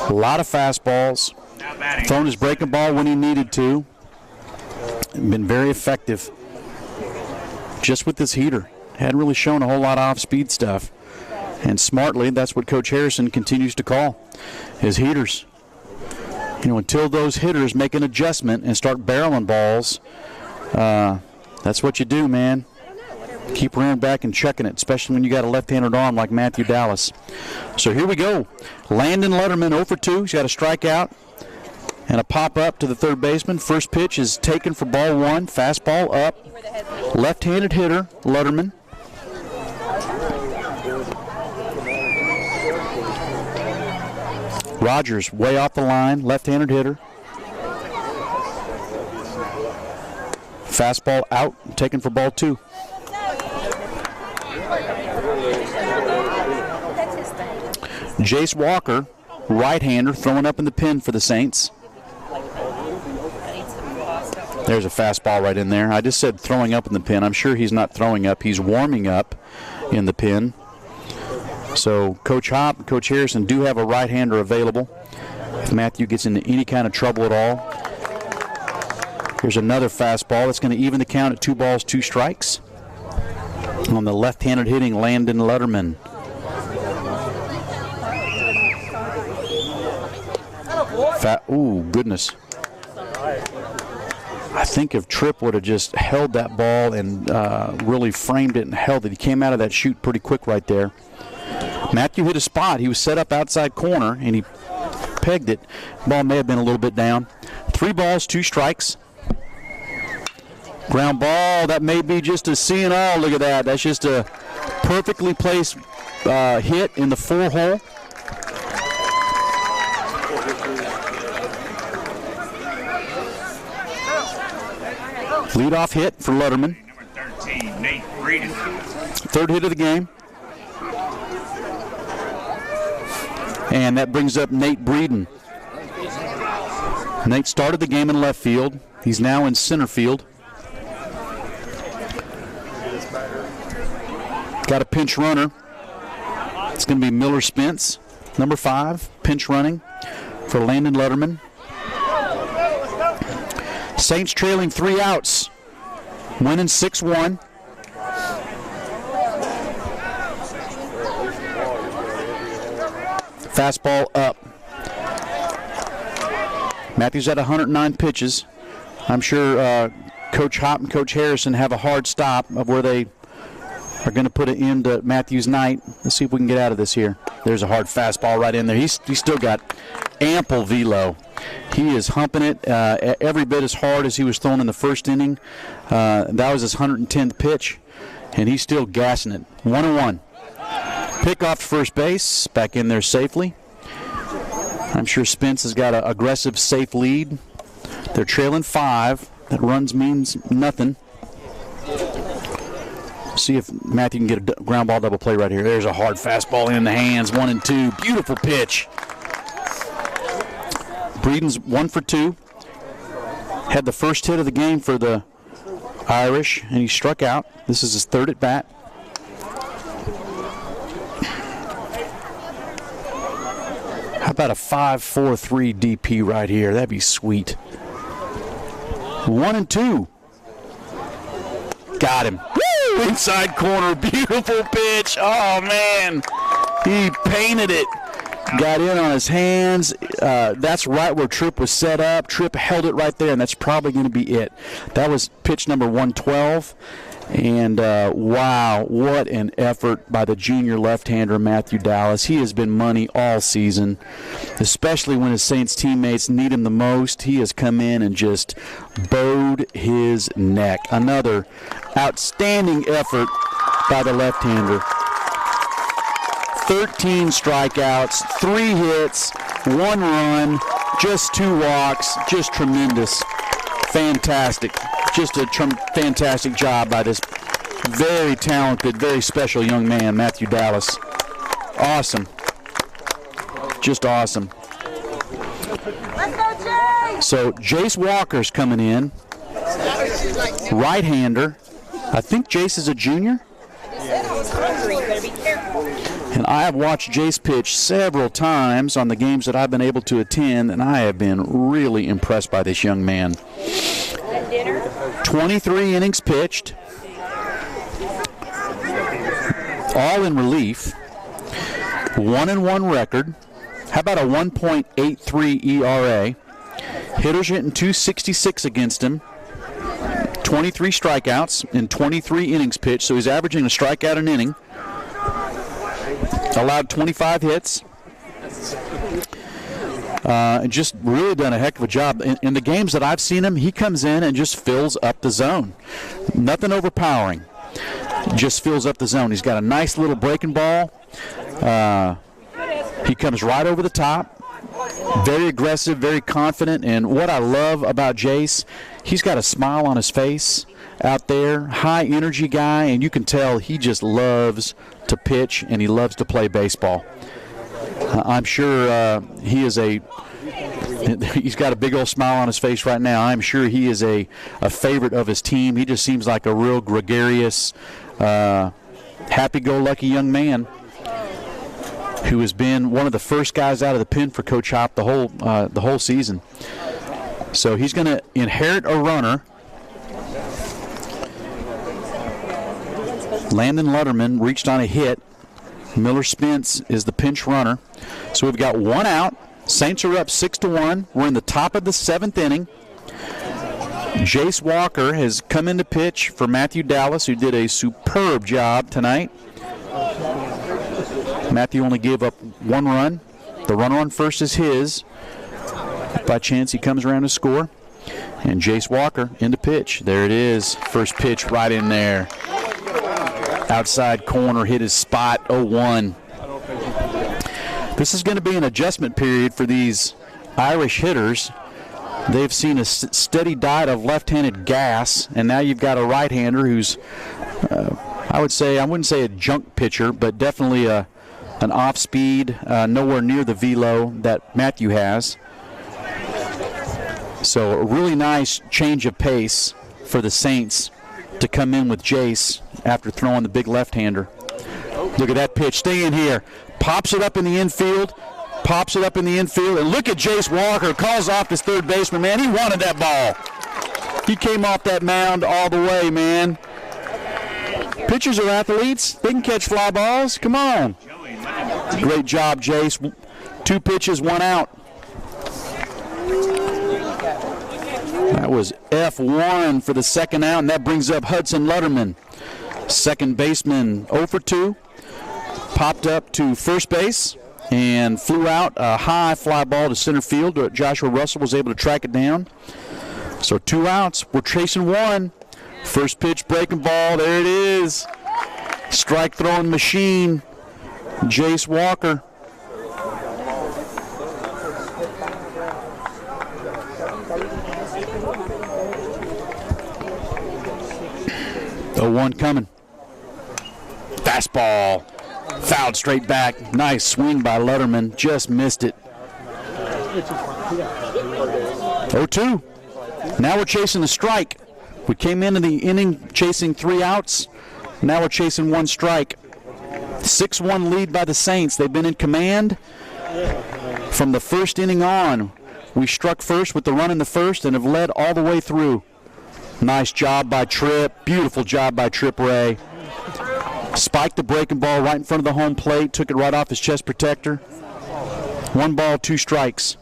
A lot of fastballs. Thrown his breaking ball when he needed to. Been very effective just with this heater. Hadn't really shown a whole lot of off-speed stuff. And smartly, that's what Coach Harrison continues to call his heaters. You know, until those hitters make an adjustment and start barreling balls, that's what you do, man. Keep running back and checking it, especially when you got a left-handed arm like Matthew Dallas. So here we go. Landon Lutterman 0 for 2. He's got a strikeout and a pop-up to the third baseman. First pitch is taken for ball 1. Fastball up. Left-handed hitter, Lutterman. Rogers way off the line, left-handed hitter. Fastball out, taken for ball 2. Jace Walker, right-hander, throwing up in the pin for the Saints. There's a fastball right in there. I just said throwing up in the pin. I'm sure he's not throwing up. He's warming up in the pin. So Coach Hopp and Coach Harrison do have a right-hander available if Matthew gets into any kind of trouble at all. Here's another fastball that's going to even the count at 2 balls, 2 strikes. On the left-handed hitting Landon Lutterman. Ooh, goodness. I think if Tripp would have just held that ball and really framed it and held it, he came out of that chute pretty quick right there. Matthew hit a spot. He was set up outside corner, and he pegged it. Ball may have been a little bit down. 3 balls, 2 strikes. Ground ball, that may be just a C&R. Look at that. That's just a perfectly placed hit in the 4-hole. Leadoff hit for Letterman. Number 13, Nate Breeden. 3rd hit of the game. And that brings up Nate Breeden. Nate started the game in left field. He's now in center field. Got a pinch runner. It's going to be Miller Spence, number 5, pinch running for Landon Letterman. Saints trailing 3 outs, winning 6-1. Fastball up. Matthews at 109 pitches. I'm sure Coach Hopp and Coach Harrison have a hard stop of where they are going to put an end to Matthews' night. Let's see if we can get out of this here. There's a hard fastball right in there. He's still got ample velo. He is humping it every bit as hard as he was throwing in the first inning. That was his 110th pitch, and he's still gassing it. 1-1. Pick off to first base, back in there safely. I'm sure Spence has got an aggressive, safe lead. They're trailing 5. That runs means nothing. See if Matthew can get a ground ball double play right here. There's a hard fastball in the hands, 1-2. Beautiful pitch. Breeden's 1 for 2. Had the first hit of the game for the Irish, and he struck out. This is his 3rd at bat. How about a 5-4-3 DP right here? That'd be sweet. 1-2. Got him. Woo! Inside corner. Beautiful pitch. Oh, man. He painted it. Got in on his hands. That's right where Tripp was set up. Tripp held it right there, and that's probably going to be it. That was pitch number 112. And, wow, what an effort by the junior left-hander, Matthew Dallas. He has been money all season, especially when his Saints teammates need him the most. He has come in and just bowed his neck. Another outstanding effort by the left-hander. 13 strikeouts, 3 hits, 1 run, just 2 walks, just tremendous. Fantastic. Just a fantastic job by this very talented, very special young man, Matthew Dallas. Awesome. Just awesome. Let's go, Jay! So Jace Walker's coming in. Right-hander. I think Jace is a junior. And I have watched Jace pitch several times on the games that I've been able to attend, and I have been really impressed by this young man. 23 innings pitched, all in relief. 1-1 record. How about a 1.83 ERA? Hitters hitting .266 against him. 23 strikeouts in 23 innings pitched, so he's averaging a strikeout an inning. Allowed 25 hits. Just really done a heck of a job. In the games that I've seen him, he comes in and just fills up the zone. Nothing overpowering. Just fills up the zone. He's got a nice little breaking ball. He comes right over the top. Very aggressive, very confident. And what I love about Jace, he's got a smile on his face out there. High energy guy, and you can tell he just loves to pitch and he loves to play baseball. I'm sure he's got a big old smile on his face right now. I'm sure he is a favorite of his team. He just seems like a real gregarious, happy-go-lucky young man who has been one of the first guys out of the pen for Coach Hopp the whole season. So he's going to inherit a runner. Landon Letterman reached on a hit. Miller Spence is the pinch runner. So we've got 1 out. Saints are up 6-1. We're in the top of the 7th inning. Jace Walker has come in to pitch for Matthew Dallas, who did a superb job tonight. Matthew only gave up 1 run. The runner on first is his. By chance, he comes around to score. And Jace Walker into pitch. There it is. First pitch right in there. Outside corner, hit his spot, 0-1. This is going to be an adjustment period for these Irish hitters. They've seen a steady diet of left-handed gas, and now you've got a right-hander who's, I wouldn't say a junk pitcher, but definitely an off-speed, nowhere near the velo that Matthew has. So a really nice change of pace for the Saints to come in with Jace after throwing the big left-hander. Look at that pitch. Stay in here. Pops it up in the infield. And look at Jace Walker. Calls off his third baseman. Man, he wanted that ball. He came off that mound all the way, man. Pitchers are athletes. They can catch fly balls. Come on. Great job, Jace. 2 pitches, 1 out. That was F1 for the second out, and that brings up Hudson Lutterman. Second baseman 0 for 2. Popped up to first base and flew out a high fly ball to center field. Joshua Russell was able to track it down. So 2 outs. We're chasing 1. First pitch, breaking ball. There it is. Strike throwing machine. Jace Walker. The 1 coming. Fastball. Fouled straight back. Nice swing by Lutterman. Just missed it. 0-2. Now we're chasing the strike. We came into the inning chasing 3 outs. Now we're chasing 1 strike. 6-1 lead by the Saints. They've been in command from the first inning on. We struck first with the run in the first and have led all the way through. Nice job by Tripp. Beautiful job by Tripp Ray. Spiked the breaking ball right in front of the home plate. Took it right off his chest protector. 1 ball, 2 strikes.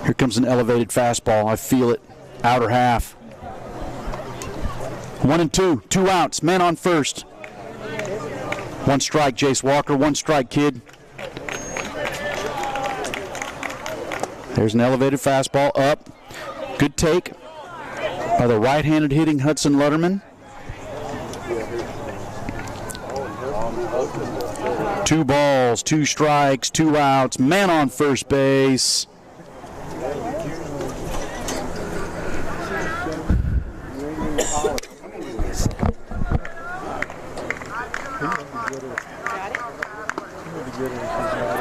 Here comes an elevated fastball. I feel it. Outer half. 1-2. 2 outs. Man on first. 1 strike, Jace Walker. 1 strike, kid. There's an elevated fastball up. Good take by the right-handed hitting Hudson Lutterman. 2 balls, 2 strikes, 2 outs. Man on first base.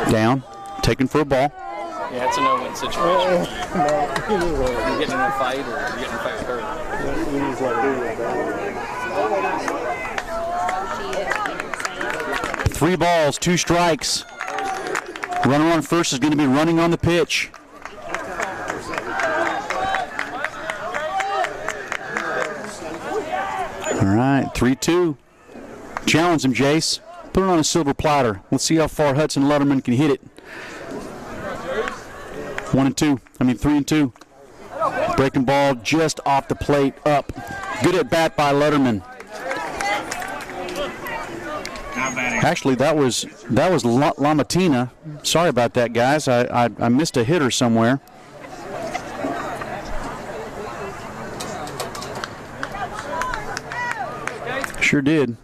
Down, taken for a ball. Yeah, it's a no-win situation. You're getting in a fight or you're getting fight hurt. 3 balls, 2 strikes. Runner on first is going to be running on the pitch. All right, 3-2. Challenge him, Jace. Put it on a silver platter. Let's see how far Hudson Lutterman can hit it. 3-2. Breaking ball just off the plate, up. Good at bat by Lutterman. Actually, that was Lamatina. Sorry about that, guys. I missed a hitter somewhere. Sure did.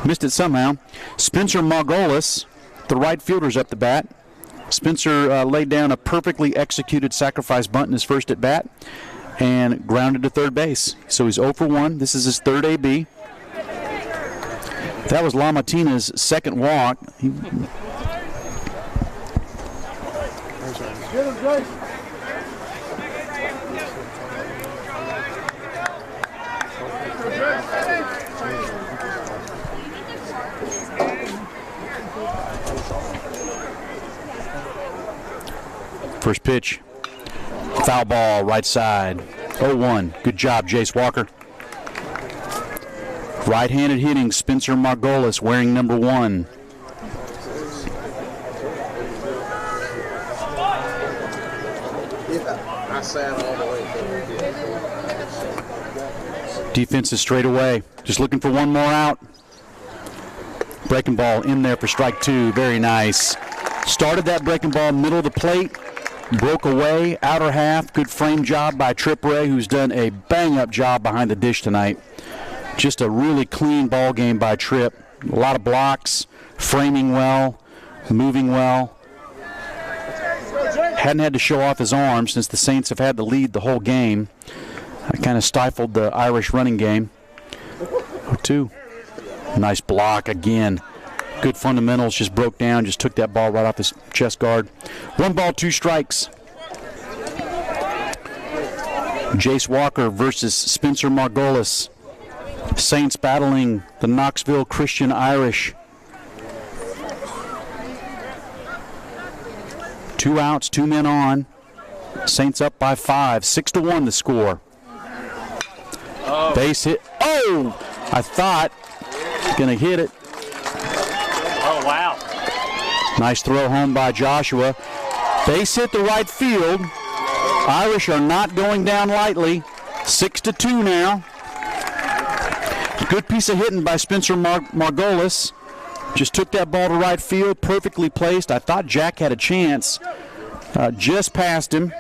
Missed it somehow. Spencer Margolis, the right fielder's up the bat. Spencer laid down a perfectly executed sacrifice bunt in his first at bat and grounded to third base. So he's 0 for 1. This is his third AB. That was Lamatina's second walk. First pitch. Foul ball, right side. 0-1. Good job, Jace Walker. Right-handed hitting, Spencer Margolis wearing number 1. Defense is straight away. Just looking for 1 more out. Breaking ball in there for strike 2. Very nice. Started that breaking ball middle of the plate. Broke away, outer half. Good frame job by Trip Ray, who's done a bang-up job behind the dish tonight. Just a really clean ball game by Trip. A lot of blocks, framing well, moving well. Hadn't had to show off his arm since the Saints have had the lead the whole game. That kind of stifled the Irish running game. 0-2. Nice block again. Good fundamentals, just broke down, just took that ball right off his chest guard. 1 ball, 2 strikes. Jace Walker versus Spencer Margolis. Saints battling the Knoxville Christian Irish. 2 outs, 2 men on. Saints up by 5. 6-1 the score. Base hit. Oh! I thought gonna hit it. Oh, wow. Nice throw home by Joshua. Base hit the right field. Irish are not going down lightly. 6-2 now. Good piece of hitting by Spencer Margolis. Just took that ball to right field, perfectly placed. I thought Jack had a chance. Just passed him.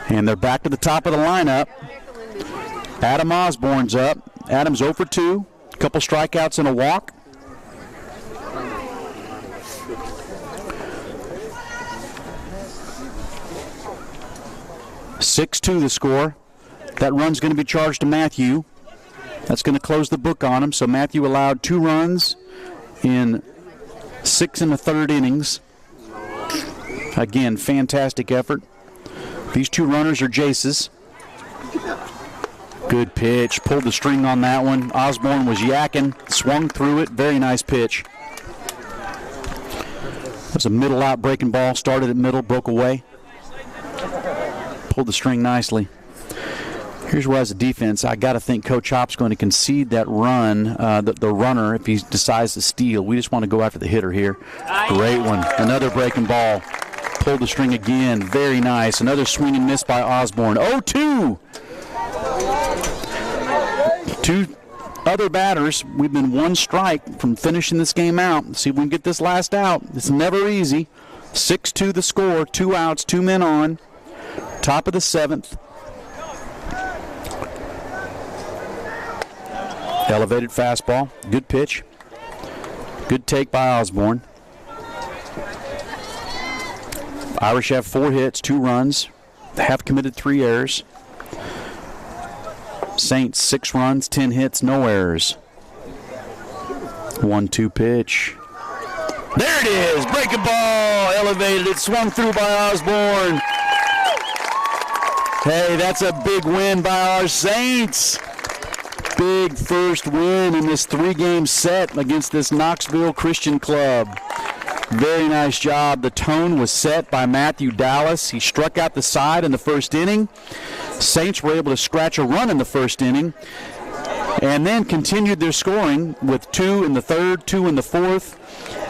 And they're back to the top of the lineup. Adam Osborne's up. Adam's 0 for 2. A couple strikeouts and a walk. (6-2) the score. That run's going to be charged to Matthew. That's going to close the book on him. So Matthew allowed 2 runs in 6 1/3 innings. Again, fantastic effort. These 2 runners are Jace's. Good pitch. Pulled the string on that one. Osborne was yakking. Swung through it. Very nice pitch. It was a middle out breaking ball. Started at middle, broke away. Pulled the string nicely. Here's where, as a defense, I got to think Coach Hop's going to concede that run, the runner, if he decides to steal. We just want to go after the hitter here. Great one. Another breaking ball. Pulled the string again. Very nice. Another swing and miss by Osborne. 0-2. 2 other batters. We've been 1 strike from finishing this game out. Let's see if we can get this last out. It's never easy. 6-2 the score. 2 outs, 2 men on. Top of the 7th. Elevated fastball. Good pitch. Good take by Osborne. Irish have 4 hits, 2 runs. They have committed 3 errors. Saints 6 runs, 10 hits, no errors. 1-2 pitch. There it is. Breaking ball. Elevated. It swung through by Osborne. Hey, that's a big win by our Saints. Big first win in this 3-game set against this Knoxville Christian club. Very nice job. The tone was set by Matthew Dallas. He struck out the side in the first inning. Saints were able to scratch a run in the first inning and then continued their scoring with 2 in the 3rd, 2 in the 4th,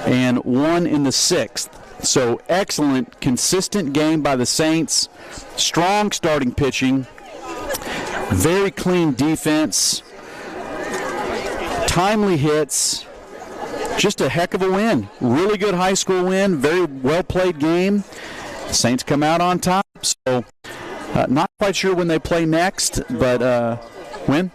and 1 in the 6th. So excellent, consistent game by the Saints. Strong starting pitching. Very clean defense. Timely hits. Just a heck of a win. Really good high school win. Very well played game. Saints come out on top. So not quite sure when they play next, but when?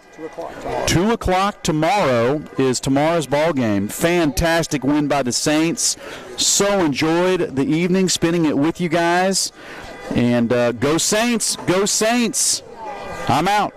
2 o'clock tomorrow is tomorrow's ball game. Fantastic win by the Saints. So enjoyed the evening spending it with you guys. And go Saints. Go Saints. I'm out.